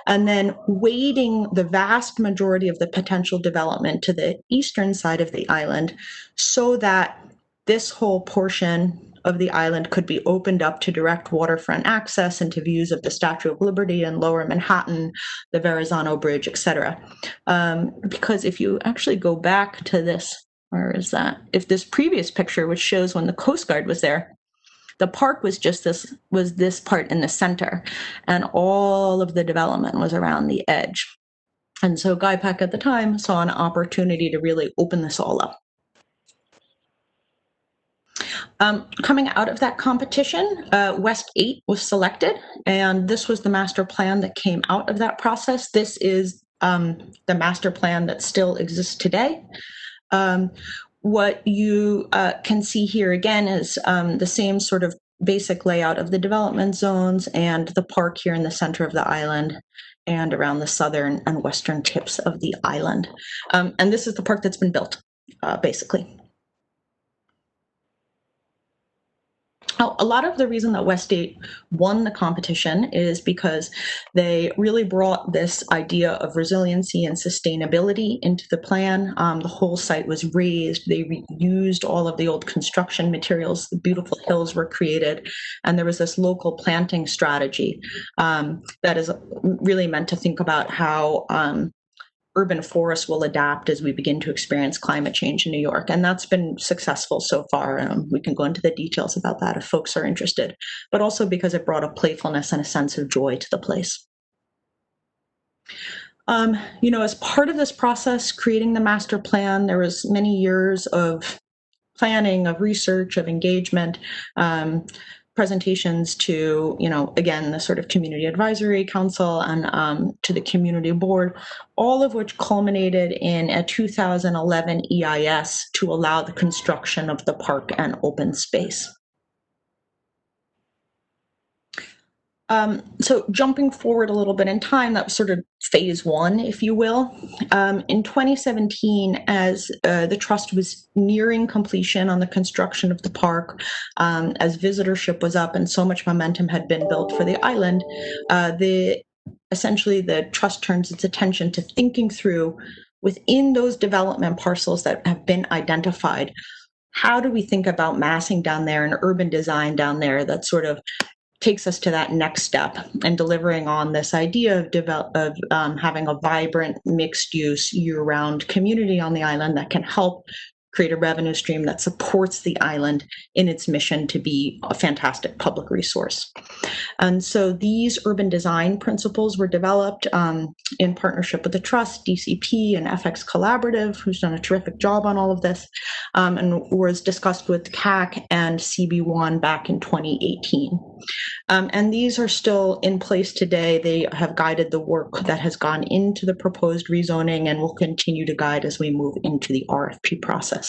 And then weighting the vast majority of the potential development to the eastern side of the island so that this whole portion of the island could be opened up to direct waterfront access and to views of the Statue of Liberty and Lower Manhattan, the Verrazano Bridge, etc. Because if you actually go back to this, where is that? If this previous picture, which shows when the Coast Guard was there, the park was just this part in the center, and all of the development was around the edge. And so GIPEC at the time saw an opportunity to really open this all up. Coming out of that competition, West 8 was selected, and this was the master plan that came out of that process. This is the master plan that still exists today. What you can see here again is the same sort of basic layout of the development zones and the park here in the center of the island and around the southern and western tips of the island. And this is the park that's been built, basically. A lot of the reason that West 8 won the competition is because they really brought this idea of resiliency and sustainability into the plan. The whole site was raised. They reused all of the old construction materials. The beautiful hills were created. And there was this local planting strategy that is really meant to think about how urban forests will adapt as we begin to experience climate change in New York. And that's been successful so far. We can go into the details about that if folks are interested, but also because it brought a playfulness and a sense of joy to the place. As part of this process, creating the master plan, there was many years of planning, of research, of engagement, presentations to, again, the sort of community advisory council and to the community board, all of which culminated in a 2011 EIS to allow the construction of the park and open space. So jumping forward a little bit in time, that was sort of phase one, if you will. In 2017, as the trust was nearing completion on the construction of the park, as visitorship was up and so much momentum had been built for the island, essentially the trust turns its attention to thinking through within those development parcels that have been identified, how do we think about massing down there and urban design down there that sort of takes us to that next step and delivering on this idea of having a vibrant, mixed-use, year-round community on the island that can help create a revenue stream that supports the island in its mission to be a fantastic public resource. And so these urban design principles were developed in partnership with the Trust, DCP, and FX Collaborative, who's done a terrific job on all of this, and was discussed with CAC and CB1 back in 2018. And these are still in place today. They have guided the work that has gone into the proposed rezoning and will continue to guide as we move into the RFP process.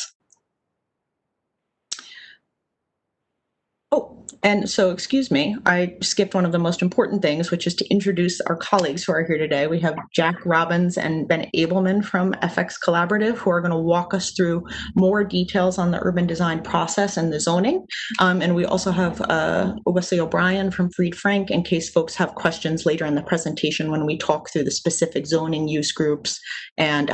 Oh, and so, excuse me, I skipped one of the most important things, which is to introduce our colleagues who are here today. We have Jack Robbins and Ben Abelman from FX Collaborative, who are going to walk us through more details on the urban design process and the zoning. And we also have Wesley O'Brien from Fried Frank, in case folks have questions later in the presentation when we talk through the specific zoning use groups and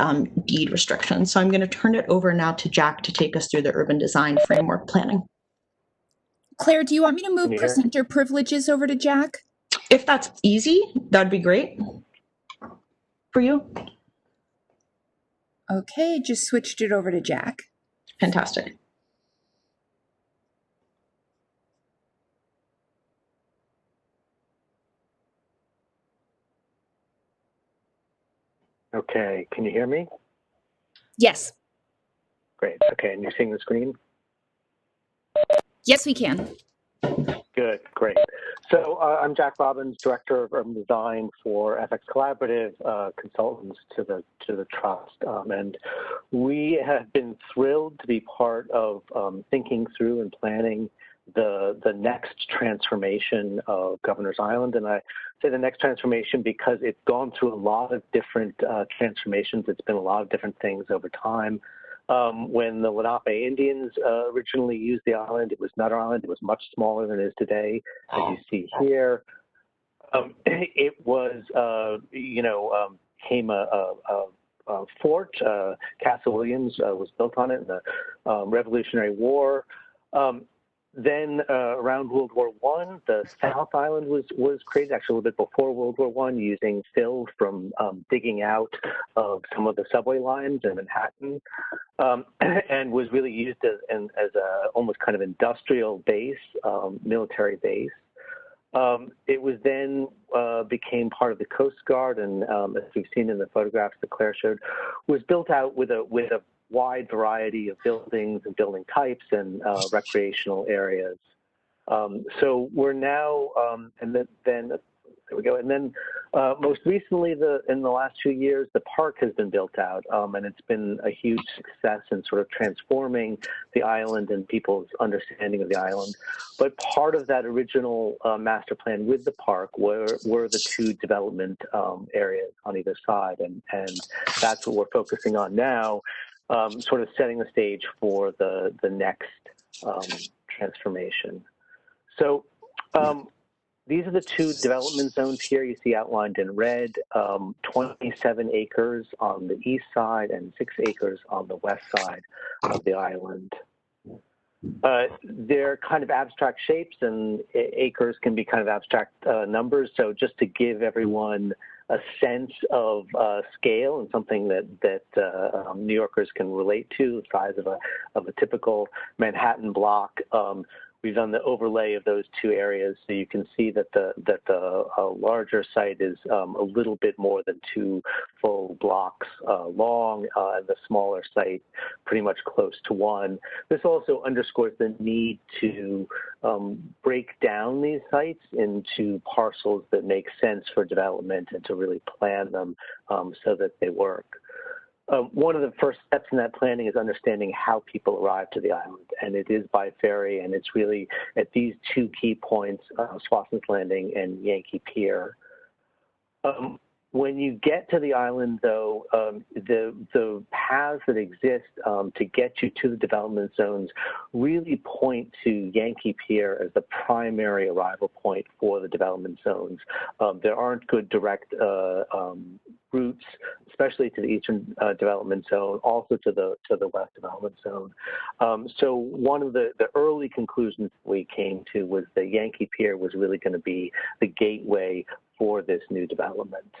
deed restrictions. So I'm going to turn it over now to Jack to take us through the urban design framework planning. Claire, do you want me to move presenter privileges over to Jack? If that's easy, that'd be great for you. Okay, just switched it over to Jack. Fantastic. Okay, can you hear me? Yes. Great. Okay, and you're seeing the screen? Yes, we can. Good, great. So I'm Jack Robbins, Director of Urban Design for FX Collaborative, consultants to the Trust. And we have been thrilled to be part of thinking through and planning the next transformation of Governor's Island. And I say the next transformation because it's gone through a lot of different transformations. It's been a lot of different things over time. When the Lenape Indians originally used the island, it was Nutter Island. It was much smaller than it is today, as you see here. It was, came a fort. Castle Williams was built on it in the Revolutionary War. Then around World War I, the South Island was created, actually a little bit before World War I, using fill from digging out of some of the subway lines in Manhattan, and was really used as a almost kind of industrial base, military base. It was then became part of the Coast Guard, and as we've seen in the photographs that Claire showed, was built out with a wide variety of buildings and building types and recreational areas. So we're now, and then there we go. And then most recently, in the last 2 years, the park has been built out, and it's been a huge success in sort of transforming the island and people's understanding of the island. But part of that original master plan with the park were the two development areas on either side, and that's what we're focusing on now, sort of setting the stage for the next transformation. So these are the two development zones here you see outlined in red, 27 acres on the east side and 6 acres on the west side of the island. They're kind of abstract shapes, and acres can be kind of abstract numbers. So just to give everyone a sense of scale and something that New Yorkers can relate to, the size of a typical Manhattan block. We've done the overlay of those two areas, so you can see that the larger site is a little bit more than 2 full blocks long, and the smaller site pretty much close to 1. This also underscores the need to break down these sites into parcels that make sense for development and to really plan them so that they work. One of the first steps in that planning is understanding how people arrive to the island, and it is by ferry, and it's really at these two key points, Swasson's Landing and Yankee Pier. When you get to the island, though, the paths that exist to get you to the development zones really point to Yankee Pier as the primary arrival point for the development zones. There aren't good direct routes, especially to the eastern development zone, also to the west development zone. So one of the early conclusions we came to was that Yankee Pier was really going to be the gateway for this new development.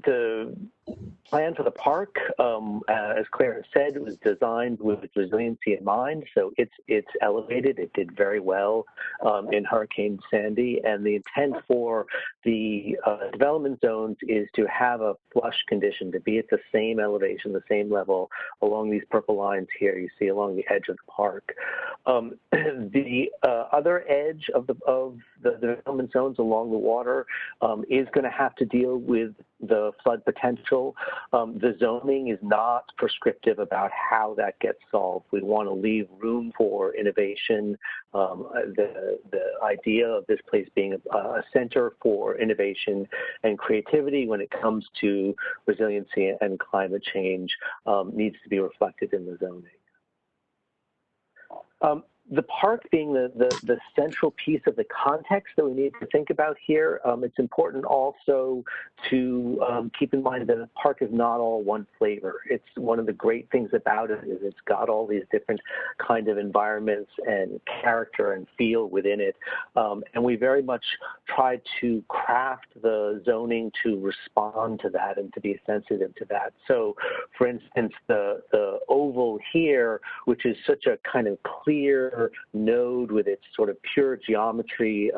The plan for the park, as Claire has said, was designed with resiliency in mind. So it's elevated. It did very well in Hurricane Sandy. And the intent for the development zones is to have a flush condition, to be at the same elevation, the same level along these purple lines here you see along the edge of the park. The other edge of the development zones along the water is going to have to deal with the flood potential. The zoning is not prescriptive about how that gets solved. We want to leave room for innovation. The idea of this place being a center for innovation and creativity when it comes to resiliency and climate change needs to be reflected in the zoning. The park being the central piece of the context that we need to think about here, it's important also to keep in mind that the park is not all one flavor. It's one of the great things about it is it's got all these different kind of environments and character and feel within it. And we very much try to craft the zoning to respond to that and to be sensitive to that. So, for instance, the oval here, which is such a kind of clear node with its sort of pure geometry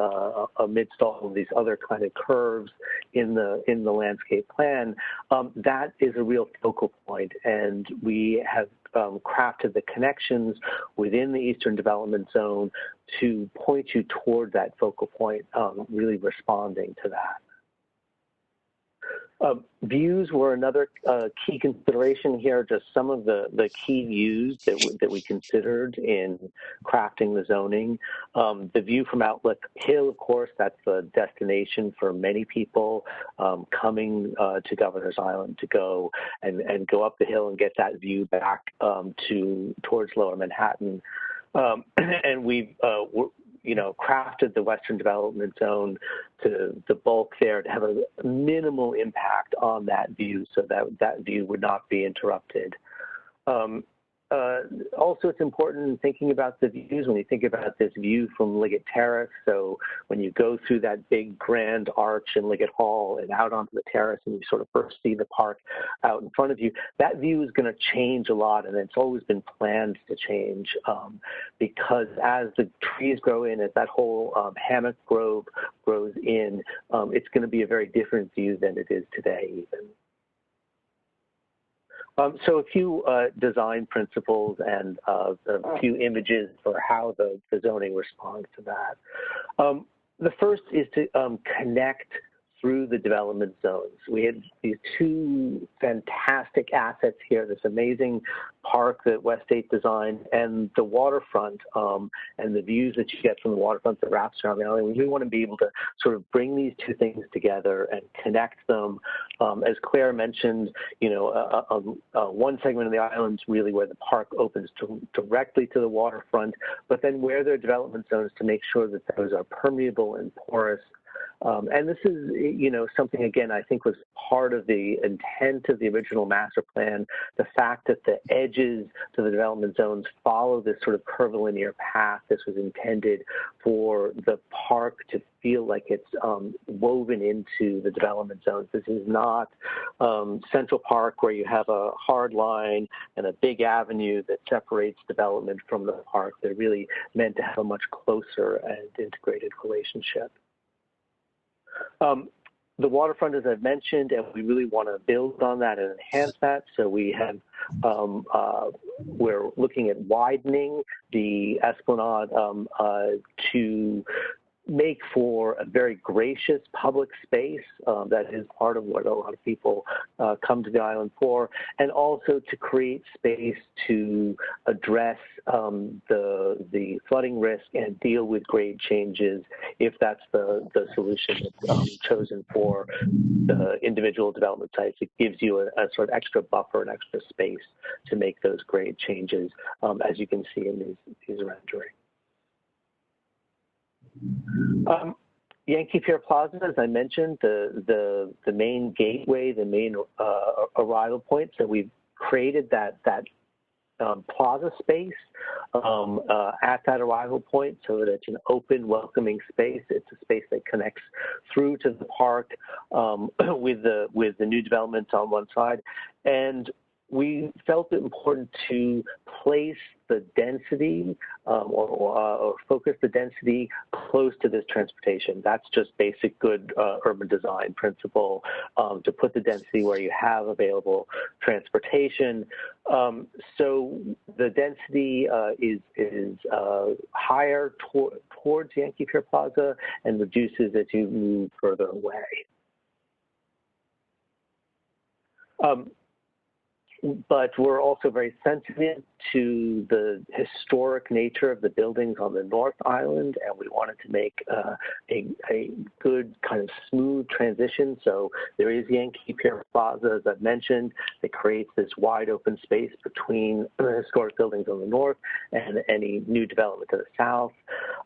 amidst all of these other kind of curves in the landscape plan, that is a real focal point, and we have crafted the connections within the Eastern Development Zone to point you toward that focal point, really responding to that. Views were another key consideration here, just some of the key views that we considered in crafting the zoning. The view from Outlook Hill, of course, that's the destination for many people coming to Governor's Island to go and go up the hill and get that view back towards Lower Manhattan. And we've crafted the Western Development Zone to the bulk there to have a minimal impact on that view so that that view would not be interrupted. also, it's important in thinking about the views when you think about this view from Liggett Terrace. So when you go through that big grand arch in Liggett Hall and out onto the terrace and you sort of first see the park out in front of you, that view is going to change a lot, and it's always been planned to change because as the trees grow in, as that whole hammock grove grows in, it's going to be a very different view than it is today even. So a few design principles and a few images for how the zoning responds to that. The first is to connect through the development zones. We had these two fantastic assets here, this amazing park that Weststate designed and the waterfront and the views that you get from the waterfront that wraps around the island. We want to be able to sort of bring these two things together and connect them. As Claire mentioned, you know, one segment of the island is really where the park opens directly to the waterfront, but then where there are development zones to make sure that those are permeable and porous. And this is, you know, something, again, I think was part of the intent of the original master plan, the fact that the edges to the development zones follow this sort of curvilinear path. This was intended for the park to feel like it's woven into the development zones. This is not Central Park where you have a hard line and a big avenue that separates development from the park. They're really meant to have a much closer and integrated relationship. The waterfront, as I've mentioned, and we really want to build on that and enhance that. So we have, we're looking at widening the esplanade to make for a very gracious public space that is part of what a lot of people come to the island for, and also to create space to address the flooding risk and deal with grade changes if that's the solution that's chosen for the individual development sites. It gives you a sort of extra buffer and extra space to make those grade changes, as you can see in these renderings. Yankee Pier Plaza, as I mentioned, the main gateway, the main arrival point. So we've created that plaza space at that arrival point so that it's an open, welcoming space. It's a space that connects through to the park with the new developments on one side. And we felt it important to place the density or focus the density close to this transportation. That's just basic good urban design principle, to put the density where you have available transportation. So the density is higher towards Yankee Pier Plaza and reduces as you move further away. But we're also very sensitive to the historic nature of the buildings on the North Island, and we wanted to make a good kind of smooth transition. So there is Yankee Pier Plaza, as I've mentioned, that creates this wide open space between the historic buildings on the north and any new development to the south.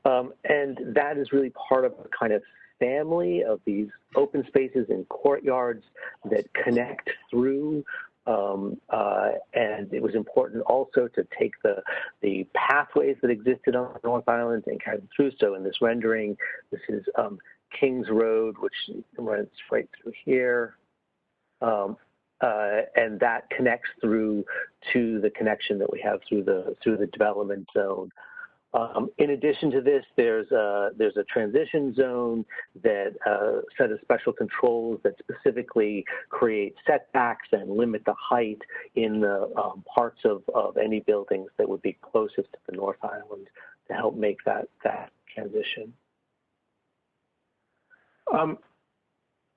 And that is really part of a kind of family of these open spaces and courtyards that connect through. And it was important also to take the pathways that existed on the North Island and carry them through. So in this rendering, this is Kings Road, which runs right through here. And that connects through to the connection that we have through the development zone. In addition to this, there's a transition zone that set of special controls that specifically create setbacks and limit the height in the parts of any buildings that would be closest to the North Island to help make that transition.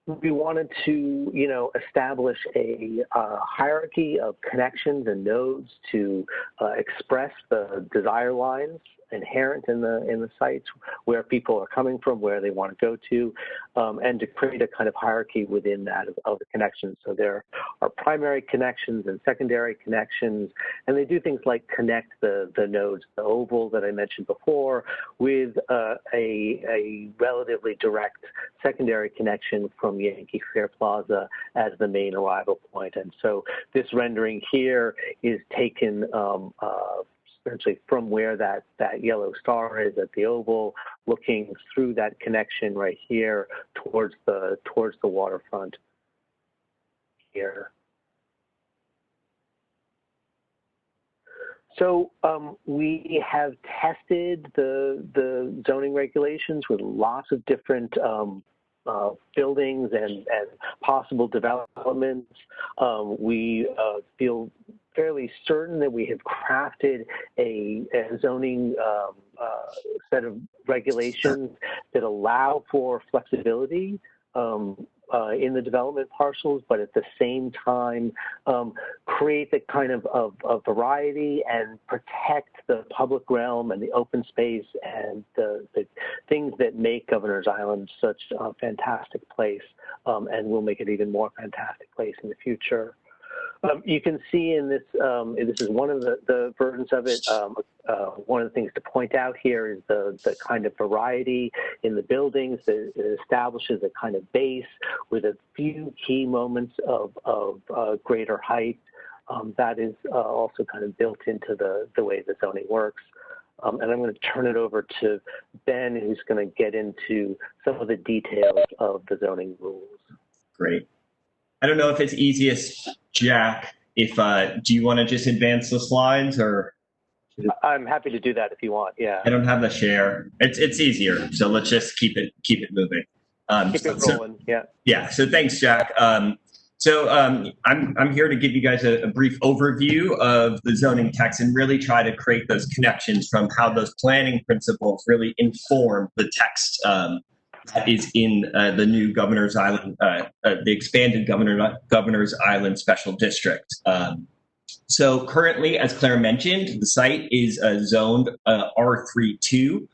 We wanted to, establish a hierarchy of connections and nodes to express the desire lines inherent in the sites, where people are coming from, where they want to go to, and to create a kind of hierarchy within that of the connections. So there are primary connections and secondary connections, and they do things like connect the nodes, the oval that I mentioned before, with a relatively direct secondary connection from from Yankee Fair Plaza as the main arrival point. And so this rendering here is taken essentially from where that yellow star is at the Oval, looking through that connection right here towards the waterfront here. So we have tested the zoning regulations with lots of different buildings and possible developments. We feel fairly certain that we have crafted a zoning set of regulations that allow for flexibility in the development parcels, but at the same time create the kind of variety and protect the public realm and the open space and the things that make Governor's Island such a fantastic place, and will make it even more fantastic place in the future. You can see in this, this is one of the versions of it. One of the things to point out here is the kind of variety in the buildings that establishes a kind of base with a few key moments of greater height. That is also kind of built into the way the zoning works. And I'm going to turn it over to Ben, who's going to get into some of the details of the zoning rules. Great. I don't know if it's easiest, Jack, if do you want to just advance the slides, or? I'm happy to do that if you want. Yeah. I don't have the share. It's easier, so let's just keep it moving. Keep it rolling. Yeah. Yeah. So thanks, Jack. I'm here to give you guys a brief overview of the zoning text and really try to create those connections from how those planning principles really inform the text that is in the new Governor's Island, the expanded Governor's Island Special District. So currently, as Claire mentioned, the site is zoned R32,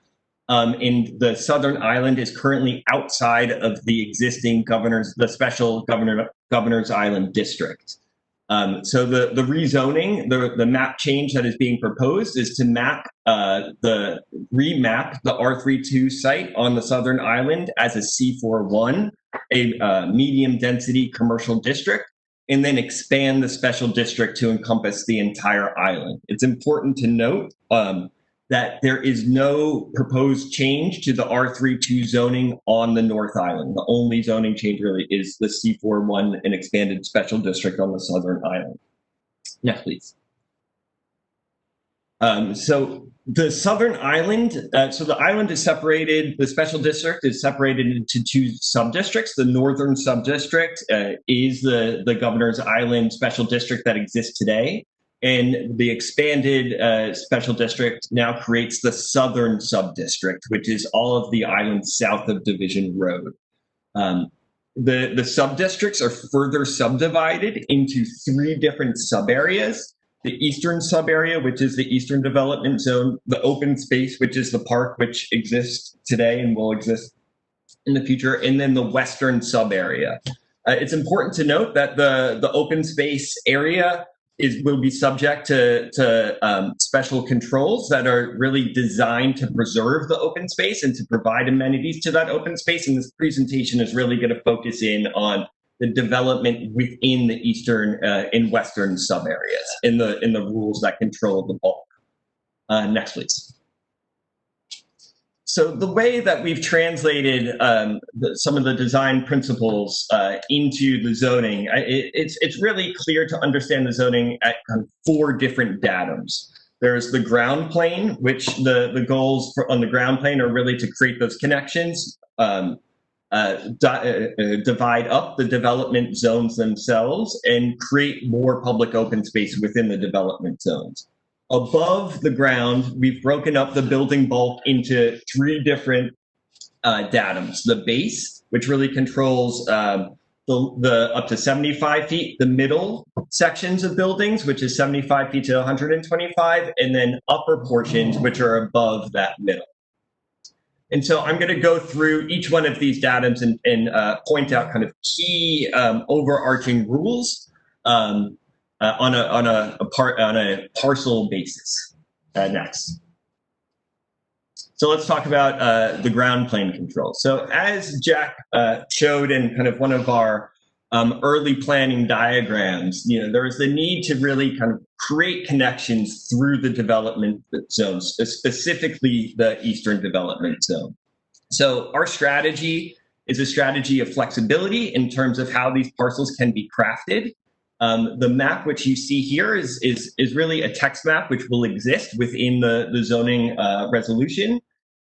and the Southern Island is currently outside of the existing the special Governor's Island District. So the rezoning, the map change that is being proposed is to remap the R32 site on the Southern Island as a C41, a medium density commercial district, and then expand the special district to encompass the entire island. It's important to note that there is no proposed change to the R32 zoning on the North Island. The only zoning change really is the C41, an expanded special district on the Southern Island. Next, please. So the Southern Island, so the island is separated, the special district is separated into two sub-districts. The northern sub-district is the Governor's Island special district that exists today. And the expanded special district now creates the southern sub-district, which is all of the island south of Division Road. The sub-districts are further subdivided into three different sub-areas. The eastern sub-area, which is the eastern development zone, the open space, which is the park, which exists today and will exist in the future, and then the western sub-area. It's important to note that the open space area will be subject to special controls that are really designed to preserve the open space and to provide amenities to that open space. And this presentation is really going to focus in on the development within the eastern and western sub areas in the rules that control the bulk. Next, please. So the way that we've translated some of the design principles into the zoning, it's really clear to understand the zoning at four different datums. There's the ground plane, which the goals on the ground plane are really to create those connections, divide up the development zones themselves, and create more public open space within the development zones. Above the ground, we've broken up the building bulk into three different datums. The base, which really controls the up to 75 feet, the middle sections of buildings, which is 75 feet to 125, and then upper portions, which are above that middle. And so I'm going to go through each one of these datums and point out kind of key overarching rules on a parcel basis. Next. So let's talk about the ground plane control. So as Jack showed in kind of one of our early planning diagrams, there is the need to really kind of create connections through the development zones, specifically the Eastern Development Zone. So our strategy is a strategy of flexibility in terms of how these parcels can be crafted. The map which you see here is really a text map which will exist within the zoning resolution.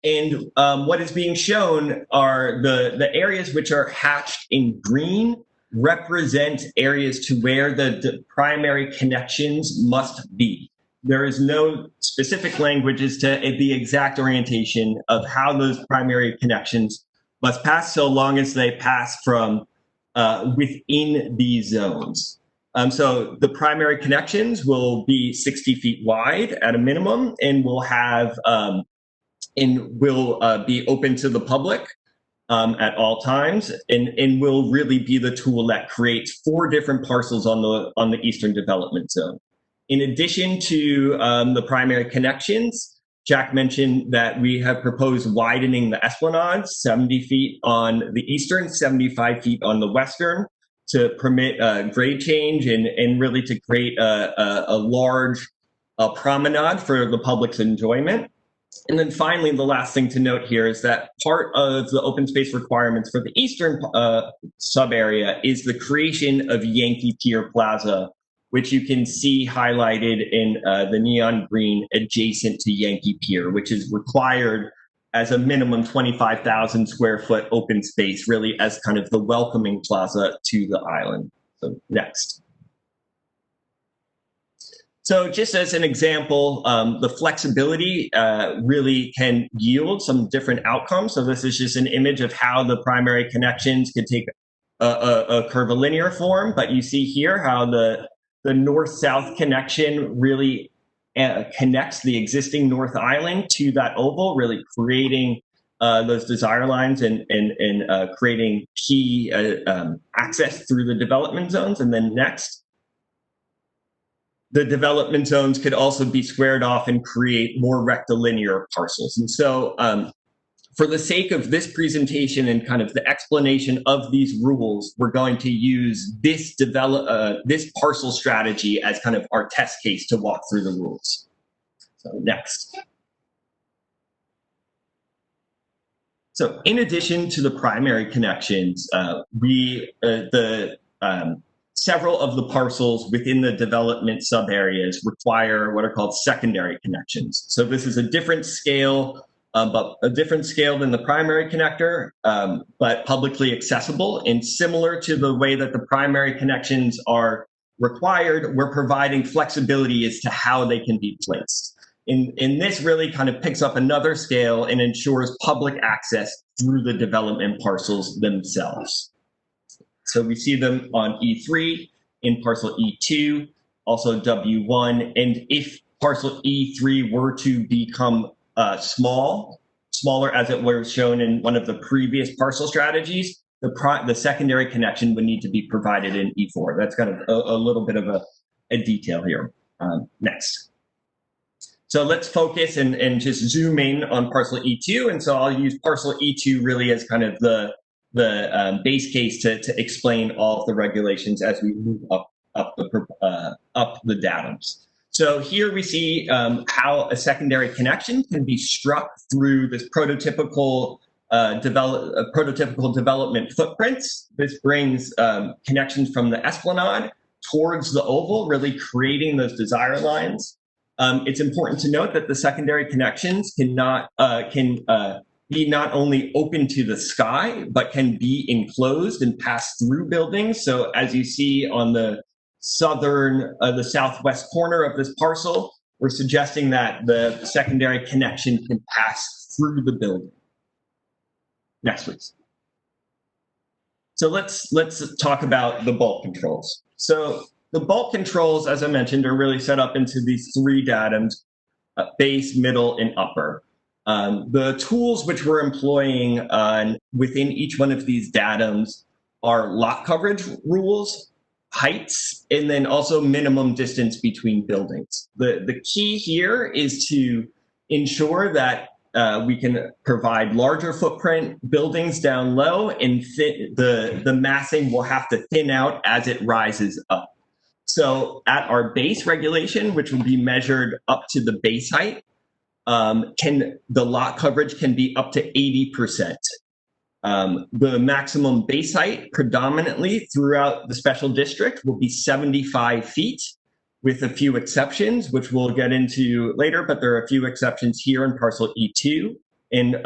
And what is being shown are the areas which are hatched in green represent areas to where the primary connections must be. There is no specific language as to the exact orientation of how those primary connections must pass, so long as they pass from within these zones. So the primary connections will be 60 feet wide at a minimum, and will have be open to the public at all times, and will really be the tool that creates 4 different parcels on the Eastern Development Zone. In addition to the primary connections, Jack mentioned that we have proposed widening the esplanades 70 feet on the eastern, 75 feet on the western, to permit grade change and really to create a large promenade for the public's enjoyment. And then finally, the last thing to note here is that part of the open space requirements for the eastern sub-area is the creation of Yankee Pier Plaza, which you can see highlighted in the neon green adjacent to Yankee Pier, which is required as a minimum 25,000 square foot open space, really as kind of the welcoming plaza to the island. So next. So just as an example, the flexibility really can yield some different outcomes. So this is just an image of how the primary connections could take a curvilinear form, but you see here how the north-south connection really connects the existing North Island to that oval, really creating those desire lines and creating key access through the development zones. And then next, the development zones could also be squared off and create more rectilinear parcels. And so for the sake of this presentation and kind of the explanation of these rules, we're going to use this parcel strategy as kind of our test case to walk through the rules. So next. So in addition to the primary connections, several of the parcels within the development sub-areas require what are called secondary connections. So this is a different scale, but a different scale than the primary connector, but publicly accessible. And similar to the way that the primary connections are required, we're providing flexibility as to how they can be placed. And this really kind of picks up another scale and ensures public access through the development parcels themselves. So we see them on E3, in parcel E2, also W1. And if parcel E3 were to become smaller as it was shown in one of the previous parcel strategies, the secondary connection would need to be provided in E4. That's kind of a little bit of a detail here. Next. So let's focus and just zoom in on parcel E2. And so I'll use parcel E2 really as kind of the base case to explain all of the regulations as we move up the datums. So here we see how a secondary connection can be struck through this prototypical development footprints. This brings connections from the esplanade towards the oval, really creating those desire lines. It's important to note that the secondary connections can be not only open to the sky, but can be enclosed and pass through buildings. So as you see on the southwest corner of this parcel, we're suggesting that the secondary connection can pass through the building. Next, please. So let's talk about the bulk controls. So the bulk controls, as I mentioned, are really set up into these 3 datums, base, middle, and upper. The tools which we're employing within each one of these datums are lot coverage rules, heights, and then also minimum distance between buildings. The key here is to ensure that we can provide larger footprint buildings down low, and the massing will have to thin out as it rises up. So at our base regulation, which will be measured up to the base height, the lot coverage can be up to 80%. The maximum base height predominantly throughout the special district will be 75 feet, with a few exceptions, which we'll get into later, but there are a few exceptions here in parcel E2, and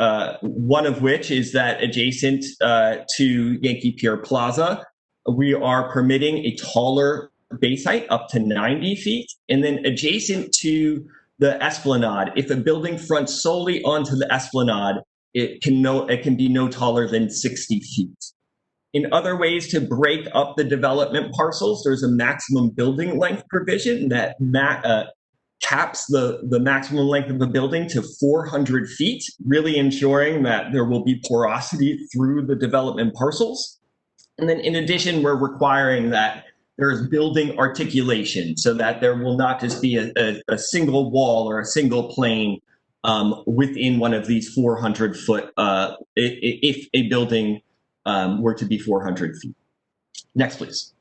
one of which is that adjacent to Yankee Pier Plaza, we are permitting a taller base height up to 90 feet, and then adjacent to the Esplanade, if a building fronts solely onto the Esplanade, it can be no taller than 60 feet. In other ways to break up the development parcels, there's a maximum building length provision that caps the maximum length of a building to 400 feet, really ensuring that there will be porosity through the development parcels. And then in addition, we're requiring that there is building articulation so that there will not just be a single wall or a single plane within one of these 400 foot, if a building were to be 400 feet. Next, please.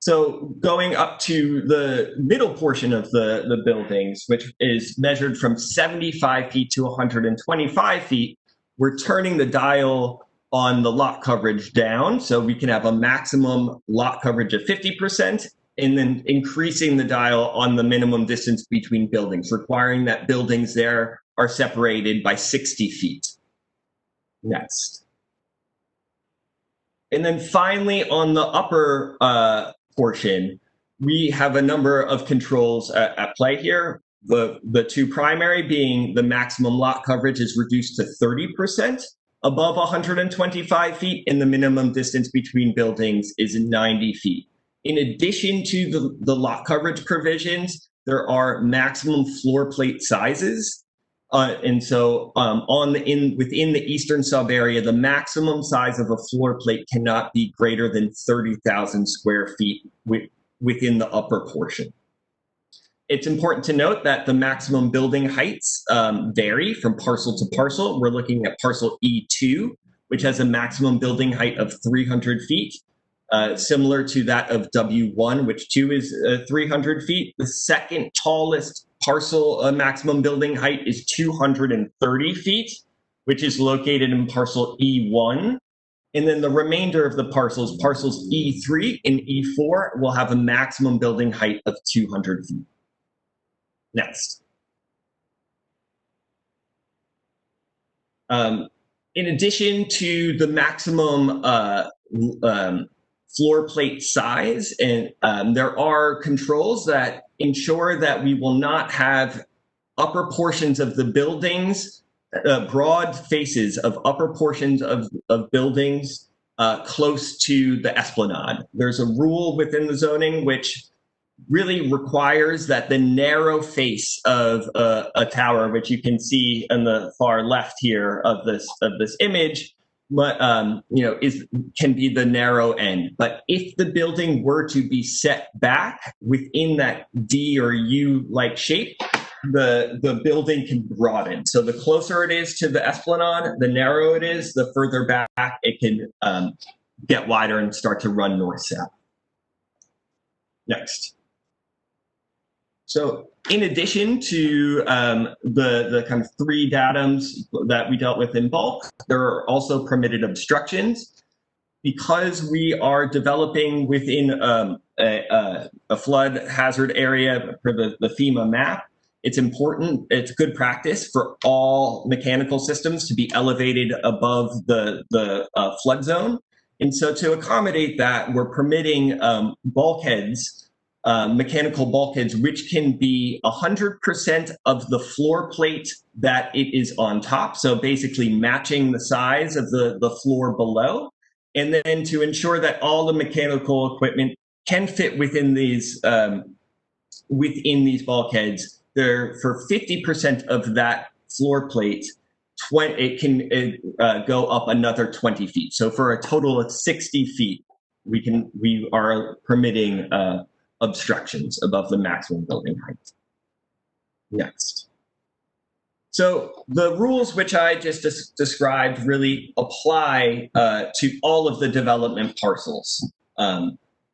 So going up to the middle portion of the buildings, which is measured from 75 feet to 125 feet, we're turning the dial on the lot coverage down, so we can have a maximum lot coverage of 50%, and then increasing the dial on the minimum distance between buildings, requiring that buildings there are separated by 60 feet. Next. And then finally, on the upper portion, we have a number of controls at play here. The two primary being the maximum lot coverage is reduced to 30% above 125 feet, and the minimum distance between buildings is 90 feet. In addition to the lot coverage provisions, there are maximum floor plate sizes. And so within the eastern sub area, the maximum size of a floor plate cannot be greater than 30,000 square feet within the upper portion. It's important to note that the maximum building heights vary from parcel to parcel. We're looking at parcel E2, which has a maximum building height of 300 feet, similar to that of W1, which too is 300 feet. The second tallest parcel maximum building height is 230 feet, which is located in parcel E1. And then the remainder of the parcels, parcels E3 and E4, will have a maximum building height of 200 feet. Next. In addition to the maximum floor plate size, and there are controls that ensure that we will not have upper portions of the buildings, broad faces of upper portions of buildings close to the Esplanade. There's a rule within the zoning which really requires that the narrow face of a tower, which you can see on the far left here of this image, but can be the narrow end. But if the building were to be set back within that D or U-like shape, the building can broaden. So the closer it is to the Esplanade, the narrower it is, the further back it can get wider and start to run north-south. Next. So in addition to the kind of three datums that we dealt with in bulk, there are also permitted obstructions. Because we are developing within a flood hazard area for the FEMA map, it's important, it's good practice for all mechanical systems to be elevated above the flood zone. And so to accommodate that, we're permitting bulkheads, mechanical bulkheads, which can be 100% of the floor plate that it is on top. So basically matching the size of the floor below. And then to ensure that all the mechanical equipment can fit within these bulkheads, for 50% of that floor plate, it can go up another 20 feet. So for a total of 60 feet, we are permitting obstructions above the maximum building height. Next. So the rules which I just described really apply to all of the development parcels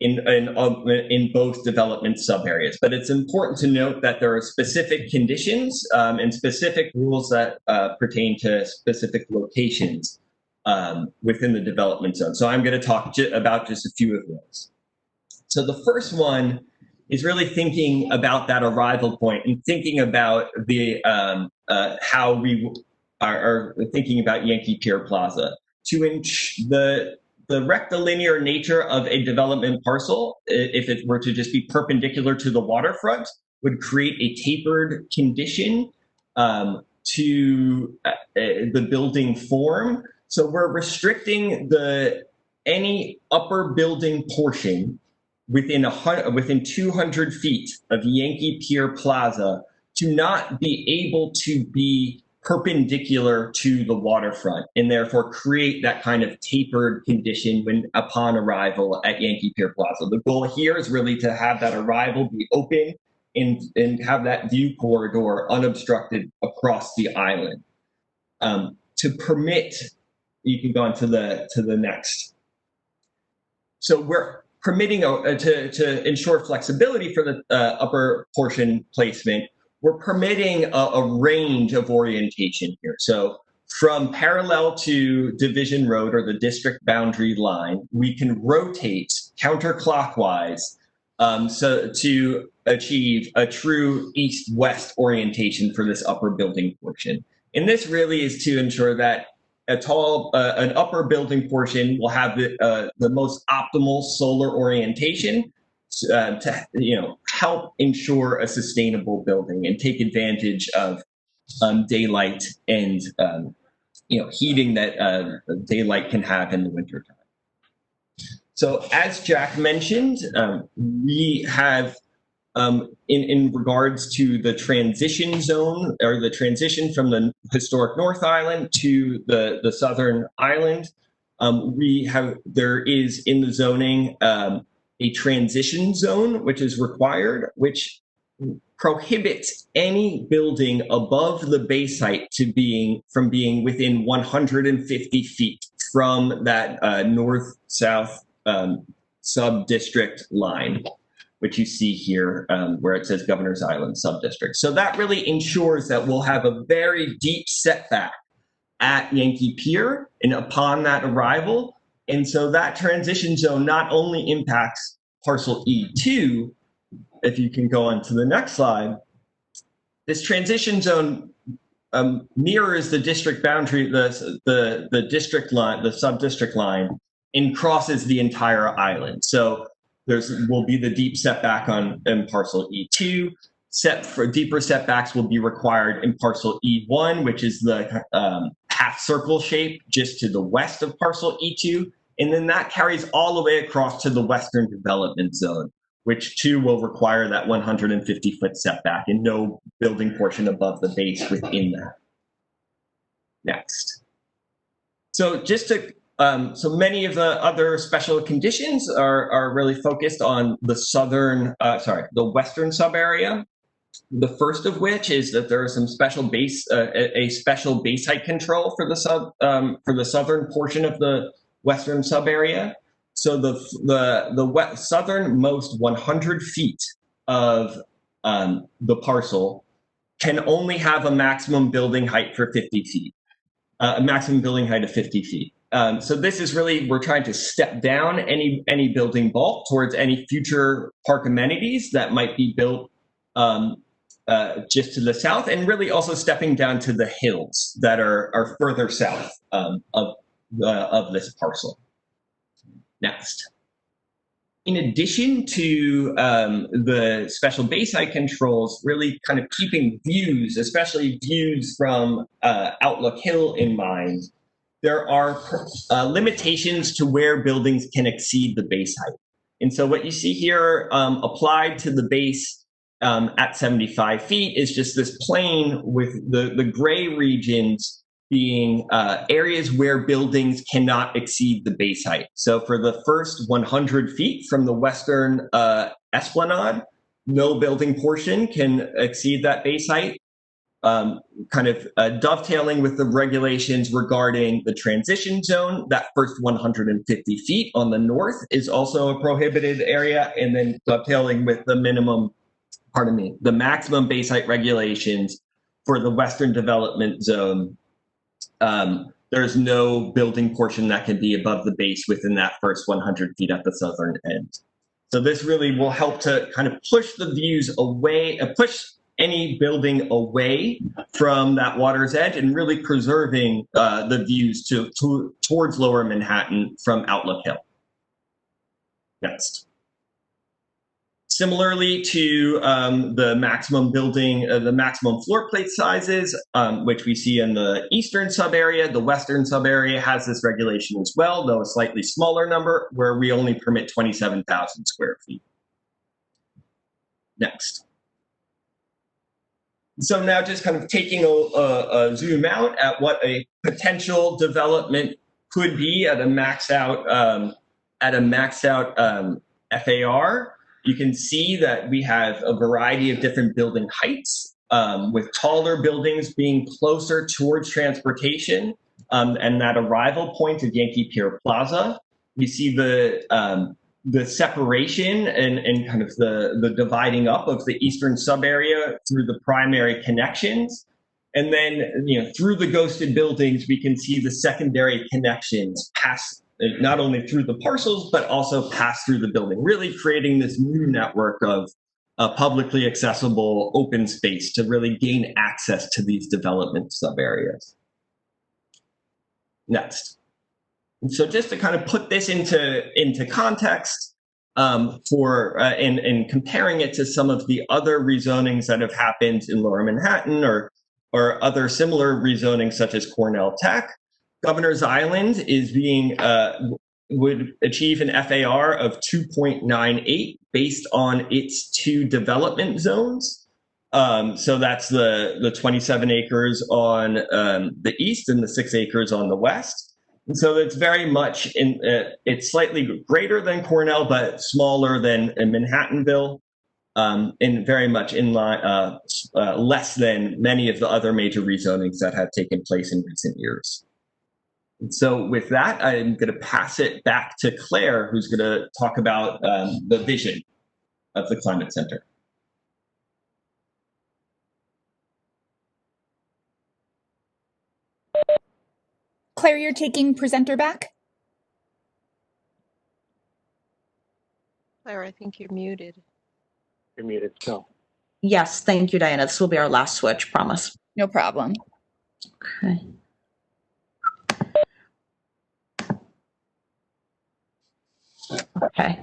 in both development subareas. But it's important to note that there are specific conditions and specific rules that pertain to specific locations within the development zone. So I'm going to talk about just a few of those. So the first one is really thinking about that arrival point and thinking about the how we are thinking about Yankee Pier Plaza. The rectilinear nature of a development parcel, if it were to just be perpendicular to the waterfront, would create a tapered condition to the building form. So we're restricting any upper building portion within 200 feet of Yankee Pier Plaza to not be able to be perpendicular to the waterfront and therefore create that kind of tapered condition upon arrival at Yankee Pier Plaza. The goal here is really to have that arrival be open and have that view corridor unobstructed across the island. To permit, you can go on to the next. So we're permitting to ensure flexibility for the upper portion placement. We're permitting a range of orientation here. So from parallel to Division Road or the district boundary line, we can rotate counterclockwise so to achieve a true east-west orientation for this upper building portion. And this really is to ensure that an upper building portion will have the most optimal solar orientation to help ensure a sustainable building and take advantage of daylight and heating that daylight can have in the wintertime. So as Jack mentioned, we have in regards to the transition zone or the transition from the historic North Island to the Southern Island, there is in the zoning a transition zone, which is required, which prohibits any building above the base height from being within 150 feet from that north-south sub-district line, which you see here where it says Governor's Island sub-district. So that really ensures that we'll have a very deep setback at Yankee Pier and upon that arrival. And so that transition zone not only impacts parcel E2, if you can go on to the next slide, this transition zone mirrors the district boundary, the district line, the sub-district line, and crosses the entire island. So will be the deep setback in parcel E2. Deeper setbacks will be required in parcel E1, which is the half circle shape just to the west of parcel E2. And then that carries all the way across to the Western Development Zone, which too will require that 150-foot setback and no building portion above the base within that. Next. So so many of the other special conditions are really focused on the the western sub area. The first of which is that there are some special a special base height control for the southern portion of the western sub area. So the southernmost 100 feet of the parcel can only have a maximum building height for 50 feet, a maximum building height of 50 feet. So this is really, we're trying to step down any building bulk towards any future park amenities that might be built just to the south, and really also stepping down to the hills that are further south of this parcel. Next. In addition to the special base height controls, really kind of keeping views, especially views from Outlook Hill in mind, there are limitations to where buildings can exceed the base height. And so what you see here applied to the base at 75 feet is just this plane with the gray regions being areas where buildings cannot exceed the base height. So for the first 100 feet from the western esplanade, no building portion can exceed that base height. kind of dovetailing with the regulations regarding the transition zone. That first 150 feet on the north is also a prohibited area, and then dovetailing with the the maximum base height regulations for the western development zone. There's no building portion that can be above the base within that first 100 feet at the southern end. So this really will help to kind of push the views away, push any building away from that water's edge, and really preserving the views towards Lower Manhattan from Outlook Hill. Next. Similarly to the maximum the maximum floor plate sizes, which we see in the eastern sub-area, the western sub-area has this regulation as well, though a slightly smaller number, where we only permit 27,000 square feet. Next. So now just kind of taking a zoom out at what a potential development could be at a maxed out FAR. You can see that we have a variety of different building heights, with taller buildings being closer towards transportation and that arrival point of Yankee Pier Plaza. We see the separation and kind of the dividing up of the eastern sub-area through the primary connections. And then, through the ghosted buildings, we can see the secondary connections pass not only through the parcels, but also pass through the building, really creating this new network of publicly accessible open space to really gain access to these development sub-areas. Next. And so just to kind of put this into context and comparing it to some of the other rezonings that have happened in Lower Manhattan or other similar rezonings such as Cornell Tech, Governor's Island would achieve an FAR of 2.98 based on its 2 development zones. So that's the 27 acres on the east and the 6 acres on the west. And so it's very much it's slightly greater than Cornell, but smaller than Manhattanville, and very much in line, less than many of the other major rezonings that have taken place in recent years. And so with that, I'm going to pass it back to Claire, who's going to talk about the vision of the Climate Center. Claire, you're taking presenter back? Claire, I think you're muted. You're muted still. Yes, thank you, Diana. This will be our last switch, promise. No problem. Okay. Okay.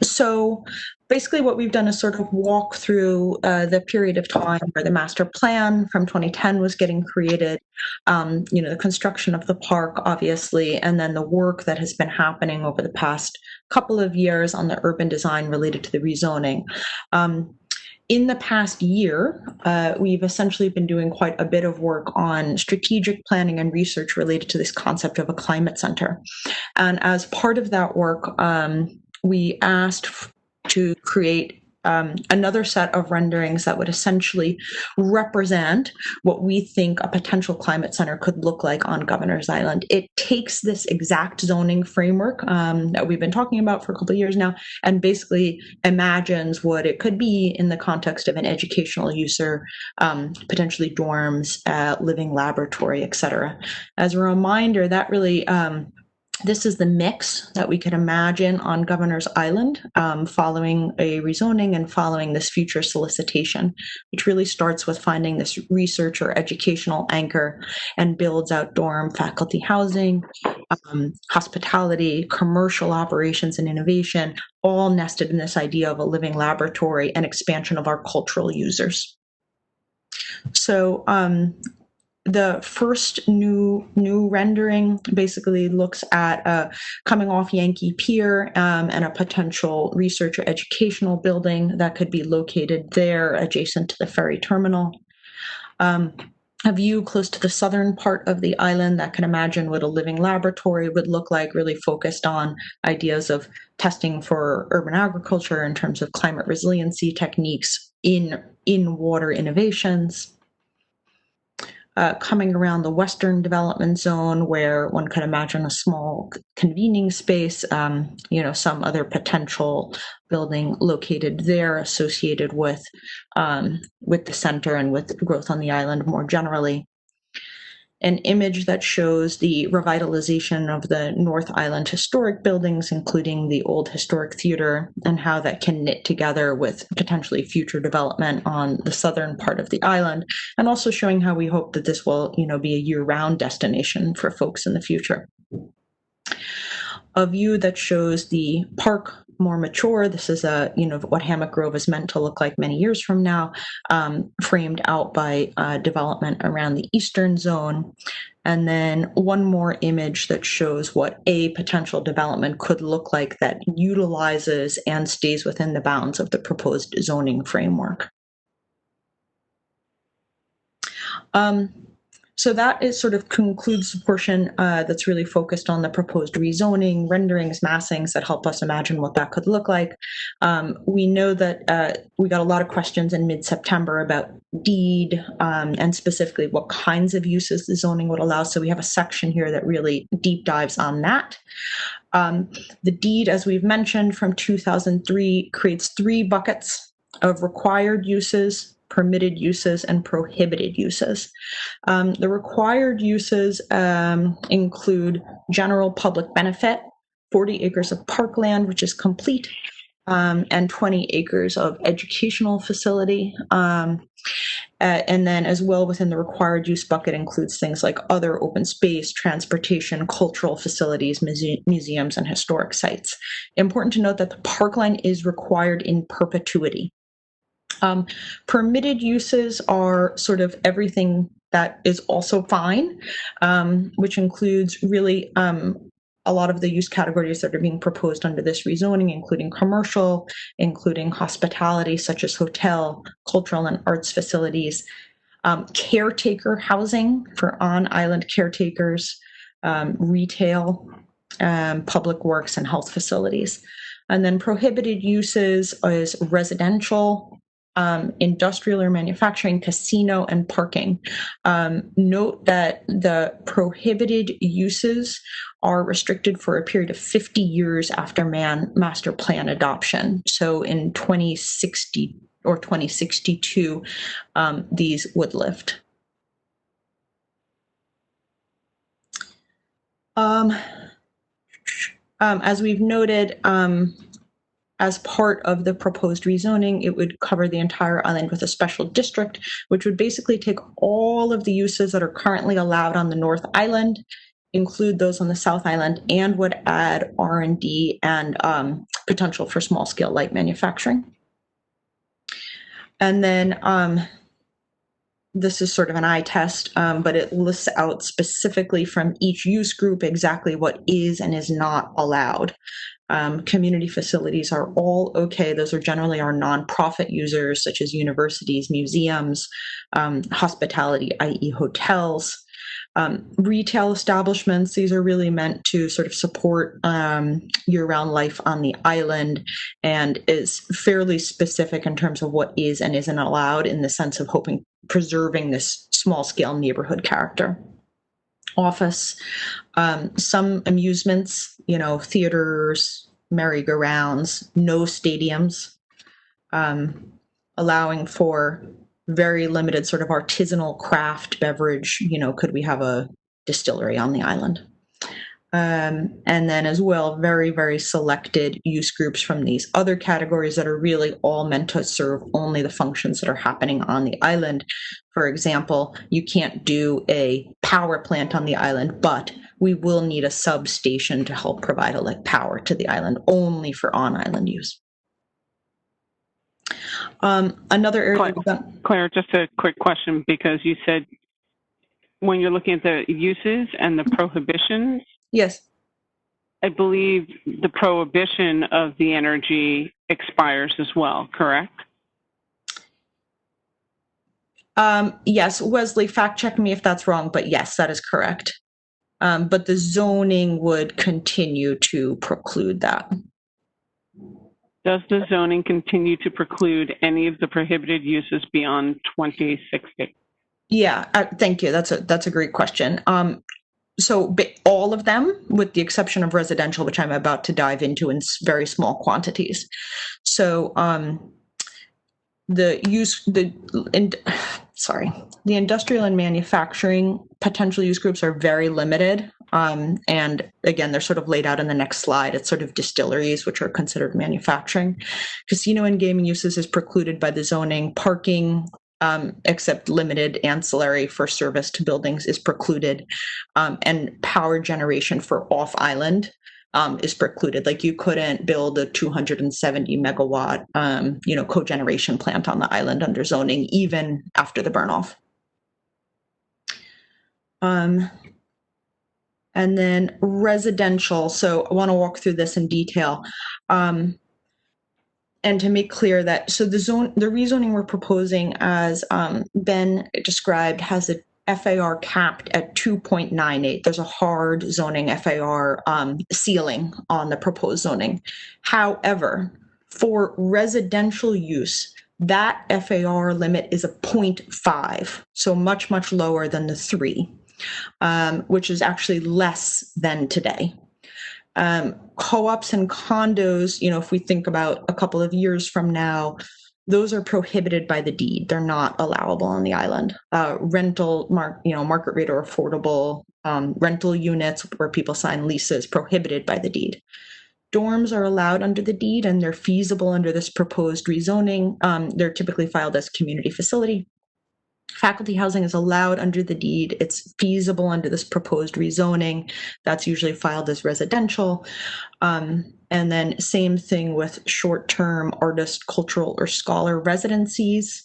So basically what we've done is sort of walk through the period of time where the master plan from 2010 was getting created, the construction of the park, obviously, and then the work that has been happening over the past couple of years on the urban design related to the rezoning. In the past year, we've essentially been doing quite a bit of work on strategic planning and research related to this concept of a climate center. And as part of that work, we asked to create another set of renderings that would essentially represent what we think a potential climate center could look like on Governor's Island. It takes this exact zoning framework that we've been talking about for a couple of years now and basically imagines what it could be in the context of an educational user, potentially dorms, living laboratory, etc. As a reminder, that really this is the mix that we could imagine on Governor's Island following a rezoning and following this future solicitation, which really starts with finding this research or educational anchor and builds out dorm faculty housing, hospitality, commercial operations and innovation, all nested in this idea of a living laboratory and expansion of our cultural users. So the first new rendering basically looks at coming off Yankee Pier and a potential research or educational building that could be located there adjacent to the ferry terminal. A view close to the southern part of the island that can imagine what a living laboratory would look like, really focused on ideas of testing for urban agriculture in terms of climate resiliency techniques, in water innovations. Coming around the Western Development Zone, where one could imagine a small convening space, some other potential building located there associated with the center and with growth on the island more generally. An image that shows the revitalization of the North Island historic buildings, including the old historic theater, and how that can knit together with potentially future development on the southern part of the island, and also showing how we hope that this will, be a year-round destination for folks in the future. A view that shows the park more mature. This is what Hammock Grove is meant to look like many years from now, framed out by development around the eastern zone. And then one more image that shows what a potential development could look like that utilizes and stays within the bounds of the proposed zoning framework. So that is sort of concludes the portion that's really focused on the proposed rezoning, renderings, massings that help us imagine what that could look like. We know that we got a lot of questions in mid-September about deed and specifically what kinds of uses the zoning would allow. So we have a section here that really deep dives on that. The deed, as we've mentioned, from 2003 creates 3 buckets of required uses, permitted uses, and prohibited uses. The required uses include general public benefit, 40 acres of parkland, which is complete, and 20 acres of educational facility. And then as well within the required use bucket includes things like other open space, transportation, cultural facilities, museums, and historic sites. Important to note that the parkland is required in perpetuity. Permitted uses are sort of everything that is also fine, which includes really a lot of the use categories that are being proposed under this rezoning, including commercial, including hospitality, such as hotel, cultural and arts facilities, caretaker housing for on-island caretakers, retail, public works, and health facilities. And then prohibited uses is residential, industrial or manufacturing, casino, and parking. Note that the prohibited uses are restricted for a period of 50 years after master plan adoption. So in 2060 or 2062, these would lift. As we've noted, as part of the proposed rezoning, it would cover the entire island with a special district, which would basically take all of the uses that are currently allowed on the North Island, include those on the South Island, and would add R&D and potential for small-scale light manufacturing. And then this is sort of an eye test, but it lists out specifically from each use group exactly what is and is not allowed. Community facilities are all okay. Those are generally our nonprofit users, such as universities, museums, hospitality, i.e. hotels. Retail establishments, these are really meant to sort of support year-round life on the island and is fairly specific in terms of what is and isn't allowed in the sense of preserving this small-scale neighborhood character. Office, some amusements, theaters, merry-go-rounds, no stadiums, allowing for very limited sort of artisanal craft beverage, could we have a distillery on the island? And then as well, very, very selected use groups from these other categories that are really all meant to serve only the functions that are happening on the island. For example, you can't do a power plant on the island, but we will need a substation to help provide power to the island only for on-island use. Another area. Claire, just a quick question, because you said when you're looking at the uses and the prohibitions. Yes. I believe the prohibition of the energy expires as well, correct? Yes, Wesley, fact check me if that's wrong, but yes, that is correct. But the zoning would continue to preclude that. Does the zoning continue to preclude any of the prohibited uses beyond 2060? Yeah, thank you. That's a great question. So all of them, with the exception of residential, which I'm about to dive into in very small quantities. So the industrial and manufacturing potential use groups are very limited. And again, they're sort of laid out in the next slide. It's sort of distilleries, which are considered manufacturing. Casino and gaming uses is precluded by the zoning. Parking, except limited ancillary for service to buildings, is precluded. And power generation for off-island is precluded. Like, you couldn't build a 270 megawatt, cogeneration plant on the island under zoning, even after the burn off. And then residential. So I want to walk through this in detail. And to make clear that, so the rezoning we're proposing, as Ben described, has a FAR capped at 2.98. There's a hard zoning FAR ceiling on the proposed zoning. However, for residential use, that FAR limit is a 0.5, so much, much lower than the 3, which is actually less than today. Co-ops and condos, if we think about a couple of years from now, those are prohibited by the deed. They're not allowable on the island. Rental, market rate or affordable rental units where people sign leases, prohibited by the deed. Dorms are allowed under the deed, and they're feasible under this proposed rezoning. They're typically filed as community facility. Faculty housing is allowed under the deed. It's feasible under this proposed rezoning. That's usually filed as residential. And then same thing with short-term artist, cultural, or scholar residencies,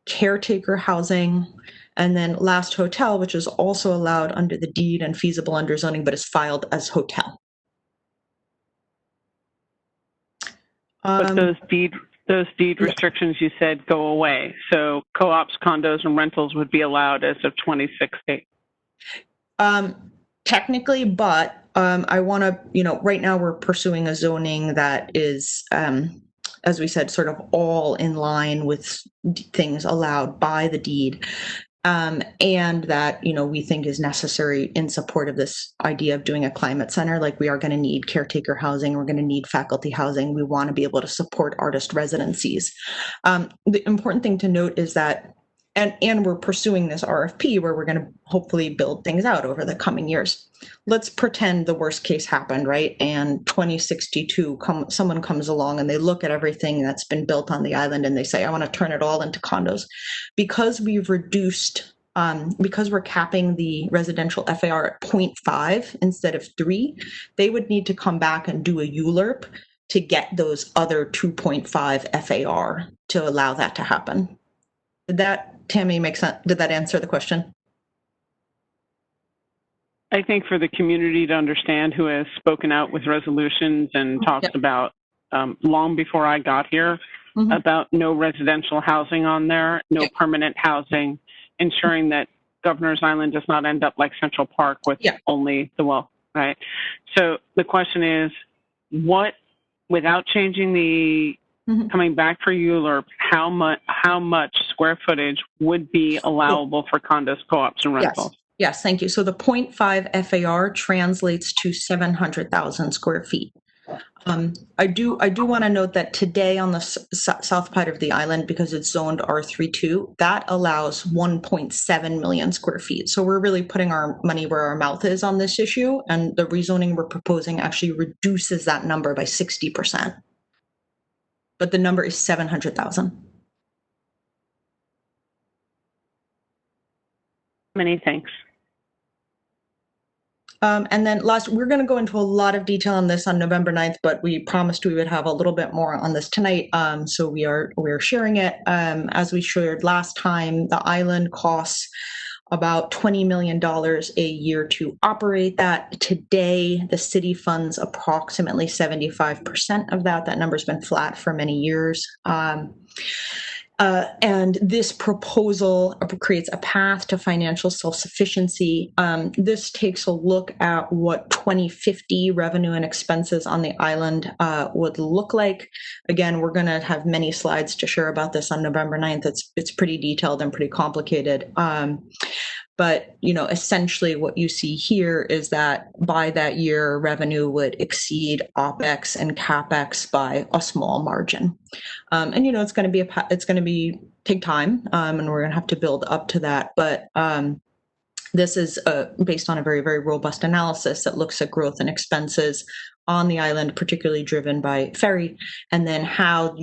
caretaker housing, and then last, hotel, which is also allowed under the deed and feasible under zoning, but is filed as hotel. But those deed restrictions you said go away. So co-ops, condos, and rentals would be allowed as of 2060. Technically, but I want to, right now we're pursuing a zoning that is, as we said, sort of all in line with things allowed by the deed. And that, we think is necessary in support of this idea of doing a climate center. Like, we are going to need caretaker housing. We're going to need faculty housing. We want to be able to support artist residencies. The important thing to note is that, and we're pursuing this RFP where we're going to hopefully build things out over the coming years. Let's pretend the worst case happened, right? And 2062, someone comes along and they look at everything that's been built on the island and they say, I want to turn it all into condos. Because we've reduced, because we're capping the residential FAR at 0.5 instead of 3, they would need to come back and do a ULURP to get those other 2.5 FAR to allow that to happen. Did that, Tammy, make sense? Did that answer the question? I think for the community to understand, who has spoken out with resolutions and talked about long before I got here, about no residential housing on there, no permanent housing, ensuring that Governor's Island does not end up like Central Park with only the well, right? So the question is, what, without changing the coming back for ULURP, how much square footage would be allowable for condos, co-ops, and rentals? Yes, thank you. So the 0.5 FAR translates to 700,000 square feet. I do want to note that today on the south part of the island, because it's zoned R32, that allows 1.7 million square feet. So we're really putting our money where our mouth is on this issue, and the rezoning we're proposing actually reduces that number by 60%. But the number is 700,000. Many thanks. And then last, we're going to go into a lot of detail on this on November 9th, but we promised we would have a little bit more on this tonight. So we're sharing it. As we shared last time, the island costs about $20 million a year to operate that. Today, the city funds approximately 75% of that. That number's been flat for many years. And this proposal creates a path to financial self-sufficiency. This takes a look at what 2050 revenue and expenses on the island would look like. Again, we're going to have many slides to share about this on November 9th. It's pretty detailed and pretty complicated. But, essentially what you see here is that by that year, revenue would exceed OPEX and CAPEX by a small margin. And, it's going to take time, and we're going to have to build up to that. But this is based on a very, very robust analysis that looks at growth and expenses on the island, particularly driven by ferry, and then how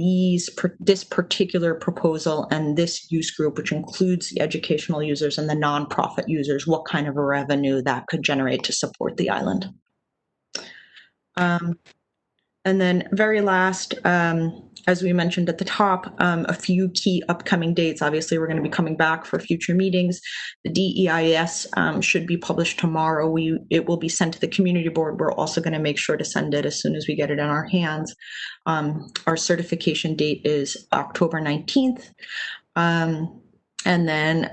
this particular proposal and this use group, which includes the educational users and the nonprofit users, what kind of a revenue that could generate to support the island. And then very last, as we mentioned at the top, a few key upcoming dates. Obviously, we're going to be coming back for future meetings. The DEIS should be published tomorrow. It will be sent to the community board. We're also going to make sure to send it as soon as we get it in our hands. Our certification date is October 19th. And then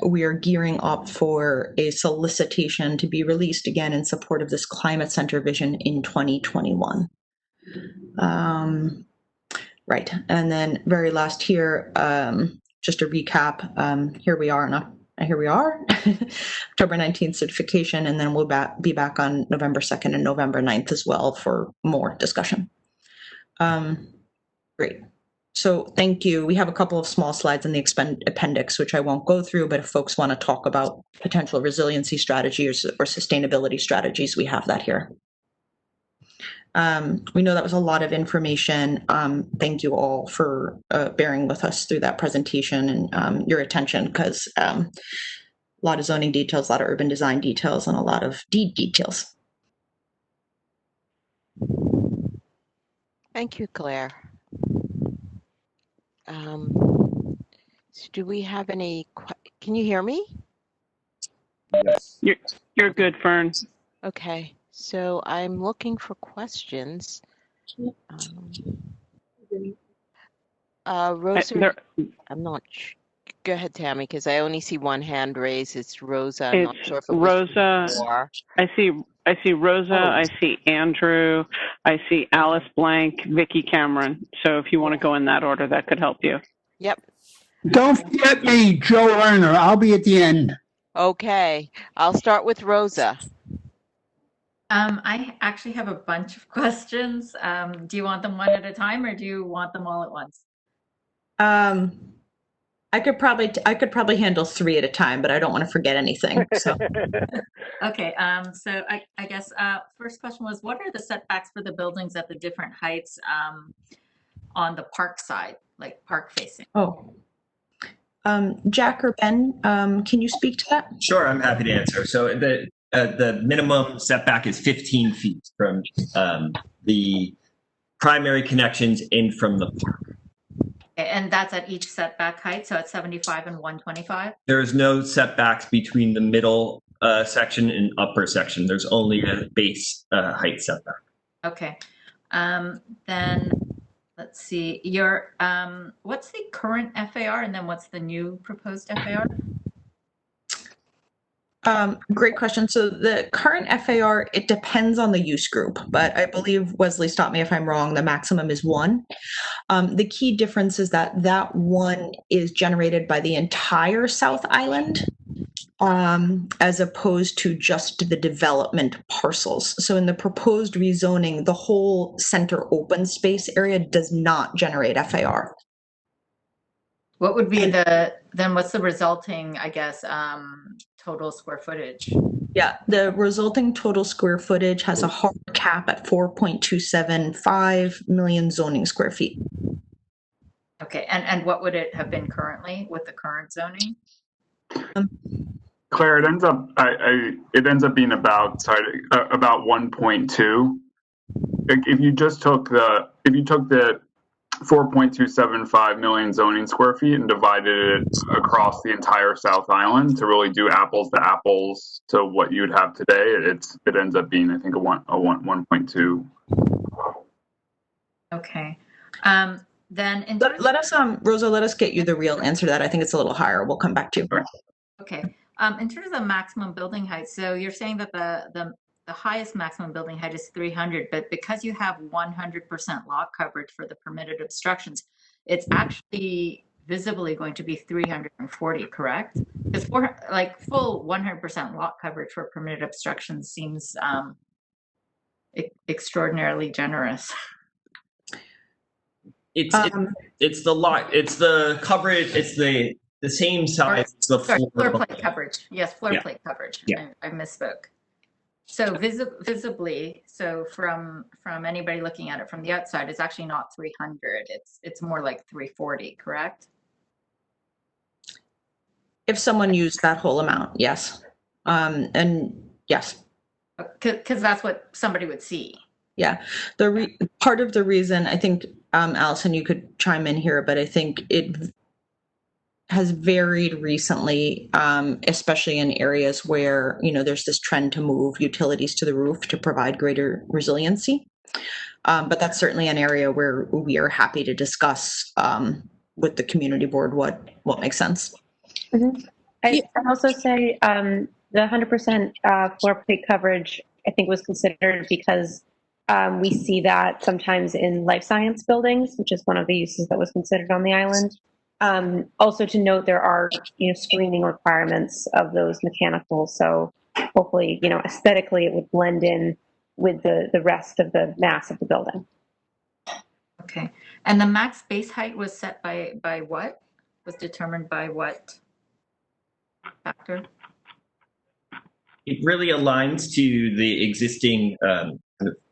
we are gearing up for a solicitation to be released again in support of this climate center vision in 2021. Right. And then very last here, just a recap, here we are, October 19th certification, and then we'll be back on November 2nd and November 9th as well for more discussion. Great. So thank you. We have a couple of small slides in the appendix, which I won't go through, but if folks want to talk about potential resiliency strategies or sustainability strategies, we have that here. We know that was a lot of information. Thank you all for bearing with us through that presentation and your attention, because a lot of zoning details, a lot of urban design details, and a lot of deed details. Thank you, Claire. So do we have any, can you hear me? Yes. You're good, Fern. Okay, so I'm looking for questions. Rosa, I'm not sure. Go ahead, Tammy, because I only see one hand raised. It's Rosa. I'm not sure if it was Rosa. before. I see Rosa. I see Andrew. I see Alice Blank, Vicky Cameron. So if you want to go in that order, that could help you. Yep. Don't forget me, Joe Lerner. I'll be at the end. Okay, I'll start with Rosa. I actually have a bunch of questions. Do you want them one at a time, or do you want them all at once? I could probably handle 3 at a time, but I don't want to forget anything. So. Okay. So I guess first question was, what are the setbacks for the buildings at the different heights on the park side, like park facing? Oh. Jack or Ben, can you speak to that? Sure, I'm happy to answer. So the minimum setback is 15 feet from the primary connections in from the park. And that's at each setback height, so at 75 and 125? There is no setbacks between the middle section and upper section. There's only a base height setback. Okay. Then let's see. What's the current FAR, and then what's the new proposed FAR? Great question. So the current FAR, it depends on the use group, but I believe, Wesley, stop me if I'm wrong, the maximum is 1. The key difference is that 1 is generated by the entire South Island, as opposed to just the development parcels. So in the proposed rezoning, the whole center open space area does not generate FAR. What would be what's the resulting, I guess, total square footage? Yeah, the resulting total square footage has a hard cap at 4.275 million zoning square feet. Okay, and what would it have been currently with the current zoning? Claire, it ends up being about 1.2. If you took the 4.275 million zoning square feet and divided it across the entire South Island to really do apples to apples to what you'd have today, it ends up being, I think, a 1.2. Okay. then in Let, terms let us, Rosa, let us get you the real answer to that. I think it's a little higher. We'll come back to you. Okay. In terms of maximum building height, so you're saying that the highest maximum building height is 300, but because you have 100% lot coverage for the permitted obstructions, it's actually visibly going to be 340, correct? Because like full 100% lot coverage for permitted obstructions seems extraordinarily generous. It's the lot. It's the coverage. It's the same size as the floor plate coverage. Yes, floor plate coverage. Yeah. I misspoke. So visibly, so from anybody looking at it from the outside, it's actually not 300. It's more like 340, correct? If someone used that whole amount, yes. And yes. Because that's what somebody would see. Yeah. Part of the reason, I think, Allison, you could chime in here, but I think it has varied recently, especially in areas where, there's this trend to move utilities to the roof to provide greater resiliency. But that's certainly an area where we are happy to discuss with the community board what makes sense. Mm-hmm. I'd also say the 100% floor plate coverage, I think, was considered because we see that sometimes in life science buildings, which is one of the uses that was considered on the island. Also to note, there are screening requirements of those mechanicals, so hopefully aesthetically it would blend in with the rest of the mass of the building. Okay, and the max base height was set by what? Was determined by what factor? It really aligns to the existing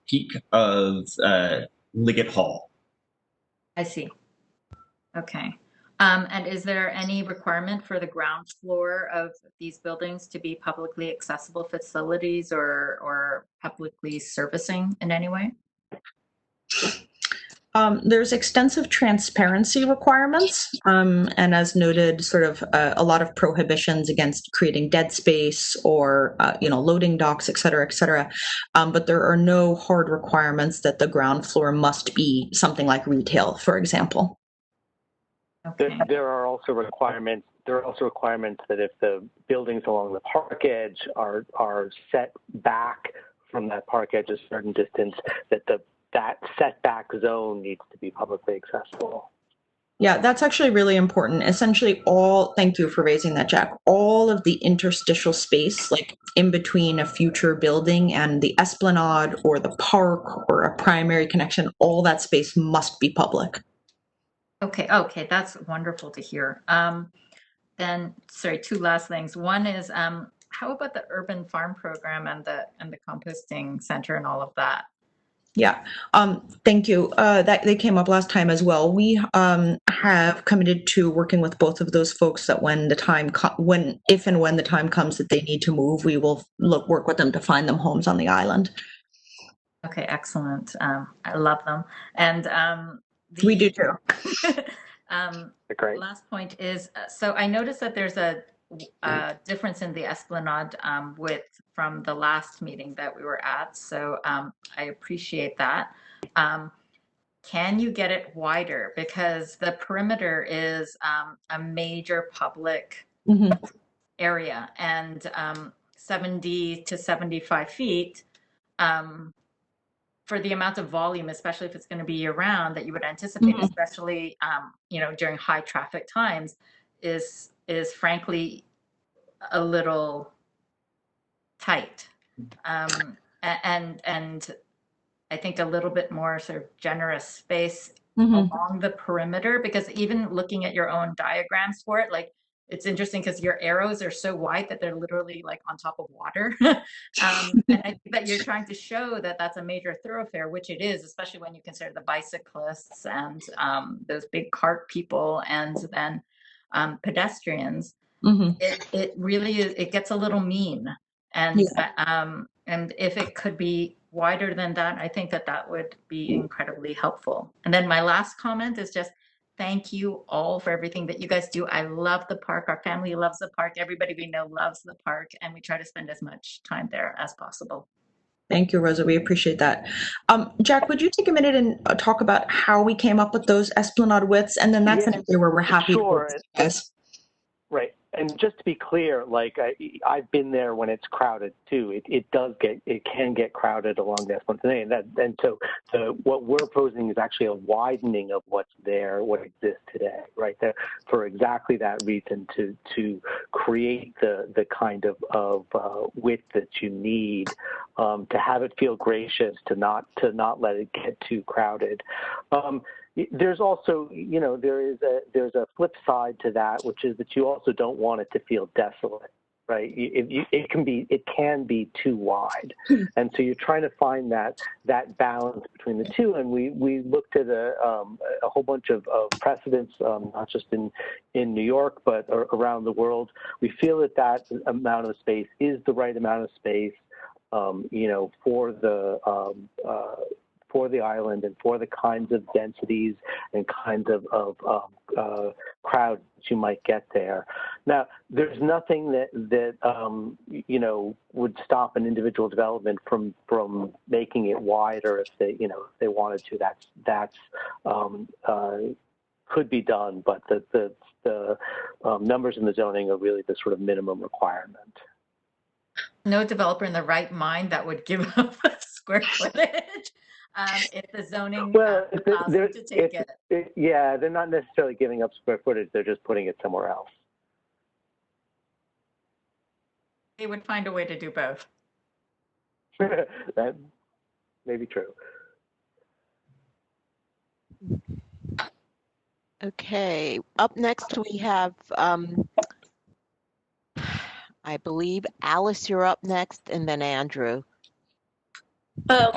peak of Liggett Hall. I see. Okay. And is there any requirement for the ground floor of these buildings to be publicly accessible facilities or publicly servicing in any way? There's extensive transparency requirements, and as noted, sort of a lot of prohibitions against creating dead space or loading docks, et cetera, but there are no hard requirements that the ground floor must be something like retail, for example. Okay. There are also requirements. There are also requirements that if the buildings along the park edge are set back from that park edge a certain distance, that setback zone needs to be publicly accessible. Yeah, that's actually really important. Essentially thank you for raising that, Jack. All of the interstitial space, like in between a future building and the esplanade or the park or a primary connection, all that space must be public. Okay, that's wonderful to hear. Then, sorry, two last things. One is, how about the urban farm program and the composting center and all of that? Yeah, thank you. They came up last time as well. We have committed to working with both of those folks that if and when the time comes that they need to move, we will work with them to find them homes on the island. Okay, excellent. I love them. And we do too. Great. Last point is, so I noticed that there's a difference in the esplanade width from the last meeting that we were at. So I appreciate that. Can you get it wider? Because the perimeter is a major public area, and 70 to 75 feet for the amount of volume, especially if it's going to be year round, that you would anticipate, especially during high traffic times, is frankly a little tight, and I think a little bit more sort of generous space along the perimeter, because even looking at your own diagrams for it, like, it's interesting because your arrows are so wide that they're literally like on top of water. And I think that you're trying to show that that's a major thoroughfare, which it is, especially when you consider the bicyclists and those big cart people and then pedestrians. It really is, it gets a little mean. And if it could be wider than that, I think that would be incredibly helpful. And then my last comment is just thank you all for everything that you guys do. I love the park. Our family loves the park. Everybody we know loves the park, and we try to spend as much time there as possible. Thank you, Rosa. We appreciate that. Jack, would you take a minute and talk about how we came up with those esplanade widths? And then that's an area where we're happy to work with you guys. Right. And just to be clear, like I've been there when it's crowded too. It can get crowded along the Esplanade, and so what we're proposing is actually a widening of what's there, what exists today, right there, for exactly that reason, to create the kind of width that you need, to have it feel gracious, to not let it get too crowded. There's also, there's a flip side to that, which is that you also don't want it to feel desolate, right? It can be too wide, and so you're trying to find that balance between the two. And we looked at a whole bunch of precedents, not just in New York but around the world. We feel that amount of space is the right amount of space, for the island and for the kinds of densities and kinds of crowd that you might get there. Now, there's nothing that would stop an individual development from making it wider if they wanted to. That's could be done, but the numbers in the zoning are really the sort of minimum requirement. No developer in the right mind that would give up square footage. If the zoning allows them to take it. Yeah, they're not necessarily giving up square footage. They're just putting it somewhere else. They would find a way to do both. That may be true. Okay, up next we have, I believe, Alice, you're up next, and then Andrew.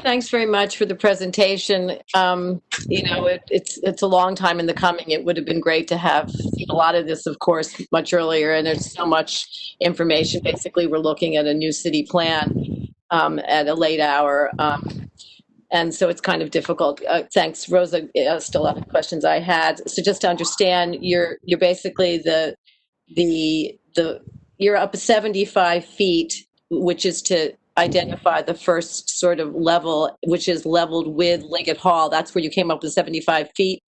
Thanks very much for the presentation. It's a long time in the coming. It would have been great to have a lot of this, of course, much earlier. And there's so much information. Basically, we're looking at a new city plan at a late hour. And so it's kind of difficult. Thanks, Rosa. Still a lot of questions I had. So just to understand, you're basically you're up 75 feet, which is to identify the first sort of level, which is leveled with Liggett Hall. That's where you came up with 75 feet.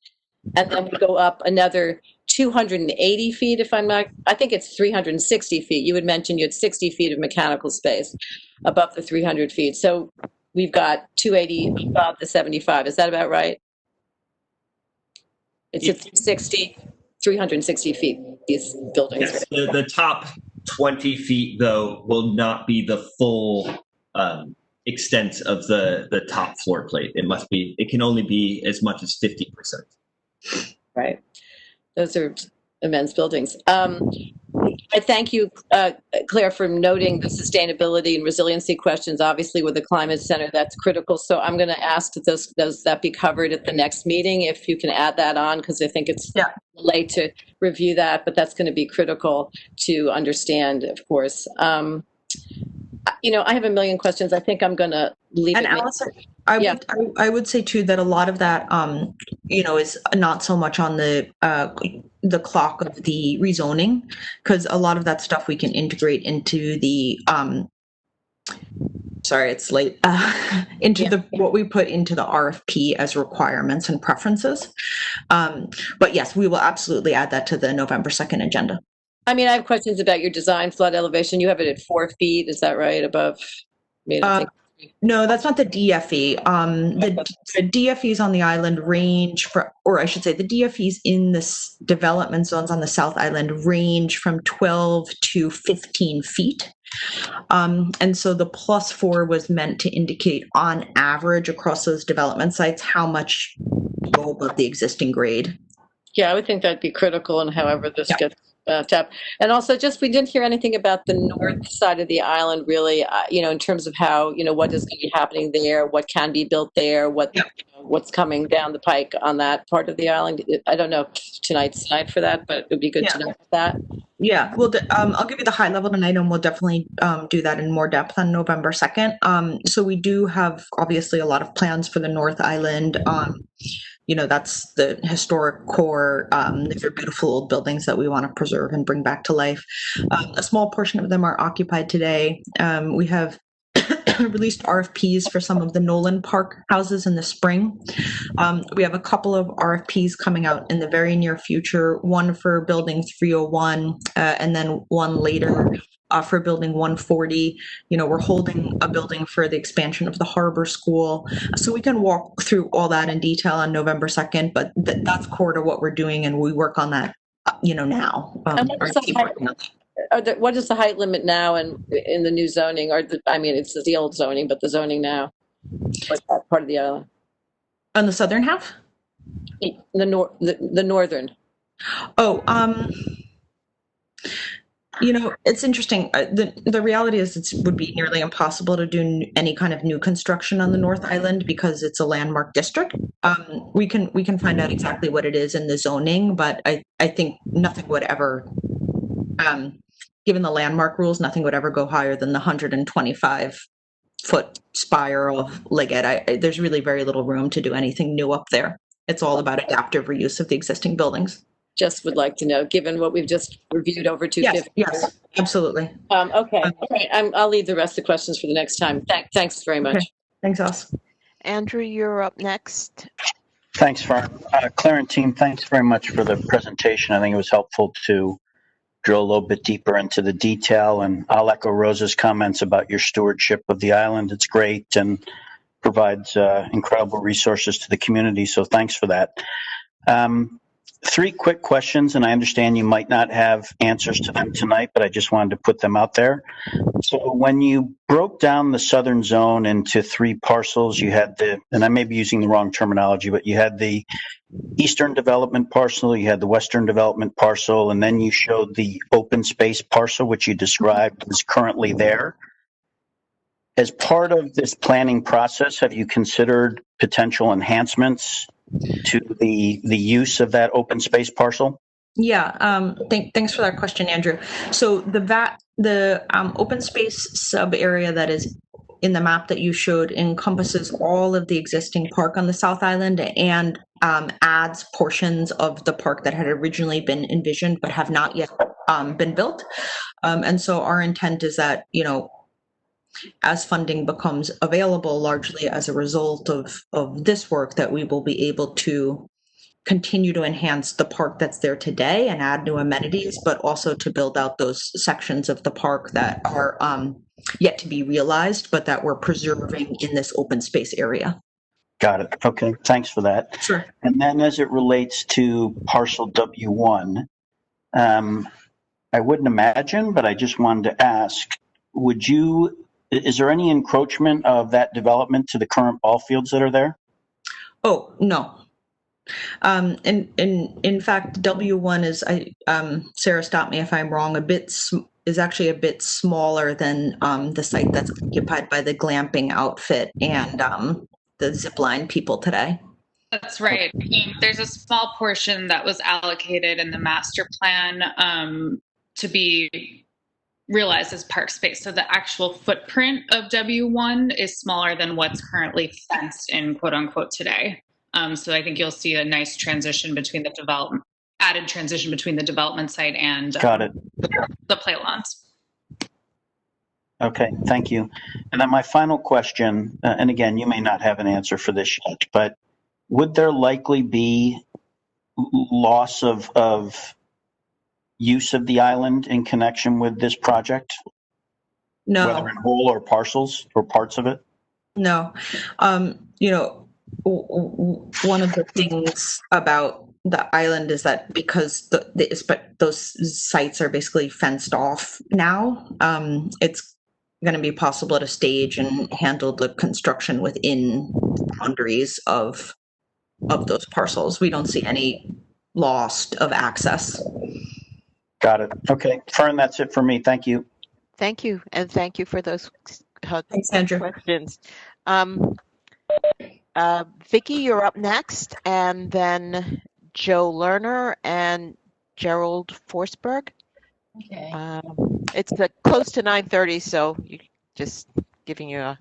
And then we go up another 280 feet, I think it's 360 feet. You had mentioned you had 60 feet of mechanical space above the 300 feet. So we've got 280 above the 75. Is that about right? It's at 360 feet, these buildings. Yes, the top 20 feet, though, will not be the full extent of the top floor plate. It can only be as much as 50%. Right. Those are immense buildings. I thank you, Claire, for noting the sustainability and resiliency questions. Obviously, with the Climate Center, that's critical. So I'm going to ask that those that be covered at the next meeting, if you can add that on, because I think it's late to review that, but that's going to be critical to understand, of course. I have a million questions. I think I'm going to leave it. And Allison, I would say too that a lot of that, is not so much on the clock of the rezoning, because a lot of that stuff we can integrate into the sorry, it's late, what we put into the RFP as requirements and preferences. But yes, we will absolutely add that to the November 2nd agenda. I mean, I have questions about your design flood elevation. You have it at 4 feet. Is that right? Above? No, that's not the DFE. The DFEs on the island range or I should say the DFEs in this development zones on the South Island range from 12 to 15 feet. And so the +4 was meant to indicate on average across those development sites how much go above the existing grade. Yeah, I would think that'd be critical, and however this gets tapped. And also, we didn't hear anything about the north side of the island, really, in terms of how, what is going to be happening there, what can be built there, what's coming down the pike on that part of the island. I don't know tonight's night for that, but it would be good to know that. Yeah, well, I'll give you the high level tonight, and we'll definitely do that in more depth on November 2nd. So we do have, obviously, a lot of plans for the North Island. That's the historic core. These are beautiful old buildings that we want to preserve and bring back to life. A small portion of them are occupied today. We have released RFPs for some of the Nolan Park houses in the spring. We have a couple of RFPs coming out in the very near future, one for building 301 and then one later for building 140. We're holding a building for the expansion of the Harbor School. So we can walk through all that in detail on November 2nd, but that's core to what we're doing, and we work on that, now. And what is the height limit now and in the new zoning? It's the old zoning, but the zoning now. What's that part of the island? On the southern half? The northern. Oh, it's interesting. The reality is it would be nearly impossible to do any kind of new construction on the North Island because it's a landmark district. We can find out exactly what it is in the zoning, but I think nothing would ever, given the landmark rules, nothing would ever go higher than the 125-foot spire of Liggett. There's really very little room to do anything new up there. It's all about adaptive reuse of the existing buildings. Just would like to know, given what we've just reviewed over 250. Yes, absolutely. Okay. All right. I'll leave the rest of the questions for the next time. Thanks very much. Okay. Thanks, Alice. Andrew, you're up next. Thanks, Fern. Clare and team, thanks very much for the presentation. I think it was helpful to drill a little bit deeper into the detail, and I'll echo Rosa's comments about your stewardship of the island. It's great and provides incredible resources to the community, so thanks for that. 3 quick questions, and I understand you might not have answers to them tonight, but I just wanted to put them out there. So when you broke down the southern zone into 3 parcels, you had and I may be using the wrong terminology, but you had the eastern development parcel, you had the western development parcel, and then you showed the open space parcel, which you described is currently there. As part of this planning process, have you considered potential enhancements to the use of that open space parcel? Yeah, thanks for that question, Andrew. So the open space sub area that is in the map that you showed encompasses all of the existing park on the South Island and adds portions of the park that had originally been envisioned but have not yet been built. And so our intent is that, as funding becomes available, largely as a result of this work, that we will be able to continue to enhance the park that's there today and add new amenities, but also to build out those sections of the park that are yet to be realized, but that we're preserving in this open space area. Got it. Okay, thanks for that. Sure. And then as it relates to parcel W1, I wouldn't imagine, but I just wanted to ask, is there any encroachment of that development to the current ball fields that are there? Oh, no. In fact, W1 is, Sarah, stop me if I'm wrong, is actually a bit smaller than the site that's occupied by the glamping outfit and the zipline people today. That's right. There's a small portion that was allocated in the master plan to be realized as park space. So the actual footprint of W1 is smaller than what's currently fenced in, quote unquote, today. So I think you'll see a nice transition between the added transition between the development site and Got it. The play lawns. Okay, thank you. And then my final question, and again, you may not have an answer for this yet, but would there likely be loss of use of the island in connection with this project? No. Whether in whole or parcels or parts of it? No. One of the things about the island is that because those sites are basically fenced off now, it's going to be possible to stage and handle the construction within boundaries of those parcels. We don't see any loss of access. Got it. Okay, Fern, that's it for me. Thank you. Thank you, and thank you for those Thanks, Andrew. questions. Vicky, you're up next, and then Joe Lerner and Gerald Forsberg. Okay. It's close to 9:30, so just giving you a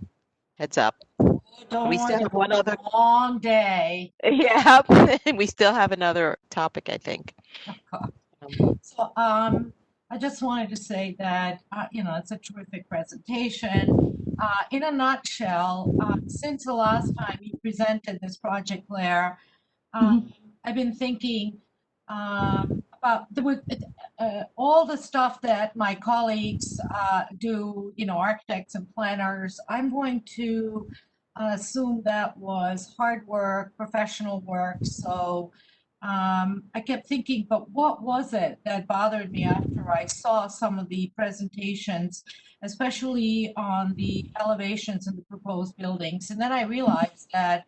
heads up. We still have one other long day. Yeah, we still have another topic, I think. So I just wanted to say that, it's a terrific presentation. In a nutshell, since the last time you presented this project, Claire, I've been thinking about all the stuff that my colleagues do, architects and planners. I'm going to assume that was hard work, professional work. So I kept thinking, but what was it that bothered me after I saw some of the presentations, especially on the elevations in the proposed buildings? And then I realized that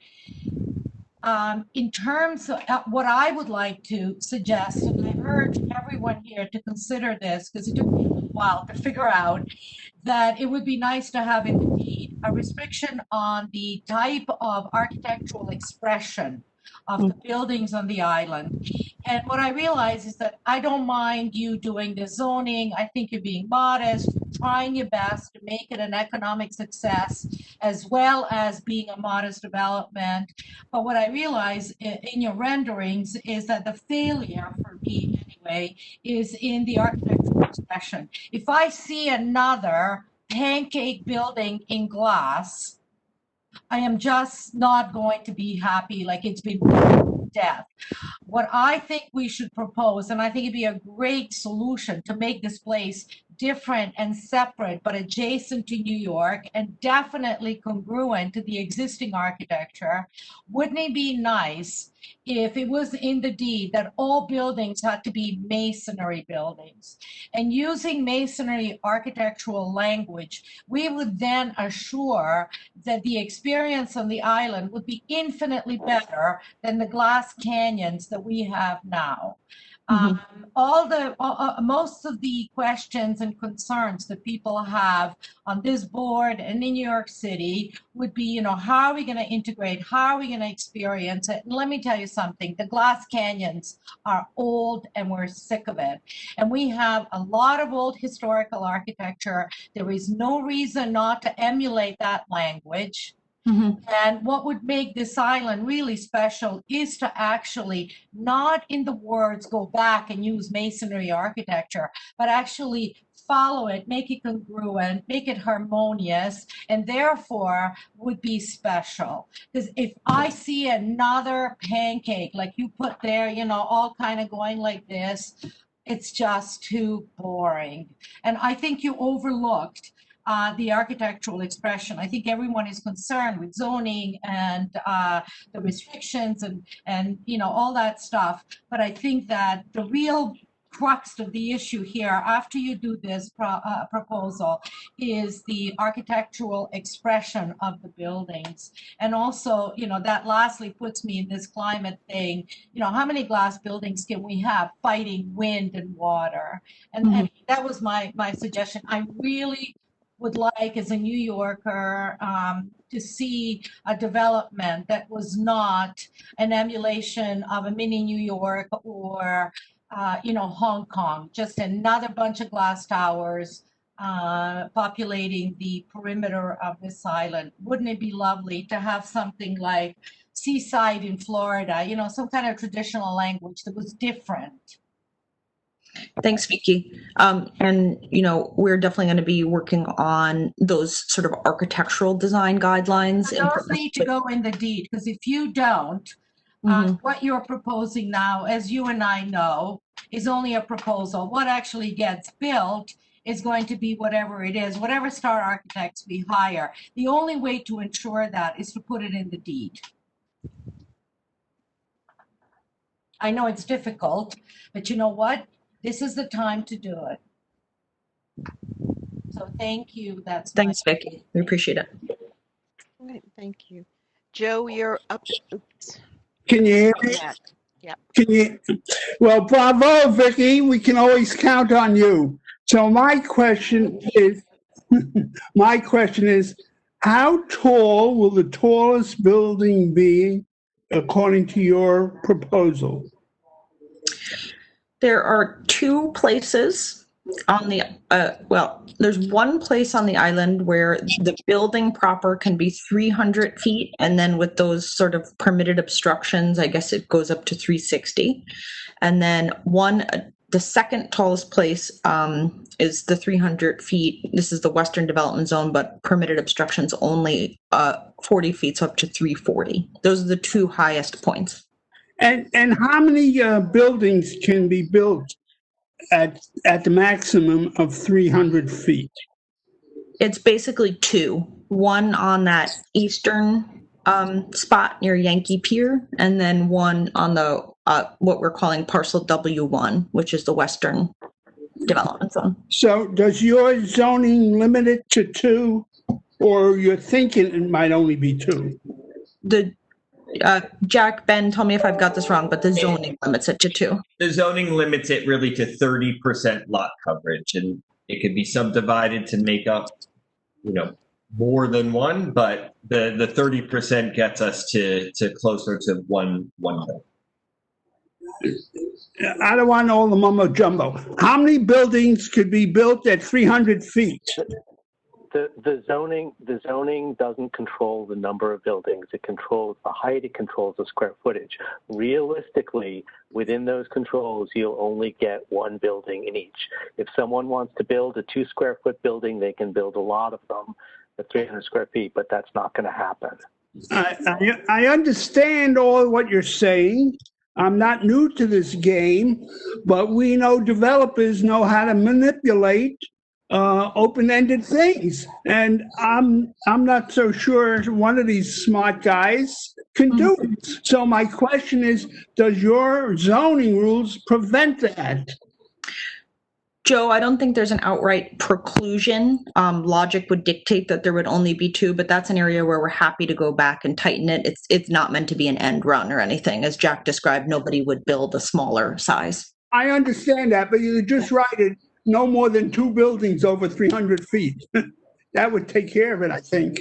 in terms of what I would like to suggest, and I urge everyone here to consider this because it took me a little while to figure out, that it would be nice to have indeed a restriction on the type of architectural expression of the buildings on the island. And what I realize is that I don't mind you doing the zoning. I think you're being modest, trying your best to make it an economic success, as well as being a modest development. But what I realize in your renderings is that the failure, for me anyway, is in the architectural expression. If I see another pancake building in glass, I am just not going to be happy, like it's been to death. What I think we should propose, and I think it'd be a great solution to make this place different and separate, but adjacent to New York and definitely congruent to the existing architecture, wouldn't it be nice if it was in the deed that all buildings had to be masonry buildings? And using masonry architectural language, we would then assure that the experience on the island would be infinitely better than the glass canyons that we have now. Most of the questions and concerns that people have on this board and in New York City would be, how are we going to integrate? How are we going to experience it? And let me tell you something, the glass canyons are old and we're sick of it. And we have a lot of old historical architecture. There is no reason not to emulate that language. And what would make this island really special is to actually not in the words go back and use masonry architecture, but actually follow it, make it congruent, make it harmonious, and therefore would be special. Because if I see another pancake like you put there, all kind of going like this, it's just too boring. And I think you overlooked the architectural expression. I think everyone is concerned with zoning and the restrictions and all that stuff. But I think that the real crux of the issue here, after you do this proposal, is the architectural expression of the buildings. And also, that lastly puts me in this climate thing. How many glass buildings can we have fighting wind and water? And that was my suggestion. I really would like, as a New Yorker, to see a development that was not an emulation of a mini New York or, Hong Kong, just another bunch of glass towers populating the perimeter of this island. Wouldn't it be lovely to have something like Seaside in Florida, some kind of traditional language that was different? Thanks, Vicky. And, we're definitely going to be working on those sort of architectural design guidelines. Those need to go in the deed, because if you don't, what you're proposing now, as you and I know, is only a proposal. What actually gets built is going to be whatever it is, whatever star architects we hire. The only way to ensure that is to put it in the deed. I know it's difficult, but you know what? This is the time to do it. So thank you. Thanks, Vicky. We appreciate it. All right, thank you. Joe, you're up. Oops. Can you hear me? Yeah. Well, bravo, Vicky. We can always count on you. So my question is, how tall will the tallest building be according to your proposal? There are two places on the, there's one place on the island where the building proper can be 300 feet. And then with those sort of permitted obstructions, I guess it goes up to 360. And then one The second tallest place is the 300 feet. This is the Western Development Zone, but permitted obstructions only 40 feet, so up to 340. Those are the two highest points. And how many buildings can be built at the maximum of 300 feet? It's basically two. One on that eastern spot near Yankee Pier, and then one on the what we're calling parcel W1, which is the Western Development Zone. So does your zoning limit it to two, or you're thinking it might only be two? The Jack, Ben, tell me if I've got this wrong, but the zoning limits it to two. The zoning limits it really to 30% lot coverage, and it could be subdivided to make up, more than one, but the 30% gets us to closer to one building. I don't want all the mumbo jumbo. How many buildings could be built at 300 feet? The zoning doesn't control the number of buildings. It controls the height. It controls the square footage. Realistically, within those controls, you'll only get one building in each. If someone wants to build a 2 square foot building, they can build a lot of them at 300 square feet, but that's not going to happen. I understand all what you're saying. I'm not new to this game, but we know developers know how to manipulate open-ended things, and I'm not so sure one of these smart guys can do it. So my question is, does your zoning rules prevent that? Joe, I don't think there's an outright preclusion. Logic would dictate that there would only be two, but that's an area where we're happy to go back and tighten it. It's not meant to be an end run or anything. As Jack described, nobody would build a smaller size. I understand that, but you just write it no more than 2 buildings over 300 feet. That would take care of it, I think.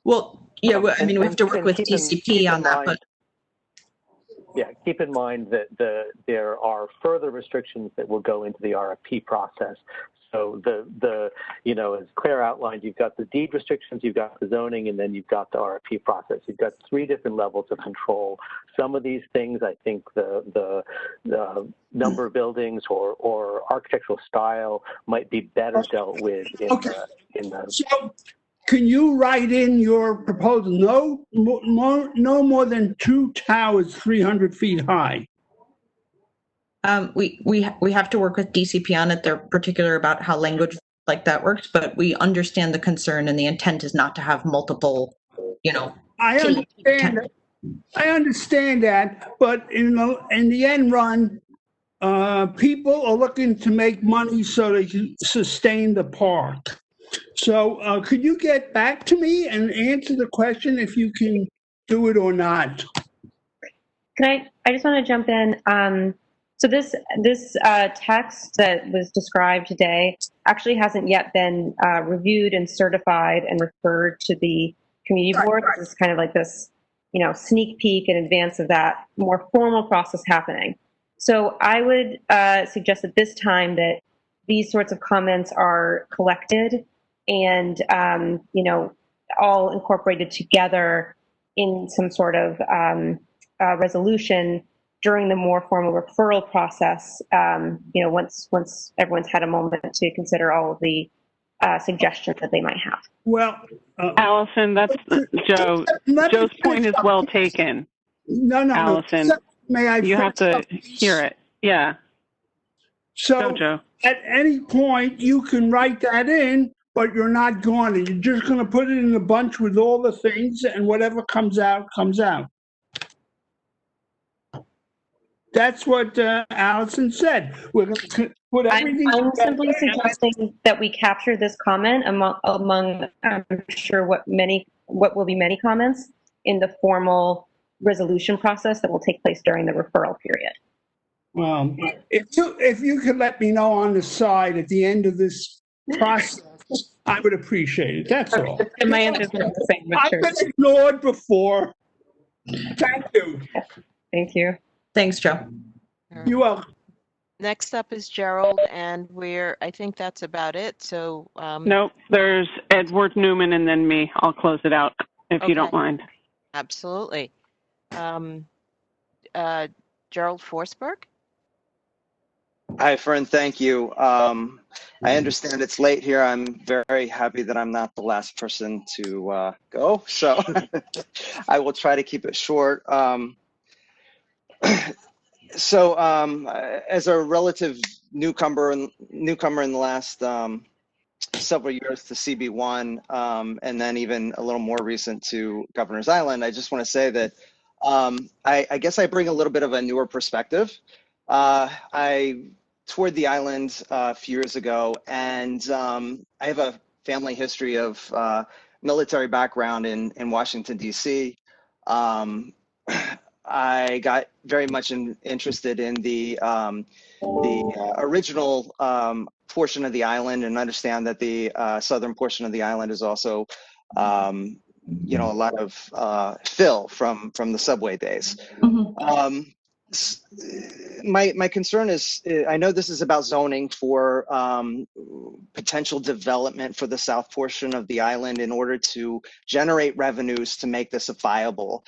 Well, yeah, we have to work with DCP on that, but. Yeah, keep in mind that there are further restrictions that will go into the RFP process. So as Claire outlined, you've got the deed restrictions, you've got the zoning, and then you've got the RFP process. You've got 3 different levels of control. Some of these things, I think the number of buildings or architectural style might be better dealt with in the. So can you write in your proposal, no more than 2 towers 300 feet high? We have to work with DCP on it. They're particular about how language like that works, but we understand the concern, and the intent is not to have multiple, I understand that, but in the end run, people are looking to make money so they can sustain the park. So could you get back to me and answer the question if you can do it or not? I just want to jump in. So this text that was described today actually hasn't yet been reviewed and certified and referred to the community board. This is kind of like this, sneak peek in advance of that more formal process happening. So I would suggest at this time that these sorts of comments are collected and, all incorporated together in some sort of resolution during the more formal referral process, once everyone's had a moment to consider all of the suggestions that they might have. Well, Allison, that's Joe. Joe's point is well taken. No, Allison, no. May I? You have to hear it. Yeah. So, Joe. At any point, you can write that in, but you're not going to. You're just going to put it in a bunch with all the things, and whatever comes out, comes out. That's what Allison said. We're going to put everything. I'm simply suggesting that we capture this comment among I'm sure what will be many comments in the formal resolution process that will take place during the referral period. Well, if you could let me know on the side at the end of this process, I would appreciate it. That's all. And my answer is not the same. I've been ignored before. Thank you. Thank you. Thanks, Joe. You're welcome. Next up is Gerald, and I think that's about it. So nope, there's Edward, Newman, and then me. I'll close it out if you don't mind. Hi, Fern. Thank you. I understand it's late here. I'm very happy that I'm not the last person to go, so I will try to keep it short. As a relative newcomer in the last several years to CB1, and then even a little more recent to Governor's Island, I just want to say that I guess I bring a little bit of a newer perspective. I toured the island a few years ago, and I have a family history of military background in Washington, D.C. I got very much interested in the original portion of the island, and understand that the southern portion of the island is also, a lot of fill from the subway days. My concern is, I know this is about zoning for potential development for the south portion of the island in order to generate revenues to make this viable.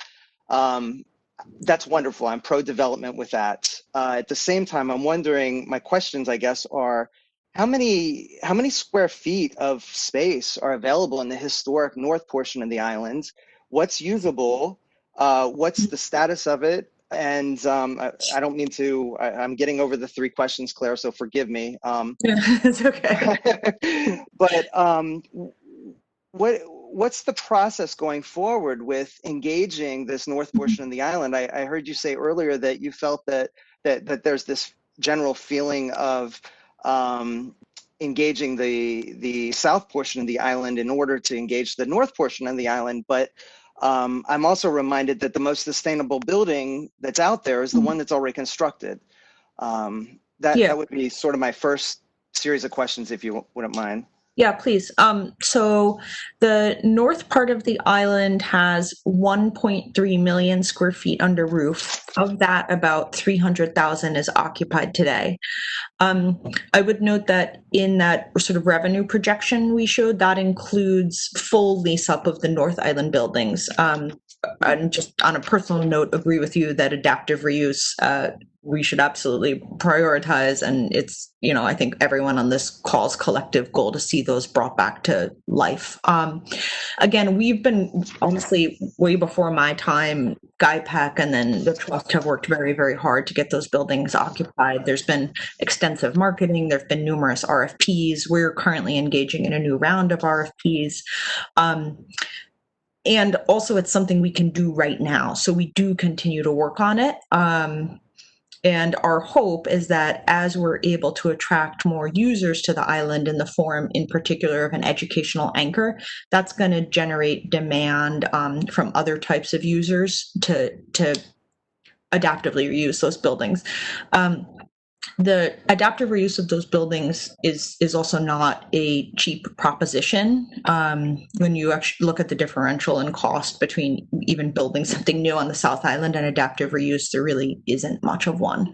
That's wonderful. I'm pro-development with that. At the same time, I'm wondering, my questions, I guess, are how many square feet of space are available in the historic north portion of the island? What's usable? What's the status of it? And I don't mean to, I'm getting over the three questions, Claire, so forgive me. It's okay. But what's the process going forward with engaging this north portion of the island? I heard you say earlier that you felt that there's this general feeling of engaging the south portion of the island in order to engage the north portion of the island. But I'm also reminded that the most sustainable building that's out there is the one that's already constructed. That would be sort of my first series of questions, if you wouldn't mind. Yeah, please. So the north part of the island has 1.3 million square feet under roof. Of that, about 300,000 is occupied today. I would note that in that sort of revenue projection we showed, that includes full lease up of the North Island buildings. And just on a personal note, agree with you that adaptive reuse we should absolutely prioritize, and it's, I think everyone on this call's collective goal to see those brought back to life. Again, we've been, honestly, way before my time, GuyPAC and then the trust have worked very, very hard to get those buildings occupied. There's been extensive marketing. There've been numerous RFPs. We're currently engaging in a new round of RFPs. And also it's something we can do right now. So we do continue to work on it. And our hope is that as we're able to attract more users to the island in the form, in particular, of an educational anchor, that's going to generate demand from other types of users to adaptively reuse those buildings. The adaptive reuse of those buildings is also not a cheap proposition. When you actually look at the differential in cost between even building something new on the South Island and adaptive reuse, there really isn't much of one.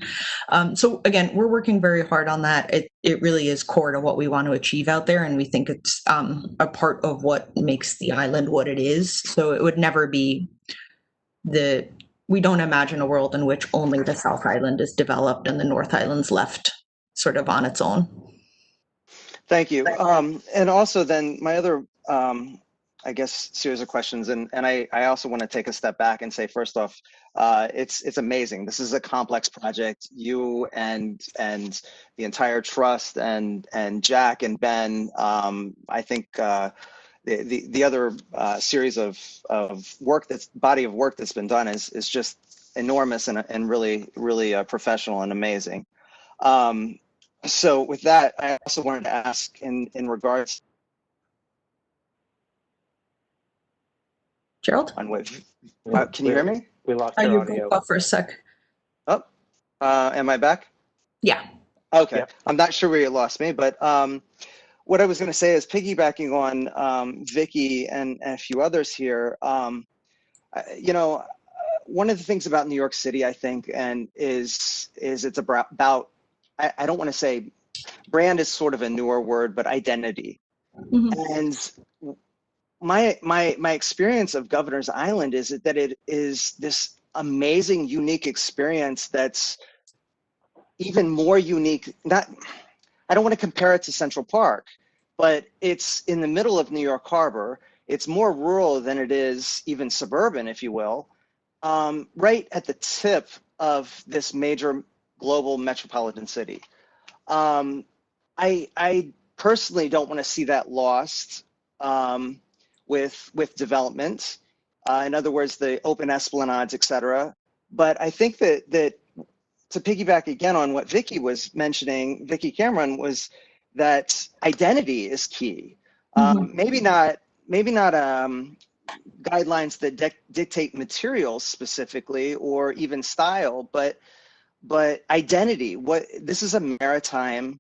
So again, we're working very hard on that. It really is core to what we want to achieve out there, and we think it's a part of what makes the island what it is. So it would never be we don't imagine a world in which only the South Island is developed and the North Island's left sort of on its own. Thank you. And also then my other, I guess, series of questions, and I also want to take a step back and say, first off, it's amazing. This is a complex project. You and the entire trust and Jack and Ben, I think the other series of work, body of work that's been done is just enormous and really professional and amazing. So with that, I also wanted to ask in regards. Gerald? Can you hear me? We lost your audio. Broke off for a sec. Oh, am I back? Yeah. Okay. Yep. I'm not sure where you lost me, but what I was going to say is piggybacking on Vicky and a few others here. One of the things about New York City, I think, and is it's about I don't want to say brand is sort of a newer word, but identity. Mm-hmm. And my experience of Governor's Island is that it is this amazing, unique experience that's even more unique. I don't want to compare it to Central Park, but it's in the middle of New York Harbor. It's more rural than it is even suburban, if you will, right at the tip of this major global metropolitan city. I personally don't want to see that lost with development. In other words, the open esplanades, et cetera. But I think that to piggyback again on what Vicky was mentioning, Vicky Cameron, was that identity is key. Maybe not guidelines that dictate materials specifically or even style, but identity. This is a maritime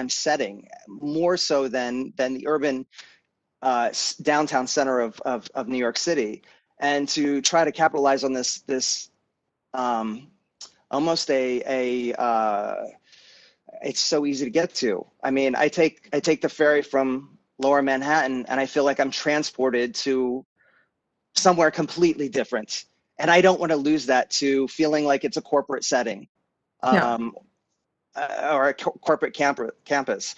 setting, more so than the urban downtown center of New York City, and to try to capitalize on this almost it's so easy to get to. I mean, I take the ferry from Lower Manhattan, and I feel like I'm transported to somewhere completely different. And I don't want to lose that to feeling like it's a corporate setting, or a corporate campus.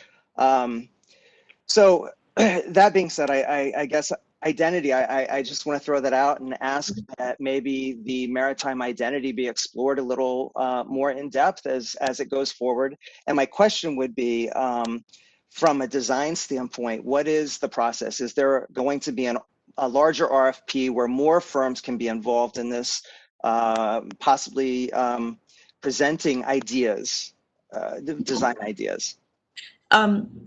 So that being said, I guess identity, I just want to throw that out and ask that maybe the maritime identity be explored a little more in depth as it goes forward. And my question would be, from a design standpoint, what is the process? Is there going to be a larger RFP where more firms can be involved in this, possibly presenting ideas, design ideas?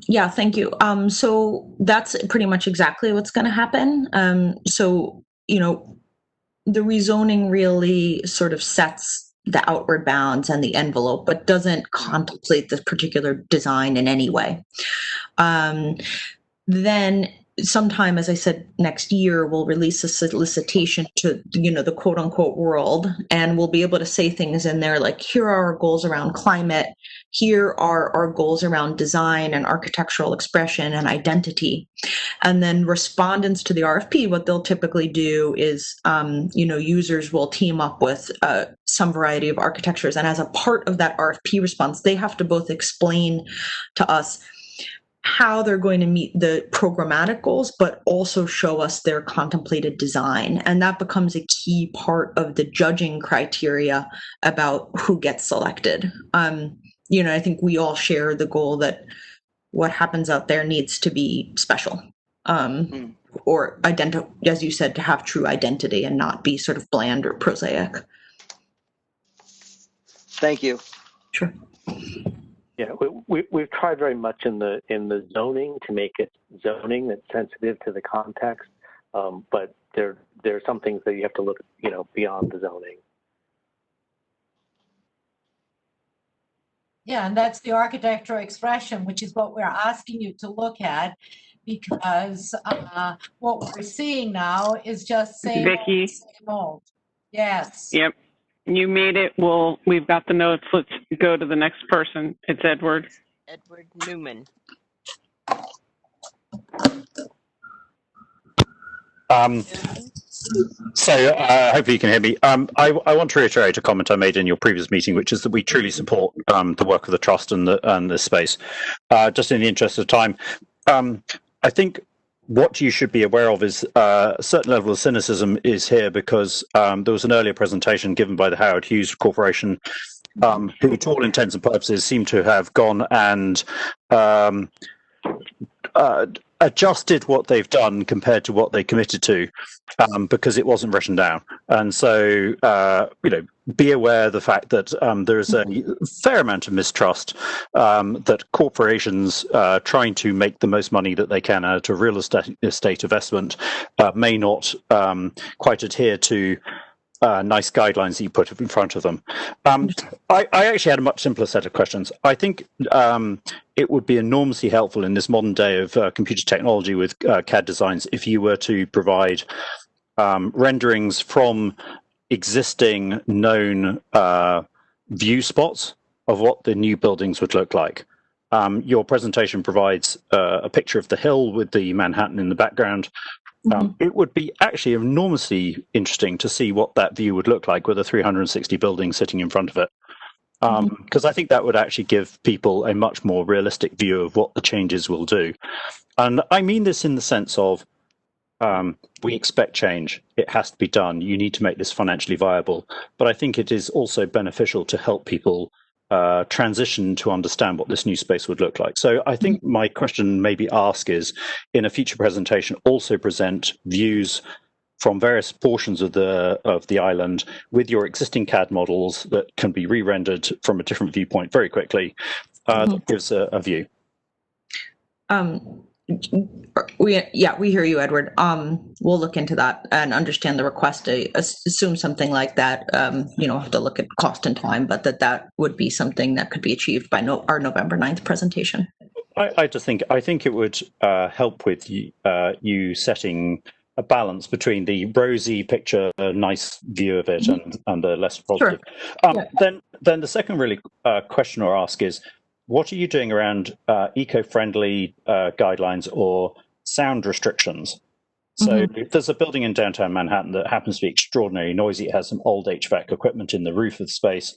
Yeah, thank you. So that's pretty much exactly what's going to happen. So, the rezoning really sort of sets the outward bounds and the envelope, but doesn't contemplate the particular design in any way. Then sometime, as I said, next year, we'll release a solicitation to, the quote unquote world, and we'll be able to say things in there like, here are our goals around climate. Here are our goals around design and architectural expression and identity. And then respondents to the RFP, what they'll typically do is, users will team up with some variety of architectures. And as a part of that RFP response, they have to both explain to us how they're going to meet the programmatic goals, but also show us their contemplated design. And that becomes a key part of the judging criteria about who gets selected. I think we all share the goal that what happens out there needs to be special, or as you said, to have true identity and not be sort of bland or prosaic. Thank you. Sure. Yeah, we've tried very much in the zoning to make it zoning that's sensitive to the context, but there are some things that you have to look, beyond the zoning. Yeah, and that's the architectural expression, which is what we're asking you to look at, because what we're seeing now is just same Vicky. old, same old. Yes. Yep. You made it. We've got the notes. Let's go to the next person. It's Edward. Edward Newman. So hopefully you can hear me. I want to reiterate a comment I made in your previous meeting, which is that we truly support the work of the trust and this space. Just in the interest of time, I think what you should be aware of is a certain level of cynicism is here because there was an earlier presentation given by the Howard Hughes Corporation, who to all intents and purposes seem to have gone and adjusted what they've done compared to what they committed to, because it wasn't written down. And so, be aware of the fact that there is a fair amount of mistrust that corporations trying to make the most money that they can out of real estate investment may not quite adhere to nice guidelines that you put in front of them. I actually had a much simpler set of questions. I think it would be enormously helpful in this modern day of computer technology with CAD designs if you were to provide renderings from existing known view spots of what the new buildings would look like. Your presentation provides a picture of the hill with the Manhattan in the background. It would be actually enormously interesting to see what that view would look like with a 360 building sitting in front of it. because I think that would actually give people a much more realistic view of what the changes will do. And I mean this in the sense of we expect change. It has to be done. You need to make this financially viable. But I think it is also beneficial to help people transition to understand what this new space would look like. So I think my question maybe ask is, in a future presentation, also present views from various portions of the island with your existing CAD models that can be re-rendered from a different viewpoint very quickly. That gives a view. We hear you, Edward. We'll look into that and understand the request. I assume something like that. Have to look at cost and time, but that would be something that could be achieved by our November 9th presentation. I think it would help with you setting a balance between the rosy picture, a nice view of it, and the less positive. Sure. Then the second really question or ask is, what are you doing around eco-friendly guidelines or sound restrictions? So there's a building in downtown Manhattan that happens to be extraordinarily noisy. It has some old HVAC equipment in the roof of the space.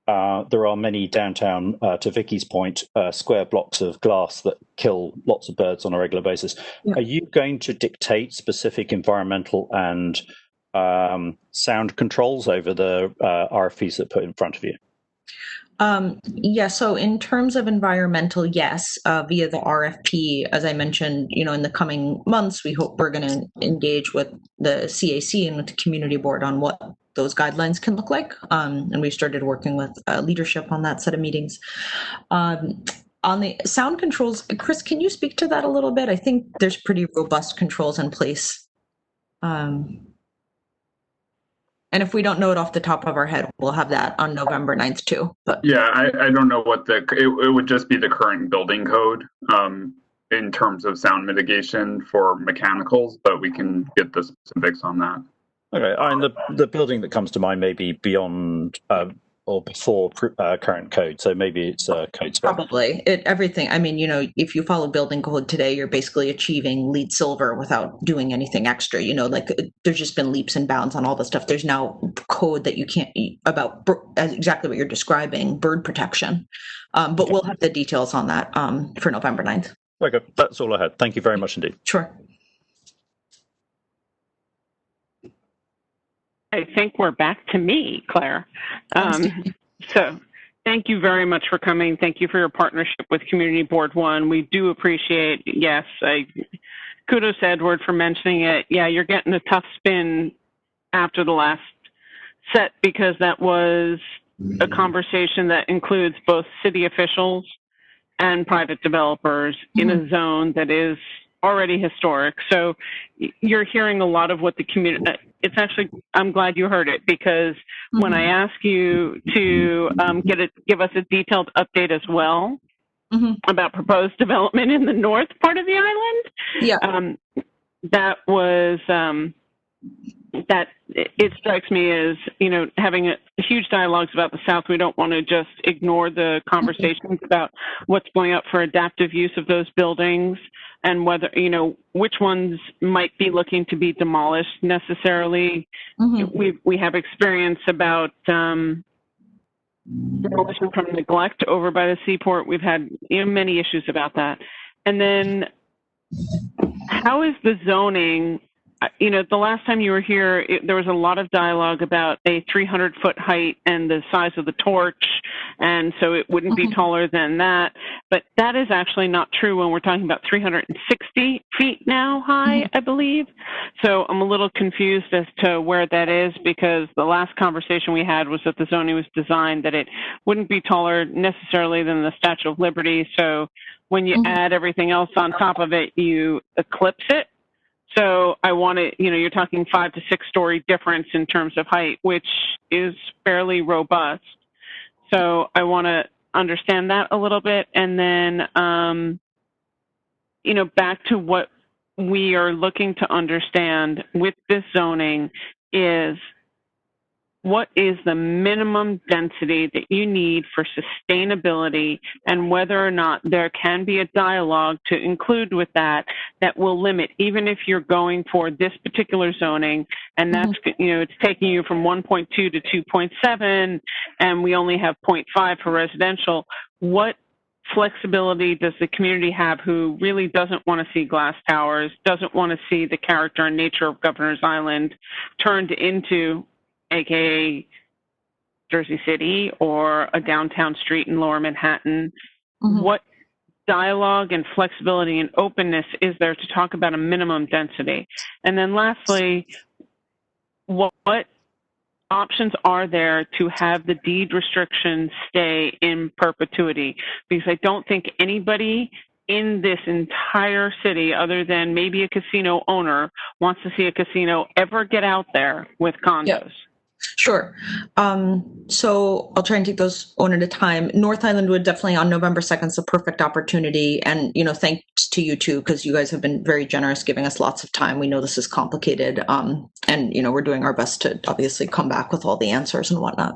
There are many downtown, to Vicky's point, square blocks of glass that kill lots of birds on a regular basis. Yeah. Are you going to dictate specific environmental and sound controls over the RFPs that put in front of you? So in terms of environmental, yes, via the RFP, as I mentioned, in the coming months, we hope we're going to engage with the CAC and with the community board on what those guidelines can look like. And we've started working with leadership on that set of meetings. On the sound controls, Chris, can you speak to that a little bit? I think there's pretty robust controls in place. And if we don't know it off the top of our head, we'll have that on November 9th too. But yeah, I don't know what it would just be the current building code in terms of sound mitigation for mechanicals, but we can get the specifics on that. Okay, and the building that comes to mind may be beyond or before current code, so maybe it's code spec. Probably everything. I mean, if you follow building code today, you're basically achieving LEED Silver without doing anything extra. There's just been leaps and bounds on all the stuff. There's now code that you can't about exactly what you're describing, bird protection. But we'll have the details on that for November 9th. Okay, that's all I had. Thank you very much indeed. Sure. I think we're back to me, Claire. So thank you very much for coming. Thank you for your partnership with Community Board 1. We do appreciate, yes, kudos to Edward for mentioning it. Yeah, you're getting a tough spin after the last set because that was a conversation that includes both city officials and private developers in a zone that is already historic. So you're hearing a lot of what the community, it's actually, I'm glad you heard it because when I ask you to give us a detailed update as well about proposed development in the north part of the island, that was, that it strikes me as, having huge dialogues about the South. We don't want to just ignore the conversations about what's going up for adaptive use of those buildings and whether, which ones might be looking to be demolished necessarily. We have experience about demolition from neglect over by the Seaport. We've had many issues about that. And then how is the zoning? The last time you were here, there was a lot of dialogue about a 300-foot height and the size of the torch, and so it wouldn't be taller than that. But that is actually not true when we're talking about 360 feet now high, I believe. So I'm a little confused as to where that is because the last conversation we had was that the zoning was designed that it wouldn't be taller necessarily than the Statue of Liberty. So when you add everything else on top of it, you eclipse it. So I want to, you're talking 5 to 6 story difference in terms of height, which is fairly robust. So I want to understand that a little bit. And then, back to what we are looking to understand with this zoning is what is the minimum density that you need for sustainability and whether or not there can be a dialogue to include with that will limit, even if you're going for this particular zoning, and that's, it's taking you from 1.2 to 2.7, and we only have 0.5 for residential. What flexibility does the community have who really doesn't want to see glass towers, doesn't want to see the character and nature of Governor's Island turned into, AKA Jersey City or a downtown street in Lower Manhattan? What dialogue and flexibility and openness is there to talk about a minimum density? And then lastly, what options are there to have the deed restrictions stay in perpetuity? Because I don't think anybody in this entire city, other than maybe a casino owner, wants to see a casino ever get out there with condos. Yeah. Sure. So I'll try and take those one at a time. North Island would definitely on November 2nd is a perfect opportunity. And, thanks to you too, because you guys have been very generous, giving us lots of time. We know this is complicated. And, we're doing our best to obviously come back with all the answers and whatnot.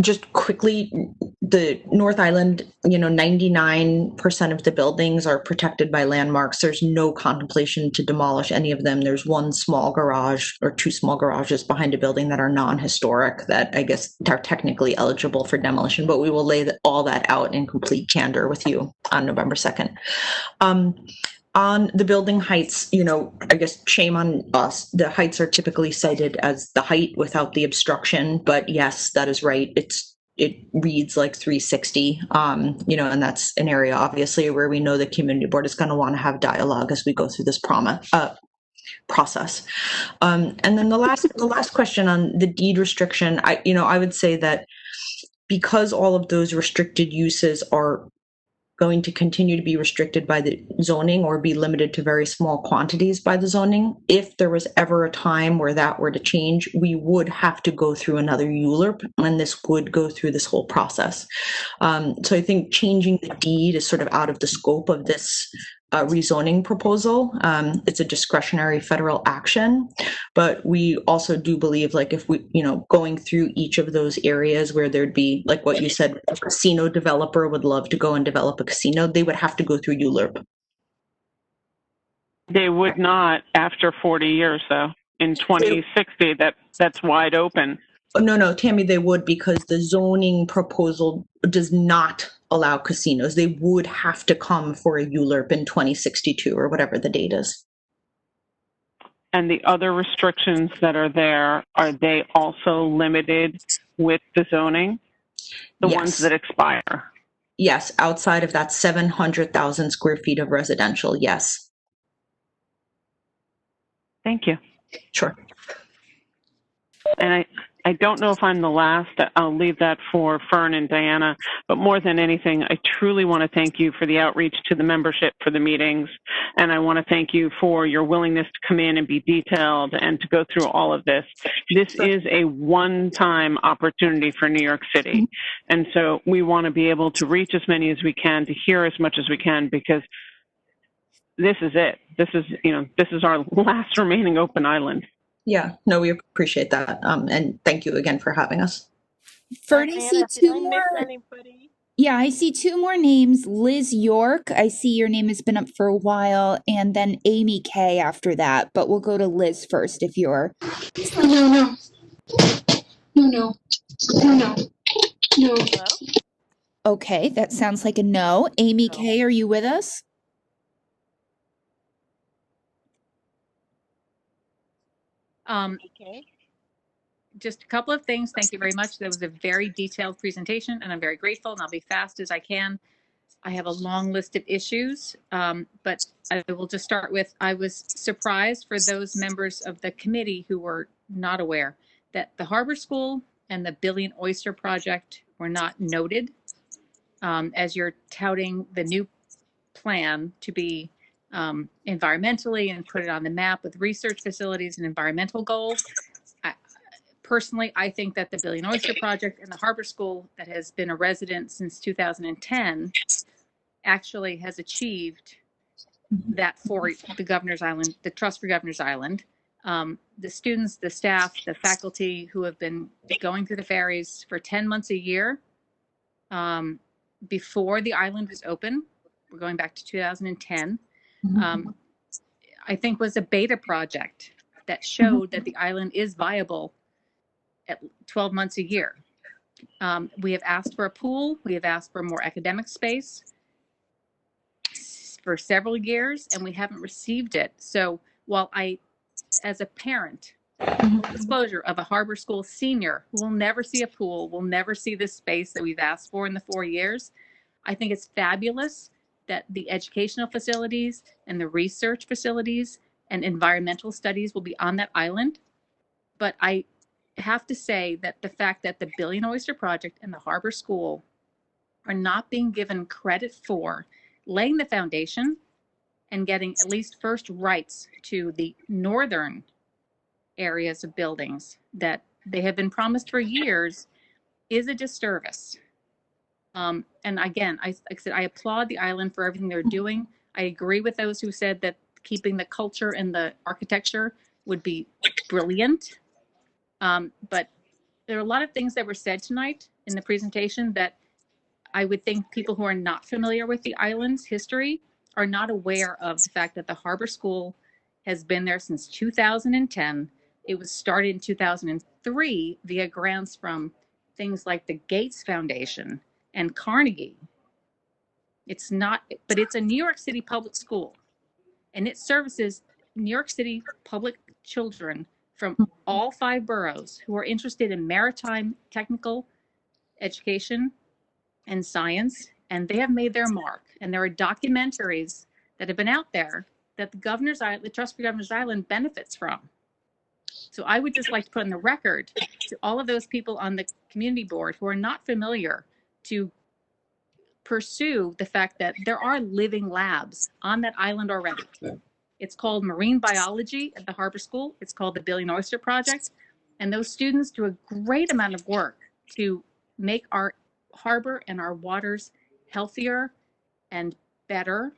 Just quickly, the North Island, 99% of the buildings are protected by landmarks. There's no contemplation to demolish any of them. There's one small garage or two small garages behind a building that are non-historic that I guess are technically eligible for demolition, but we will lay all that out in complete candor with you on November 2nd. On the building heights, I guess shame on us. The heights are typically cited as the height without the obstruction, but yes, that is right. It reads like 360, and that's an area obviously where we know the community board is going to want to have dialogue as we go through this process. And then the last question on the deed restriction, I would say that because all of those restricted uses are going to continue to be restricted by the zoning or be limited to very small quantities by the zoning. If there was ever a time where that were to change, we would have to go through another ULURP, and this would go through this whole process. So I think changing the deed is sort of out of the scope of this rezoning proposal. It's a discretionary federal action, but we also do believe, like, if we, going through each of those areas where there'd be, like what you said, a casino developer would love to go and develop a casino, they would have to go through ULURP. They would not after 40 years, though. In 2060, that's wide open. No, Tammy, they would, because the zoning proposal does not allow casinos. They would have to come for a ULURP in 2062 or whatever the date is. And the other restrictions that are there, are they also limited with the zoning? The ones that expire? Yes, outside of that 700,000 square feet of residential, yes. Thank you. Sure. And I don't know if I'm the last. I'll leave that for Fern and Diana. But more than anything, I truly want to thank you for the outreach to the membership for the meetings. And I want to thank you for your willingness to come in and be detailed and to go through all of this. This is a one-time opportunity for New York City. And so we want to be able to reach as many as we can, to hear as much as we can, because this is it. This is our last remaining open island. Yeah, no, we appreciate that. And thank you again for having us. Fern, I see two more. Yeah, I see two more names. Liz York, I see your name has been up for a while, and then Amy Kay after that. But we'll go to Liz first if you're. No. Okay, that sounds like a no. Amy Kay, are you with us? Just a couple of things. Thank you very much. That was a very detailed presentation, and I'm very grateful, and I'll be fast as I can. I have a long list of issues, but I will just start with, I was surprised for those members of the committee who were not aware that the Harbor School and the Billion Oyster Project were not noted as you're touting the new plan to be environmentally and put it on the map with research facilities and environmental goals. Personally, I think that the Billion Oyster Project and the Harbor School, that has been a resident since 2010, actually has achieved that for the Governor's Island, the Trust for Governor's Island. The students, the staff, the faculty who have been going through the ferries for 10 months a year before the island was open, we're going back to 2010. I think was a beta project that showed that the island is viable at 12 months a year. We have asked for a pool. We have asked for more academic space for several years, and we haven't received it. So while I, as a parent, disclosure of a harbor school senior who will never see a pool, will never see this space that we've asked for in the 4 years, I think it's fabulous that the educational facilities and the research facilities and environmental studies will be on that island. But I have to say that the fact that the Billion Oyster Project and the Harbor School are not being given credit for laying the foundation and getting at least first rights to the northern areas of buildings that they have been promised for years is a disservice. And again, like I said, I applaud the island for everything they're doing. I agree with those who said that keeping the culture and the architecture would be brilliant. But there are a lot of things that were said tonight in the presentation that I would think people who are not familiar with the island's history are not aware of the fact that the Harbor School has been there since 2010. It was started in 2003 via grants from things like the Gates Foundation and Carnegie. It's not, but it's a New York City public school, and it services New York City public children from all 5 boroughs who are interested in maritime technical education and science, and they have made their mark. And there are documentaries that have been out there that the Trust for Governor's Island benefits from. So I would just like to put on the record to all of those people on the community board who are not familiar to pursue the fact that there are living labs on that island already. It's called marine biology at the Harbor School. It's called the Billion Oyster Project. And those students do a great amount of work to make our harbor and our waters healthier and better.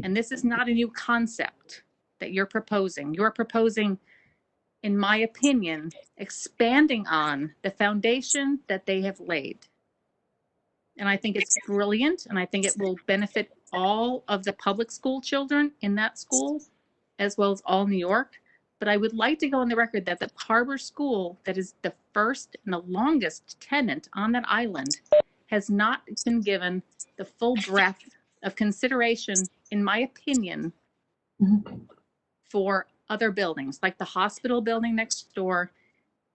And this is not a new concept that you're proposing. You're proposing, in my opinion, expanding on the foundation that they have laid. And I think it's brilliant, and I think it will benefit all of the public school children in that school, as well as all New York. But I would like to go on the record that the Harbor School, that is the first and the longest tenant on that island, has not been given the full breadth of consideration, in my opinion, for other buildings, like the hospital building next door.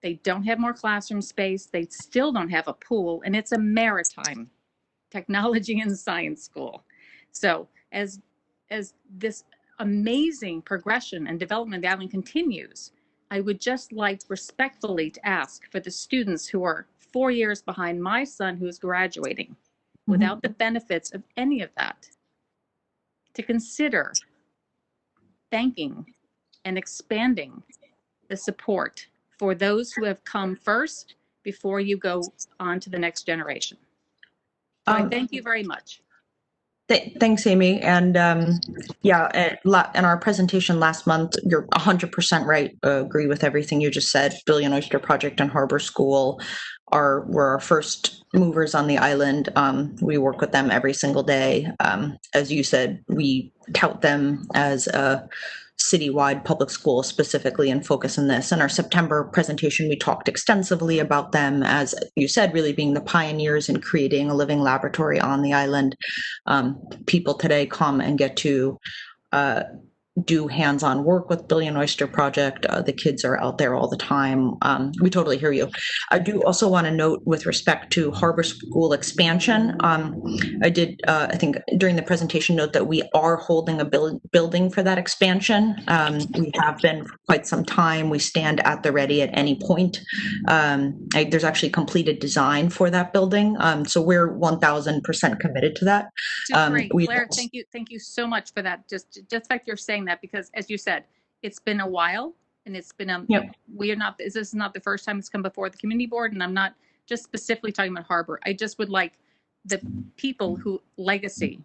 They don't have more classroom space. They still don't have a pool, and it's a maritime technology and science school. So as this amazing progression and development of the island continues, I would just like respectfully to ask for the students who are 4 years behind my son who is graduating without the benefits of any of that, to consider thanking and expanding the support for those who have come first before you go on to the next generation. So I thank you very much. Thanks, Amy. And yeah, in our presentation last month, you're 100% right. Agree with everything you just said. Billion Oyster Project and Harbor School were our first movers on the island. We work with them every single day. As you said, we tout them as a citywide public school specifically and focus on this. In our September presentation, we talked extensively about them, as you said, really being the pioneers in creating a living laboratory on the island. People today come and get to do hands-on work with Billion Oyster Project. The kids are out there all the time. We totally hear you. I do also want to note with respect to Harbor School expansion, I did, I think during the presentation, note that we are holding a building for that expansion. We have been for quite some time. We stand at the ready at any point. There's actually completed design for that building. So we're 1000% committed to that. Great. Claire, thank you so much for that. Just the fact you're saying that, because as you said, it's been a while, and it's been this is not the first time it's come before the community board, and I'm not just specifically talking about Harbor. I just would like the people who legacy.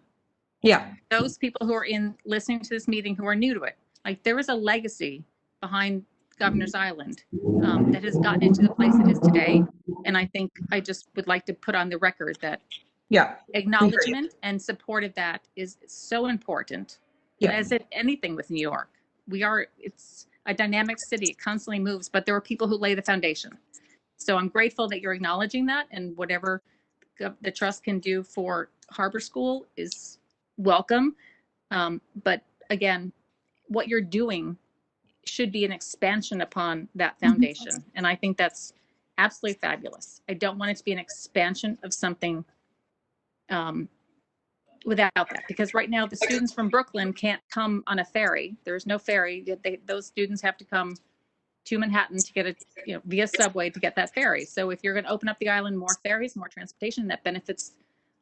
Yeah. Those people who are listening to this meeting who are new to it. Like, there is a legacy behind Governor's Island that has gotten into the place it is today. And I think I just would like to put on the record that acknowledgement and support of that is so important, as in anything with New York. it's a dynamic city. It constantly moves, but there are people who lay the foundation. So I'm grateful that you're acknowledging that, and whatever the trust can do for Harbor School is welcome. But again, what you're doing should be an expansion upon that foundation. And I think that's absolutely fabulous. I don't want it to be an expansion of something without that, because right now the students from Brooklyn can't come on a ferry. There's no ferry. Those students have to come to Manhattan to get via subway to get that ferry. So if you're going to open up the island, more ferries, more transportation, that benefits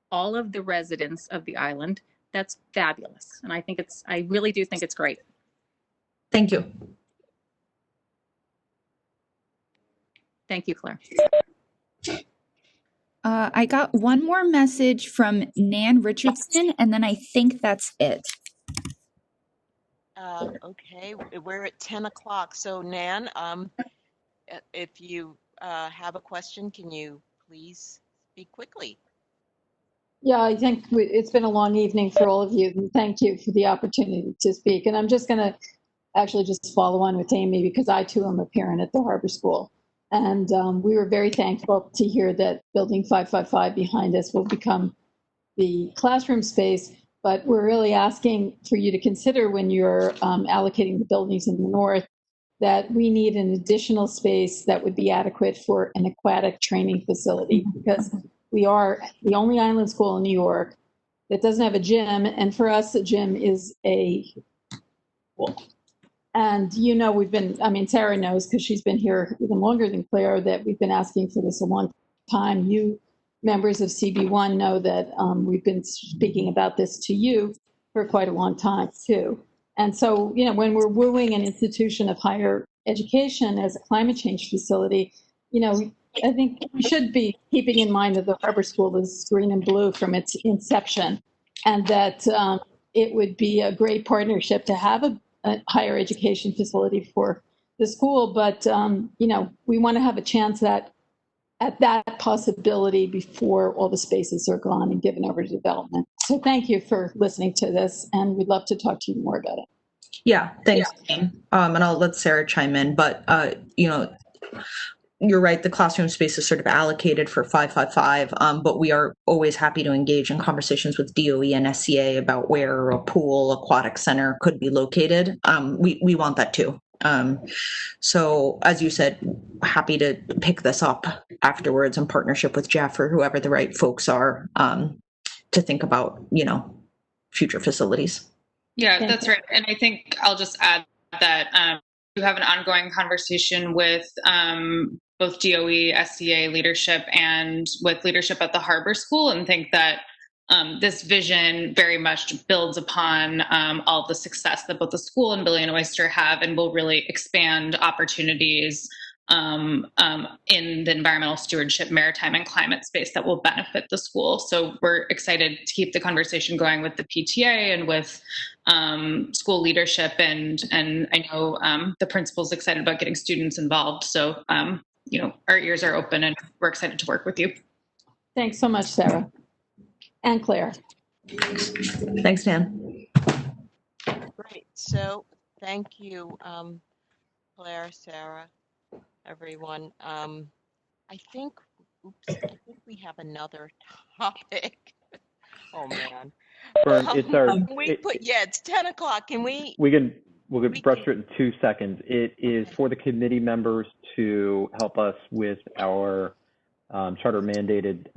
all of the residents of the island. That's fabulous. And I really do think it's great. Thank you. Thank you, Claire. I got one more message from Nan Richardson, and then I think that's it. Okay, we're at 10 o'clock. So Nan, if you have a question, can you please speak quickly? Yeah, I think it's been a long evening for all of you, and thank you for the opportunity to speak. And I'm just going to actually just follow on with Amy, because I too am a parent at the Harbor School. And we were very thankful to hear that Building 555 behind us will become the classroom space. But we're really asking for you to consider, when you're allocating the buildings in the north, that we need an additional space that would be adequate for an aquatic training facility, because we are the only island school in New York that doesn't have a gym. And for us, a gym is a pool. And Sarah knows, because she's been here even longer than Claire, that we've been asking for this a long time. You members of CB1 know that we've been speaking about this to you for quite a long time too. And so, when we're wooing an institution of higher education as a climate change facility, I think we should be keeping in mind that the Harbor School is green and blue from its inception, and that it would be a great partnership to have a higher education facility for the school. But, we want to have a chance at that possibility before all the spaces are gone and given over to development. So thank you for listening to this, and we'd love to talk to you more about it. Yeah, thanks. And I'll let Sarah chime in, but you're right, the classroom space is sort of allocated for 555, but we are always happy to engage in conversations with DOE and SCA about where a pool aquatic center could be located. We want that too. So as you said, happy to pick this up afterwards in partnership with Jeff or whoever the right folks are to think about, future facilities. Yeah, that's right. And I think I'll just add that you have an ongoing conversation with both DOE, SCA leadership, and with leadership at the Harbor School, and think that this vision very much builds upon all the success that both the school and Billy and Oyster have, and will really expand opportunities in the environmental stewardship, maritime, and climate space that will benefit the school. So we're excited to keep the conversation going with the PTA and with school leadership, and I know the principal's excited about getting students involved. So our ears are open, and we're excited to work with you. Thanks so much, Sarah and Claire. Thanks, Dan. Great. So thank you, Claire, Sarah, everyone. I think we have another topic. Oh man. It's 10 o'clock. We'll brush through it in 2 seconds. It is for the committee members to help us with our charter mandated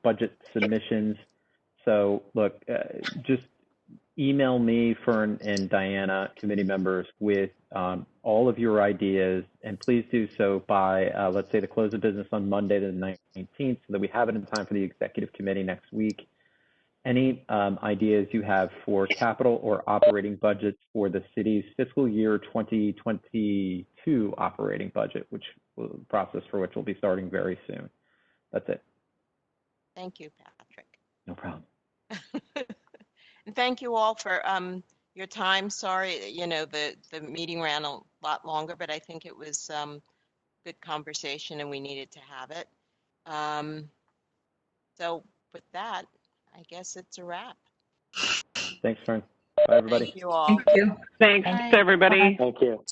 budget submissions. So look, just email me, Fern, and Diana, committee members, with all of your ideas, and please do so by, let's say, the close of business on Monday the 19th, so that we have it in time for the executive committee next week. Any ideas you have for capital or operating budgets for the city's fiscal year 2022 operating budget, which process for which will be starting very soon. That's it. Thank you, Patrick. No problem. And thank you all for your time. Sorry, the meeting ran a lot longer, but I think it was good conversation, and we needed to have it. So with that, I guess it's a wrap. Thanks, Fern. Bye, everybody. Thank you all. Thank you. Thanks, Bye. everybody. Thank you.